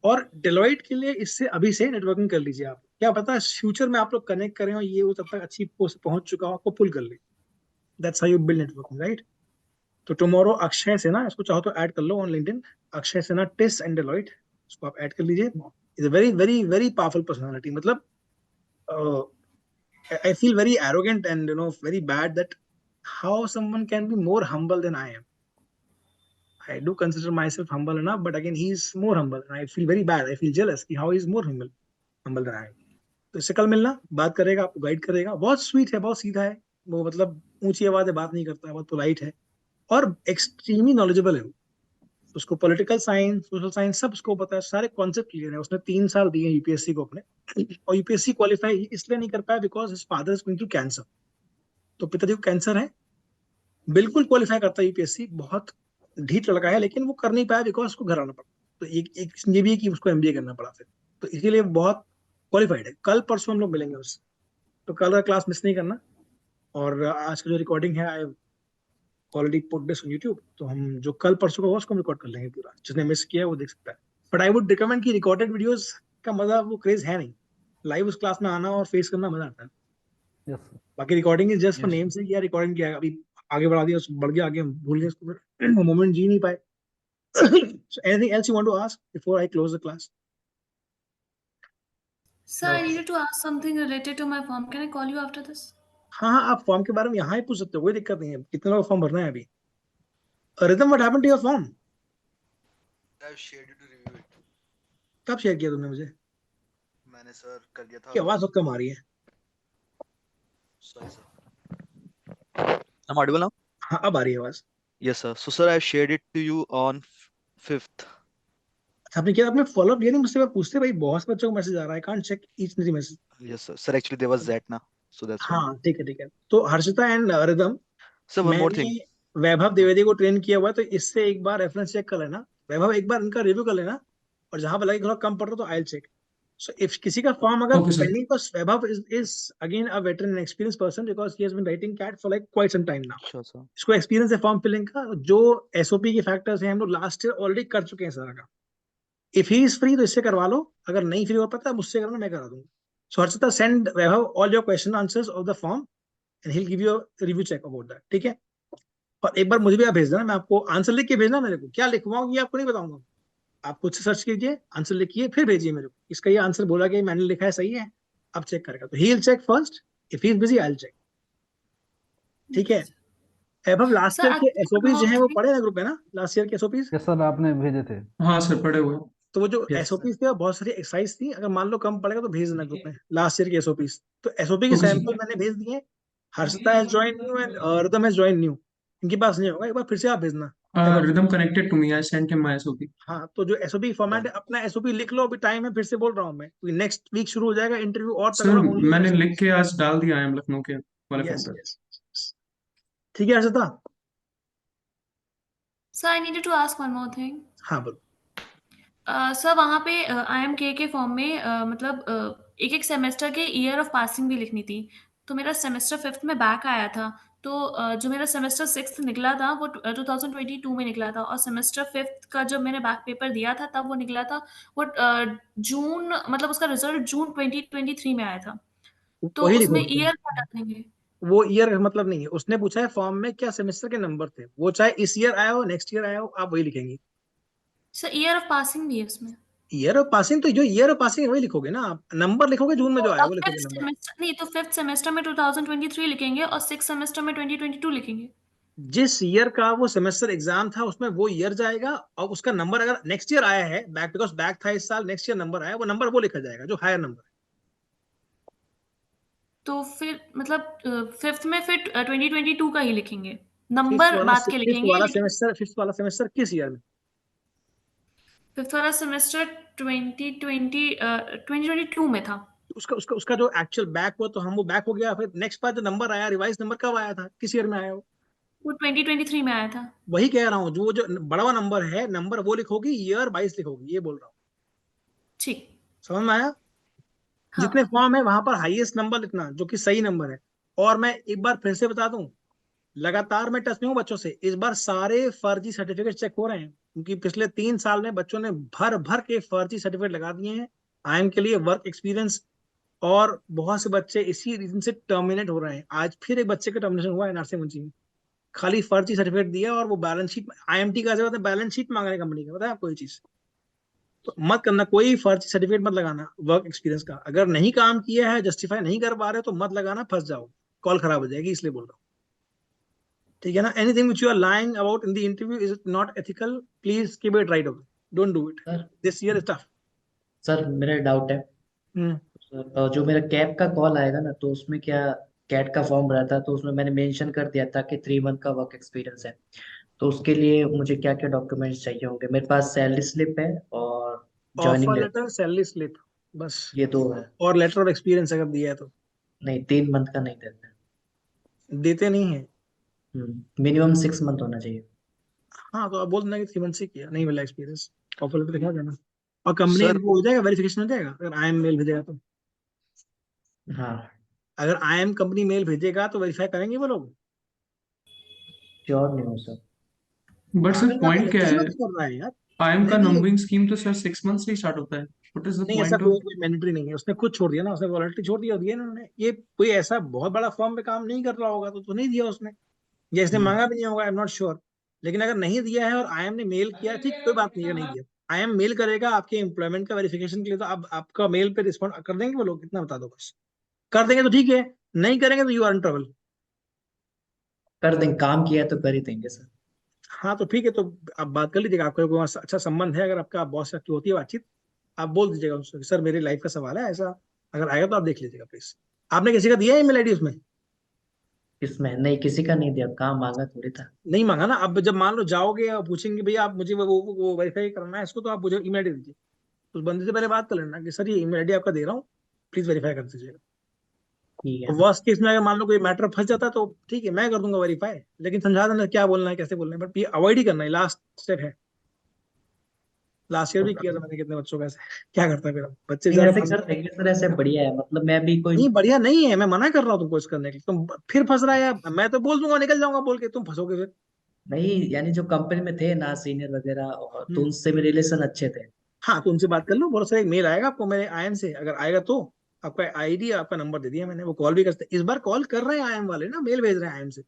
Speaker 1: और डेलोइट के लिए इससे अभी से नेटवर्किंग कर लीजिए। आप क्या पता फ्यूचर में आप लोग कनेक्ट करें और ये वो तब तक अच्छी पोस्ट पहुंच चुका हो, आपको पुल कर ले। That's how you build networking, right. तो टुमारो अक्षय सेना, इसको चाहो तो ऐड कर लो ऑन लिंक्डइन, अक्षय सेना टिस एंड डेलोइट, इसको आप ऐड कर लीजिए। Is a very very very powerful personality. मतलब I feel very arrogant and very bad that how someone can be more humble than I am. I do consider myself humble enough, but again he's more humble, and I feel very bad. I feel jealous कि how he's more humble than I am. तो इससे कल मिलना, बात करेगा, आपको guide करेगा। बहुत स्वीट है, बहुत सीधा है वो, मतलब ऊंची आवाज में बात नहीं करता है, बहुत पोलाइट है और एक्सट्रीमली नॉलेजेबल है। उसको पॉलिटिकल साइंस, सोशल साइंस सब उसको पता है, सारे कॉन्सेप्ट क्लियर है। उसने 3 साल दिए यूपीएससी को अपने, और यूपीएससी क्वालिफाई इसलिए नहीं कर पाया because his father is going through cancer. तो पिताजी को कैंसर है, बिल्कुल क्वालिफाई करता है यूपीएससी, बहुत ढीठ लड़का है, लेकिन वो कर नहीं पाया बिकॉज उसको घर आना पड़ा। तो एक ये भी है कि उसको एमबीए करना पड़ा फिर, तो इसीलिए बहुत क्वालिफाइड है। कल परसों हम लोग मिलेंगे उससे, तो कल का क्लास मिस नहीं करना। और आज का जो रिकॉर्डिंग है, I already put this on YouTube, तो हम जो कल परसों का होगा उसको रिकॉर्ड कर लेंगे पूरा। जिसने मिस किया है वो देख सकता है। बट आई वुड रिकमेंड कि रिकॉर्डेड वीडियोस का मजा, वो क्रेज है नहीं। लाइव उस क्लास में आना और फेस करना मजा आता है।
Speaker 8: Yes sir.
Speaker 1: बाकी recording is just for
Speaker 12: yes
Speaker 1: name से, किया रिकॉर्डिंग किया है, अभी आगे बढ़ा दिया, बढ़ गया आगे, हम भूल गए उसको, वो मोमेंट जी नहीं पाए। So anything else you want to ask before I close the class?
Speaker 5: Sir, I needed to ask something related to my form. Can I call you after this?
Speaker 1: हाँ हाँ, आप फॉर्म के बारे में यहाँ ही पूछ सकते हो, कोई दिक्कत नहीं है। कितने लोग फॉर्म भरना है अभी? Ridham, what happened to your form?
Speaker 6: I've shared you to review it.
Speaker 1: कब शेयर किया तुमने मुझे?
Speaker 6: मैंने सर कर दिया था
Speaker 1: की
Speaker 6: अभी।
Speaker 1: आवाज बहुत कम आ रही है।
Speaker 6: Sorry sir. I'm audible now?
Speaker 1: हाँ अब आ रही है आवाज।
Speaker 6: Yes sir. So sir, I've shared it to you on 5th.
Speaker 1: अच्छा, आपने किया? आपने फॉलो अप लिया नहीं मुझसे? मैं पूछते भाई, बहुत से बच्चों को मैसेज आ रहा है, can't check each and every message.
Speaker 6: Yes sir. Sir, actually there was that na. So that's why.
Speaker 1: हाँ ठीक है ठीक है। तो Harshita and rhythm,
Speaker 6: Sir, one more
Speaker 1: मैंने
Speaker 6: thing.
Speaker 1: वैभव द्विवेदी को ट्रेन किया हुआ है, तो इससे एक बार रेफरेंस चेक कर लेना। वैभव एक बार इनका रिव्यू कर लेना, और जहां पर लगे थोड़ा कम पड़ रहा तो आई चेक। सो इफ किसी का फॉर्म अगर
Speaker 4: ओके सर।
Speaker 1: पेंडिंग, तो Vaibhav is again a veteran and experience person because he has been writing CAT for like quite some time now.
Speaker 6: Sure sir.
Speaker 1: इसको एक्सपीरियंस है फॉर्म फिलिंग का। जो SOP के factors हैं हम लोग लास्ट ईयर ऑलरेडी कर चुके हैं सारा का। इफ ही इज फ्री तो इससे करवा लो, अगर नहीं फ्री हो पाता मुझसे करना, मैं करा दूंगा। So Harshita, send Vaibhav all your question answers of the form and he will give you review check about that, ठीक है। और एक बार मुझे भी आप भेज देना, मैं आपको आंसर लिख के भेजना। मेरे को क्या लिखवाऊंगी आपको नहीं बताऊंगा, आप खुद से सर्च कीजिए, आंसर लिखिए, फिर भेजिए मेरे को। इसका ये आंसर बोला कि मैंने लिखा है सही है, अब चेक करेगा। तो he will check first, if he is busy I will check, ठीक है। अब लास्ट
Speaker 5: Sir,
Speaker 1: ईयर के
Speaker 5: actually, one
Speaker 1: एसओपीज जो
Speaker 5: more
Speaker 1: है वो
Speaker 5: thing.
Speaker 1: पढ़े ना ग्रुप में ना, लास्ट ईयर के एसओपीज।
Speaker 8: यस सर, आपने भेजे थे।
Speaker 4: हाँ सर, पढ़े हुए।
Speaker 1: तो वो जो
Speaker 4: यस
Speaker 1: एसओपीज थे बहुत सारी एक्सरसाइज थी, अगर मान लो कम पड़ेगा तो भेज देना ग्रुप में लास्ट ईयर के एसओपीज। तो एसओपी के
Speaker 4: ओके सर।
Speaker 1: सैंपल मैंने भेज दिए। Harshita has join new and rhythm has join new, इनके पास नहीं होगा, एक बार फिर से आप भेजना।
Speaker 4: Rhythm connected to me. I sent him my SOP.
Speaker 1: हाँ, तो जो एसओपी फॉर्मेट है, अपना एसओपी लिख लो, अभी टाइम है, फिर से बोल रहा हूँ मैं, नेक्स्ट वीक शुरू हो जाएगा इंटरव्यू और
Speaker 4: सर,
Speaker 1: तगड़ा ओनली।
Speaker 4: मैंने लिख के आज डाल दिया IIM लखनऊ के वाले फॉर्म
Speaker 1: यस
Speaker 4: पे।
Speaker 1: यस, ठीक है Harshita.
Speaker 5: Sir, I needed to ask one more thing.
Speaker 1: हाँ बोलो।
Speaker 5: सर वहाँ पे IIM के फॉर्म में मतलब एक एक सेमेस्टर के ईयर ऑफ पासिंग भी लिखनी थी। तो मेरा सेमेस्टर 5th में बैक आया था। तो जो मेरा सेमेस्टर 6th निकला था वो 2022 में निकला था, और सेमेस्टर 5th का जब मैंने बैक पेपर दिया था तब वो निकला था वो जून, मतलब उसका रिजल्ट जून 2023 में आया था। तो
Speaker 1: वही
Speaker 5: उसमें
Speaker 1: लिखोगे तुम।
Speaker 5: ईयर क्या डालेंगे?
Speaker 1: वो ईयर का मतलब नहीं है, उसने पूछा है फॉर्म में क्या सेमेस्टर के नंबर थे, वो चाहे इस ईयर आया हो नेक्स्ट ईयर आया हो, आप वही लिखेंगे।
Speaker 5: सर ईयर ऑफ पासिंग भी है उसमें।
Speaker 1: ईयर ऑफ पासिंग तो जो ईयर ऑफ पासिंग है वही लिखोगे ना आप, नंबर लिखोगे जून में
Speaker 5: तो
Speaker 1: जो आया
Speaker 5: अब
Speaker 1: वो लिखोगे
Speaker 5: फिफ्थ
Speaker 1: नंबर।
Speaker 5: सेमेस्टर नहीं, तो फिफ्थ सेमेस्टर में 2023 लिखेंगे और सिक्स सेमेस्टर में 2022 लिखेंगे।
Speaker 1: जिस ईयर का वो सेमेस्टर एग्जाम था उसमें वो ईयर जाएगा, और उसका नंबर अगर नेक्स्ट ईयर आया है बैक, बिकॉज बैक था इस साल, नेक्स्ट ईयर नंबर आया, वो नंबर वो लिखा जाएगा जो हायर नंबर है।
Speaker 5: तो फिर मतलब फिफ्थ में फिर 2022 का ही लिखेंगे,
Speaker 1: फिफ्थ
Speaker 5: नंबर
Speaker 1: वाला
Speaker 5: बात के
Speaker 1: फिफ्थ
Speaker 5: लिखेंगे
Speaker 1: वाला
Speaker 5: लेकिन।
Speaker 1: सेमेस्टर फिफ्थ वाला सेमेस्टर किस ईयर में?
Speaker 5: फिफ्थ वाला सेमेस्टर 2022 में था।
Speaker 1: उसका जो एक्चुअल बैक हुआ तो हम वो बैक हो गया, फिर नेक्स्ट बार जो नंबर आया रिवाइज नंबर कब आया था, किस ईयर में आया वो?
Speaker 5: वो 2023 में आया था।
Speaker 1: वही कह रहा हूँ, जो जो बड़ा हुआ नंबर है नंबर वो लिखोगी, ईयर 22 लिखोगी, ये बोल रहा हूँ।
Speaker 5: ठीक।
Speaker 1: समझ में आया? जितने
Speaker 5: हाँ।
Speaker 1: फॉर्म है वहां पर हाईएस्ट नंबर लिखना जो कि सही नंबर है। और मैं एक बार फिर से बता दूं, लगातार मैं टच में हूँ बच्चों से, इस बार सारे फर्जी सर्टिफिकेट चेक हो रहे हैं, क्योंकि पिछले 3 साल में बच्चों ने भर भर के फर्जी सर्टिफिकेट लगा दिए हैं आईएम के लिए वर्क एक्सपीरियंस, और बहुत से बच्चे इसी रीजन से टर्मिनेट हो रहे हैं। आज फिर एक बच्चे का टर्मिनेशन हुआ है नरसिंह मुंशी में, खाली फर्जी सर्टिफिकेट दिया और वो बैलेंस शीट, आईएमटी का बैलेंस शीट मांग रहे हैं कंपनी का, पता है आपको ये चीज? तो मत करना, कोई फर्जी सर्टिफिकेट मत लगाना वर्क एक्सपीरियंस का, अगर नहीं काम किया है जस्टिफाई नहीं कर पा रहे तो मत लगाना, फंस जाओ, कॉल खराब हो जाएगी, इसलिए बोल रहा हूँ। ठीक है ना? Anything which you are lying about in the interview is not ethical, please keep it right away, don't do it,
Speaker 13: sir
Speaker 1: this year is tough.
Speaker 13: Sir मेरा डाउट है। सर, जो मेरा कैब का कॉल आएगा ना, तो उसमें क्या कैट का फॉर्म भरा था, तो उसमें मैंने मेंशन कर दिया था कि 3 मंथ का वर्क एक्सपीरियंस है। तो उसके लिए मुझे क्या क्या डॉक्यूमेंट्स चाहिए होंगे? मेरे पास सैलरी स्लिप है और joining
Speaker 1: offer
Speaker 13: letter,
Speaker 1: letter, salary slip, बस।
Speaker 13: ये दो है।
Speaker 1: और लेटर ऑफ एक्सपीरियंस अगर दिया है तो।
Speaker 13: नहीं, 3 मंथ का नहीं देते।
Speaker 1: देते नहीं है?
Speaker 13: मिनिमम 6 मंथ होना चाहिए।
Speaker 1: हाँ तो आप बोल देना कि 3 मंथ से किया, नहीं मिला एक्सपीरियंस, ऑफर लेटर दिखा देना। और कंपनी
Speaker 6: सर
Speaker 1: वो हो जाएगा, वेरिफिकेशन हो जाएगा अगर आईएम मेल भेजेगा तो।
Speaker 13: हाँ,
Speaker 1: अगर आईएम कंपनी मेल भेजेगा तो वेरीफाई करेंगे वो लोग।
Speaker 13: श्योर नहीं हो सर।
Speaker 4: बट सर
Speaker 1: पागल मत
Speaker 4: पॉइंट क्या
Speaker 1: किस
Speaker 4: है?
Speaker 1: मत कर रहा है यार।
Speaker 4: आईएम का
Speaker 1: नहीं
Speaker 4: नंबरिंग स्कीम तो सर 6 मंथ से ही स्टार्ट होता है। व्हाट इज द
Speaker 1: नहीं, ऐसा
Speaker 4: पॉइंट
Speaker 1: कोई
Speaker 4: ऑफ?
Speaker 1: कोई मैंडेटरी नहीं है, उसने खुद छोड़ दिया ना, उसने वॉलंटरी छोड़ दिया दिया इन्होंने, ये कोई ऐसा बहुत बड़ा फॉर्म पे काम नहीं कर रहा होगा तो नहीं दिया उसने, या इसने मांगा भी नहीं होगा, आई एम नॉट श्योर। लेकिन अगर नहीं दिया है और आईएम ने मेल किया है, ठीक, कोई बात नहीं है, नहीं दिया, आईएम मेल करेगा आपके एम्प्लॉयमेंट का वेरिफिकेशन के लिए, तो अब आपका मेल पे रिस्पॉन्ड कर देंगे वो लोग, इतना बता दो बस। कर देंगे तो ठीक है, नहीं करेंगे तो यू आर इन ट्रबल।
Speaker 13: कर देंगे, काम किया है तो कर ही देंगे सर।
Speaker 1: हाँ तो ठीक है, तो आप बात कर लीजिएगा, आपका कोई अच्छा संबंध है, अगर आपका बॉस से होती है बातचीत, आप बोल दीजिएगा उसको कि सर मेरी लाइफ का सवाल है ऐसा, अगर आएगा तो आप देख लीजिएगा प्लीज। आपने किसी का दिया है ईमेल आईडी उसमें?
Speaker 13: इसमें नहीं, किसी का नहीं दिया, काम मांगा थोड़ी था।
Speaker 1: नहीं मांगा ना, अब जब मान लो जाओगे और पूछेंगे भैया आप मुझे वो वेरीफाई करना है इसको, तो आप मुझे ईमेल आईडी दीजिए, उस बंदे से पहले बात कर लेना कि सर ये ईमेल आईडी आपका दे रहा हूँ, प्लीज वेरीफाई कर दीजिएगा।
Speaker 13: ठीक है।
Speaker 1: वर्स्ट केस में अगर मान लो कोई मैटर फंस जाता है तो ठीक है मैं कर दूंगा वेरीफाई, लेकिन समझा देना क्या बोलना है कैसे बोलना है, बट ये अवॉइड ही करना है, लास्ट स्टेप है। लास्ट ईयर भी किया था मैंने कितने बच्चों का ऐसे। क्या करता है फिर अब? बच्चे
Speaker 13: नहीं,
Speaker 1: बेचारे
Speaker 13: ऐसे
Speaker 1: फंस
Speaker 13: कर
Speaker 1: गए।
Speaker 13: देंगे सर, ऐसे बढ़िया है। मतलब मैं भी कोई
Speaker 1: नहीं बढ़िया नहीं है, मैं मना कर रहा हूँ तुमको इस करने के लिए, तुम फिर फंस रहा है यार, मैं तो बोल दूंगा निकल जाऊंगा बोल के, तुम फंसोगे फिर।
Speaker 13: नहीं, यानी जो कंपनी में थे ना सीनियर वगैरह, और तो
Speaker 1: हम्म।
Speaker 13: उनसे भी रिलेशन अच्छे थे।
Speaker 1: हाँ तो उनसे बात कर लो, बहुत सारा एक मेल आएगा आपको मेरे आईएम से, अगर आएगा तो आपका आईडी आपका नंबर दे दिया मैंने, वो कॉल भी करते, इस बार कॉल कर रहे हैं आईएम वाले ना, मेल भेज रहे हैं आईएम से,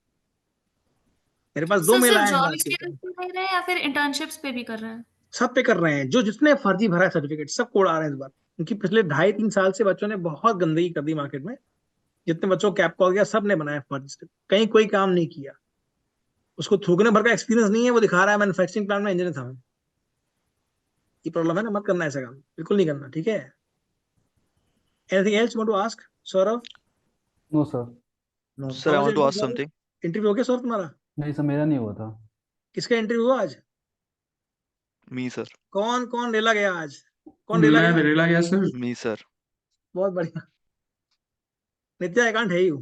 Speaker 1: मेरे पास 2
Speaker 5: सर
Speaker 1: मेल
Speaker 5: सिर्फ
Speaker 1: आए हैं
Speaker 5: जॉब
Speaker 1: बात के।
Speaker 5: एक्सपीरियंस पे दे रहे हैं या फिर इंटर्नशिप्स पे भी कर रहे हैं?
Speaker 1: सब पे कर रहे हैं, जो जिसने फर्जी भरा है सर्टिफिकेट सब कोड आ रहे हैं इस बार, क्योंकि पिछले 2.5-3 साल से बच्चों ने बहुत गंदगी कर दी मार्केट में, जितने बच्चों को कैप कॉल गया सब ने बनाया फर्जी, कहीं कोई काम नहीं किया, उसको थूकने भर का एक्सपीरियंस नहीं है, वो दिखा रहा है मैन्युफैक्चरिंग प्लांट में इंजीनियर था मैं। ये प्रॉब्लम है ना, मत करना ऐसा काम, बिल्कुल नहीं करना, ठीक है? Anything else want to ask Saurabh?
Speaker 8: No sir.
Speaker 13: No
Speaker 6: sir
Speaker 1: how
Speaker 6: I
Speaker 1: was
Speaker 6: want to ask
Speaker 1: interview?
Speaker 6: Something.
Speaker 1: Interview हो गया सौरभ तुम्हारा?
Speaker 8: नहीं सर, मेरा नहीं हुआ था।
Speaker 1: किसका इंटरव्यू हुआ आज?
Speaker 6: मी सर।
Speaker 1: कौन कौन रेला गया आज? कौन रेला
Speaker 4: मैं
Speaker 1: गया?
Speaker 4: वेरेला गया सर।
Speaker 6: मी सर।
Speaker 1: बहुत बढ़िया। नित्या आई कांट है यू,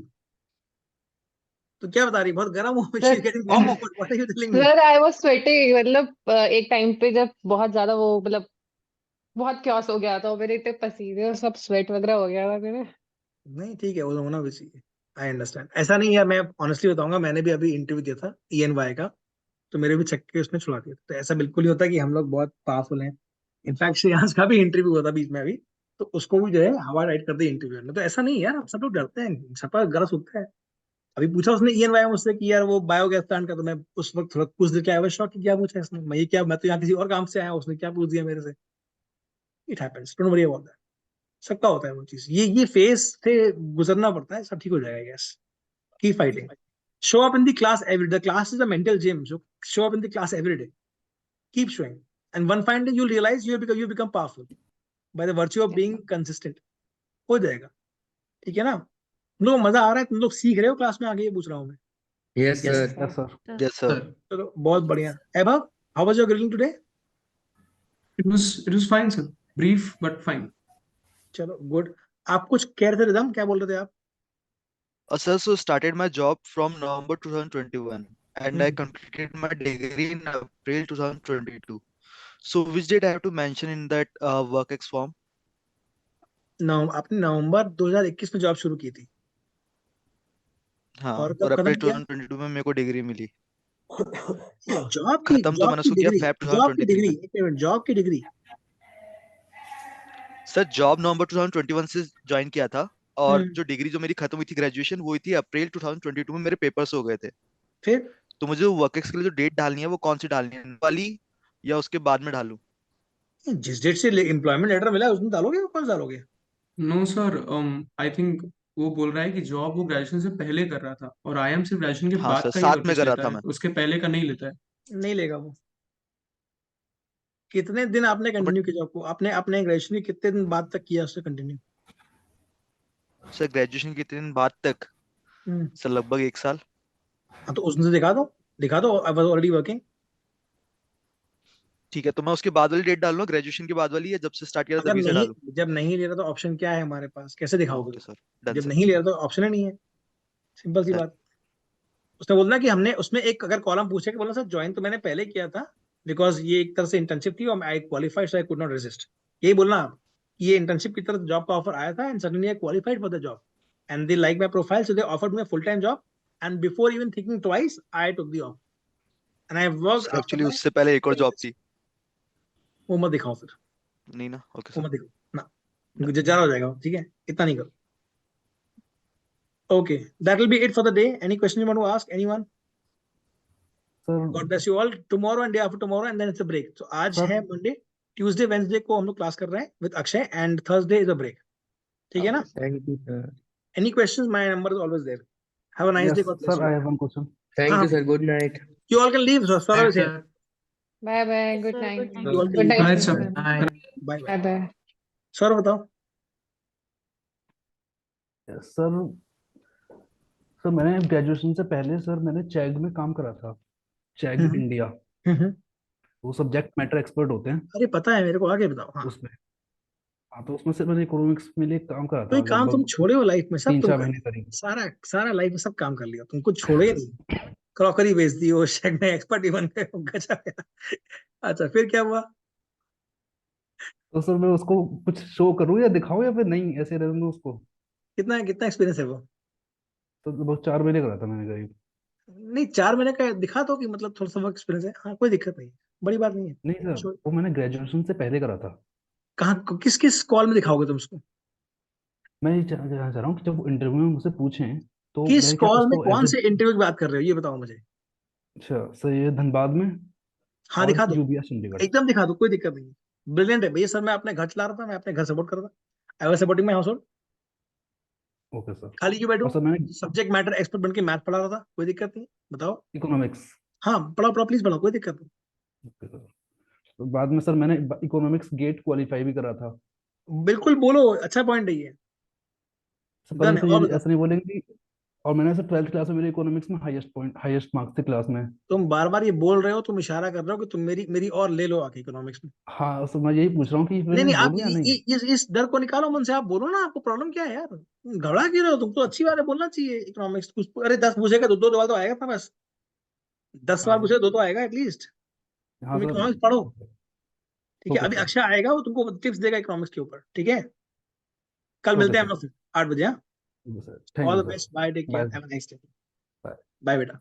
Speaker 1: तो क्या बता रही, बहुत गर्म हो, she is
Speaker 9: sir
Speaker 1: getting warm up, what are you telling me?
Speaker 9: Sir I was sweating, मतलब एक टाइम पे जब बहुत ज्यादा वो मतलब बहुत क्योस हो गया था मेरे, इतने पसीने और सब स्वेट वगैरह हो गया था मेरे।
Speaker 1: नहीं ठीक है, वो तो होना भी चाहिए। I understand. ऐसा नहीं है, मैं ऑनेस्टली बताऊंगा, मैंने भी अभी इंटरव्यू दिया था ENY का, तो मेरे भी छक्के उसने छुड़ा दिए। तो ऐसा बिल्कुल नहीं होता कि हम लोग बहुत पावरफुल हैं। इनफैक्ट श्रेयांश का भी इंटरव्यू हुआ था बीच में अभी, तो उसको भी जो है हवा राइट कर दी इंटरव्यू में। तो ऐसा नहीं है यार, सब लोग डरते हैं, सबका गला सूखता है। अभी पूछा उसने ENY मुझसे कि यार वो बायोगैस प्लांट का, तो मैं उस वक्त थोड़ा कुछ देर के आया शॉक कि क्या पूछा इसने, मैं ये क्या, मैं तो यहाँ किसी और काम से आया, उसने क्या पूछ दिया मेरे से। It happens, don't worry about that. सबका होता है वो चीज, ये फेज से गुजरना पड़ता है, सब ठीक हो जाएगा। Yes, keep fighting. Show up in the class every, the class is a mental gym, so show up in the class every day, keep showing, and one fine day you'll realize you become powerful by the virtue of being consistent. हो जाएगा, ठीक है ना? तुम लोग मजा आ रहा है, तुम लोग सीख रहे हो क्लास में आगे, ये पूछ रहा हूँ मैं।
Speaker 3: Yes
Speaker 13: yes
Speaker 3: sir.
Speaker 8: Yes sir.
Speaker 6: Yes sir.
Speaker 1: चलो बहुत बढ़िया। एबा, how was your grilling today?
Speaker 4: It was fine, sir. Brief but fine.
Speaker 1: चलो गुड। आप कुछ कह रहे थे रिदम, क्या बोल रहे थे आप?
Speaker 6: Sir, so started my job from November 2021 and I
Speaker 1: hmm,
Speaker 6: completed my degree in April 2022. So which date I have to mention in that work ex form?
Speaker 1: आपने नवंबर 2021 में जॉब शुरू की थी, और
Speaker 6: हाँ,
Speaker 1: कब
Speaker 6: और
Speaker 1: खत्म
Speaker 6: अप्रैल
Speaker 1: किया?
Speaker 6: 2022 में मेरे को डिग्री मिली।
Speaker 1: जॉब की
Speaker 6: खत्म तो
Speaker 1: जॉब
Speaker 6: मैंने
Speaker 1: की
Speaker 6: उसको किया
Speaker 1: डिग्री,
Speaker 6: फेब
Speaker 1: जॉब की
Speaker 6: 2023
Speaker 1: डिग्री,
Speaker 6: में।
Speaker 1: एक मिनट, जॉब की डिग्री।
Speaker 6: सर जॉब नवंबर 2021 से ज्वाइन किया था, और
Speaker 1: हम्म,
Speaker 6: जो डिग्री जो मेरी खत्म हुई थी ग्रेजुएशन, वो हुई थी अप्रैल 2022 में, मेरे पेपर्स हो गए थे।
Speaker 1: फिर
Speaker 6: तो मुझे वर्क एक्स के लिए जो डेट डालनी है वो कौन सी डालनी है, वाली या उसके बाद में डालूं?
Speaker 1: जिस डेट से एम्प्लॉयमेंट लेटर मिला है उसमें डालोगे, कौन सा डालोगे?
Speaker 4: No, sir. I think वो बोल रहा है कि जॉब वो ग्रेजुएशन से पहले कर रहा था, और IIM सिर्फ ग्रेजुएशन के
Speaker 6: हाँ
Speaker 4: बाद
Speaker 6: सर,
Speaker 4: का ही
Speaker 6: साथ
Speaker 4: वर्क
Speaker 6: में
Speaker 4: एक्स
Speaker 6: कर रहा
Speaker 4: लेता
Speaker 6: था
Speaker 4: है,
Speaker 6: मैं।
Speaker 4: उसके पहले का नहीं लेता है।
Speaker 1: नहीं लेगा वो। कितने दिन आपने
Speaker 6: तो बट
Speaker 1: कंटिन्यू किया जॉब को? आपने अपने ग्रेजुएशन के कितने दिन बाद तक किया उससे कंटिन्यू?
Speaker 6: सर ग्रेजुएशन के 3 दिन बाद तक,
Speaker 1: हम्म,
Speaker 6: सर लगभग 1 साल।
Speaker 1: हाँ तो उसमें से दिखा दो, दिखा दो, आई वाज ऑलरेडी वर्किंग।
Speaker 6: ठीक है, तो मैं उसके बाद वाली डेट डाल लूँ, ग्रेजुएशन के बाद वाली, या जब से स्टार्ट किया था
Speaker 1: अगर
Speaker 6: तभी से
Speaker 1: नहीं,
Speaker 6: डालूं?
Speaker 1: जब नहीं ले रहा तो ऑप्शन क्या है हमारे पास, कैसे दिखाओगे
Speaker 6: ओके
Speaker 1: तुम?
Speaker 6: सर, डन
Speaker 1: जब
Speaker 6: सर।
Speaker 1: नहीं ले रहा तो ऑप्शन ही नहीं है, सिंपल सी
Speaker 6: डन।
Speaker 1: बात। उसने बोलना कि हमने उसमें एक अगर कॉलम पूछे कि बोलना सर ज्वाइन तो मैंने पहले किया था, बिकॉज ये एक तरह से इंटर्नशिप थी और आई qualified so I could not resist. यही बोलना आप कि ये इंटर्नशिप की तरफ जॉब का ऑफर आया था, and suddenly I qualified for the job, and they like my profile, so they offered me full time job, and before even thinking twice I took the offer, and I work
Speaker 6: sir
Speaker 1: after
Speaker 6: actually
Speaker 1: that.
Speaker 6: उससे पहले एक और job थी।
Speaker 1: वो मत दिखाओ फिर,
Speaker 6: नहीं ना? ओके
Speaker 1: वो
Speaker 6: सर।
Speaker 1: मत दिखाओ ना,
Speaker 6: डन।
Speaker 1: ज्यादा हो जाएगा, ठीक है, इतना नहीं करो। Okay, that will be it for the day. Any question you want to ask anyone?
Speaker 8: Sir.
Speaker 1: God bless you all. Tomorrow and day after tomorrow and then it's a break. तो आज
Speaker 8: सर।
Speaker 1: है Monday, Tuesday Wednesday को हम लोग class कर रहे हैं with Akshay, and Thursday is a break, ठीक है ना?
Speaker 3: Thank you sir.
Speaker 1: Any questions, my number is always there. Have a nice day,
Speaker 8: yes
Speaker 1: God bless
Speaker 8: sir,
Speaker 1: you.
Speaker 8: I have one question.
Speaker 3: Thank
Speaker 1: हाँ,
Speaker 3: you sir. Good night.
Speaker 1: You all can leave, Saurabh
Speaker 12: Right,
Speaker 1: is here.
Speaker 12: sir.
Speaker 9: Bye bye,
Speaker 7: Yes,
Speaker 9: good
Speaker 7: sir. Good
Speaker 9: night.
Speaker 1: You
Speaker 7: night.
Speaker 1: All can
Speaker 9: good
Speaker 1: leave,
Speaker 9: night
Speaker 4: Bye,
Speaker 1: bye
Speaker 4: sir.
Speaker 9: Sir.
Speaker 12: Bye.
Speaker 1: Bye.
Speaker 9: Bye bye.
Speaker 1: Saurabh बताओ।
Speaker 8: Sir, sir मैंने graduation से पहले sir मैंने चैग में काम करा था, चैग
Speaker 1: हम्म,
Speaker 8: India.
Speaker 1: हम्म।
Speaker 8: वो सब्जेक्ट मैटर एक्सपर्ट होते हैं
Speaker 1: अरे पता है मेरे को, आगे बताओ। हाँ,
Speaker 8: उसमें। हाँ, तो उसमें से मैंने इकोनॉमिक्स में लिए काम करा
Speaker 1: कोई
Speaker 8: था
Speaker 1: काम तुम
Speaker 8: लगभग
Speaker 1: छोड़े हो लाइफ में? सब
Speaker 8: तीन
Speaker 1: तुम
Speaker 8: चार
Speaker 1: कर
Speaker 8: महीने
Speaker 1: लिया,
Speaker 8: करीब।
Speaker 1: सारा सारा लाइफ में सब काम कर लिया, तुमको छोड़े ही नहीं। क्रॉकरी बेच दी, वो शेक में एक्सपर्ट ही बन गए हो, गजब यार। अच्छा, फिर क्या हुआ?
Speaker 8: तो सर मैं उसको कुछ शो करूँ या दिखाऊं, या फिर नहीं ऐसे रहने दूं उसको?
Speaker 1: कितना कितना एक्सपीरियंस है वो?
Speaker 8: तो लगभग 4 महीने करा था मैंने करीब।
Speaker 1: नहीं, 4 महीने का दिखा दो कि मतलब थोड़ा सा वर्क एक्सपीरियंस है, हाँ कोई दिक्कत नहीं है, बड़ी बात नहीं है।
Speaker 8: नहीं सर,
Speaker 1: छोड़,
Speaker 8: वो मैंने ग्रेजुएशन से पहले करा था।
Speaker 1: कहाँ, किस किस कॉल में दिखाओगे तुम उसको?
Speaker 8: मैं ये जानना चाह रहा हूँ कि जब इंटरव्यू में मुझसे पूछें तो
Speaker 1: किस
Speaker 8: मैं क्या
Speaker 1: कॉल में,
Speaker 8: उसको
Speaker 1: कौन
Speaker 8: एज ए।
Speaker 1: से इंटरव्यू की बात कर रहे हो, ये बताओ मुझे।
Speaker 8: अच्छा सर, ये धनबाद में
Speaker 1: हाँ
Speaker 8: और
Speaker 1: दिखा दो,
Speaker 8: यूबीएस चंडीगढ़।
Speaker 1: एकदम दिखा दो, कोई दिक्कत नहीं है। ब्रिलियंट है भैया सर, मैं अपने घर चला रहा था, मैं अपने घर सपोर्ट कर रहा था, I was supporting my house hold.
Speaker 8: Okay sir.
Speaker 1: खाली क्यों बैठो?
Speaker 8: और सर मैंने
Speaker 1: सब्जेक्ट मैटर एक्सपर्ट बन के मैथ पढ़ा रहा था, कोई दिक्कत नहीं है, बताओ।
Speaker 8: इकोनॉमिक्स।
Speaker 1: हाँ पढ़ाओ पढ़ाओ, प्लीज पढ़ाओ, कोई दिक्कत नहीं।
Speaker 8: Okay sir. तो बाद में सर मैंने इकोनॉमिक्स गेट क्वालिफाई भी करा था।
Speaker 1: बिल्कुल बोलो, अच्छा पॉइंट है ये।
Speaker 8: सर बाद
Speaker 1: डन
Speaker 8: में
Speaker 1: है,
Speaker 8: सर
Speaker 1: और
Speaker 8: ये
Speaker 1: बताओ।
Speaker 8: ऐसा नहीं बोलेंगे और मैंने सर 12th क्लास में मेरे इकोनॉमिक्स में हाईएस्ट मार्क्स थे क्लास में।
Speaker 1: तुम बार बार ये बोल रहे हो, तुम इशारा कर रहे हो कि तुम मेरी मेरी और ले लो आके इकोनॉमिक्स में।
Speaker 8: हाँ सर, मैं यही पूछ रहा हूँ कि
Speaker 1: नहीं
Speaker 8: मैं
Speaker 1: नहीं, आप
Speaker 8: बोलूँ या नहीं?
Speaker 1: इस डर को निकालो मन से, आप बोलो ना, आपको प्रॉब्लम क्या है यार? तुम घबरा क्यों रहे हो? तुमको अच्छी बात है, बोलना चाहिए इकोनॉमिक्स कुछ। अरे 10 पूछेगा तो दो दो सवाल तो आएगा अपना, बस 10 सवाल
Speaker 8: हाँ
Speaker 1: पूछेगा दो तो आएगा एटलीस्ट।
Speaker 8: हाँ
Speaker 1: तुम
Speaker 8: सर।
Speaker 1: इकोनॉमिक्स पढ़ो। ठीक है,
Speaker 8: ओके
Speaker 1: अभी
Speaker 8: सर।
Speaker 1: अक्षय आएगा, वो तुमको टिप्स देगा इकोनॉमिक्स के ऊपर, ठीक है। कल
Speaker 8: ओके
Speaker 1: मिलते हैं हम
Speaker 8: सर।
Speaker 1: लोग फिर 8 बजे।
Speaker 8: Okay sir, thank
Speaker 1: all
Speaker 8: you
Speaker 1: the
Speaker 8: sir.
Speaker 1: Best, bye, take care,
Speaker 8: bye.
Speaker 1: Have a nice day.
Speaker 8: Bye.
Speaker 1: Bye बेटा।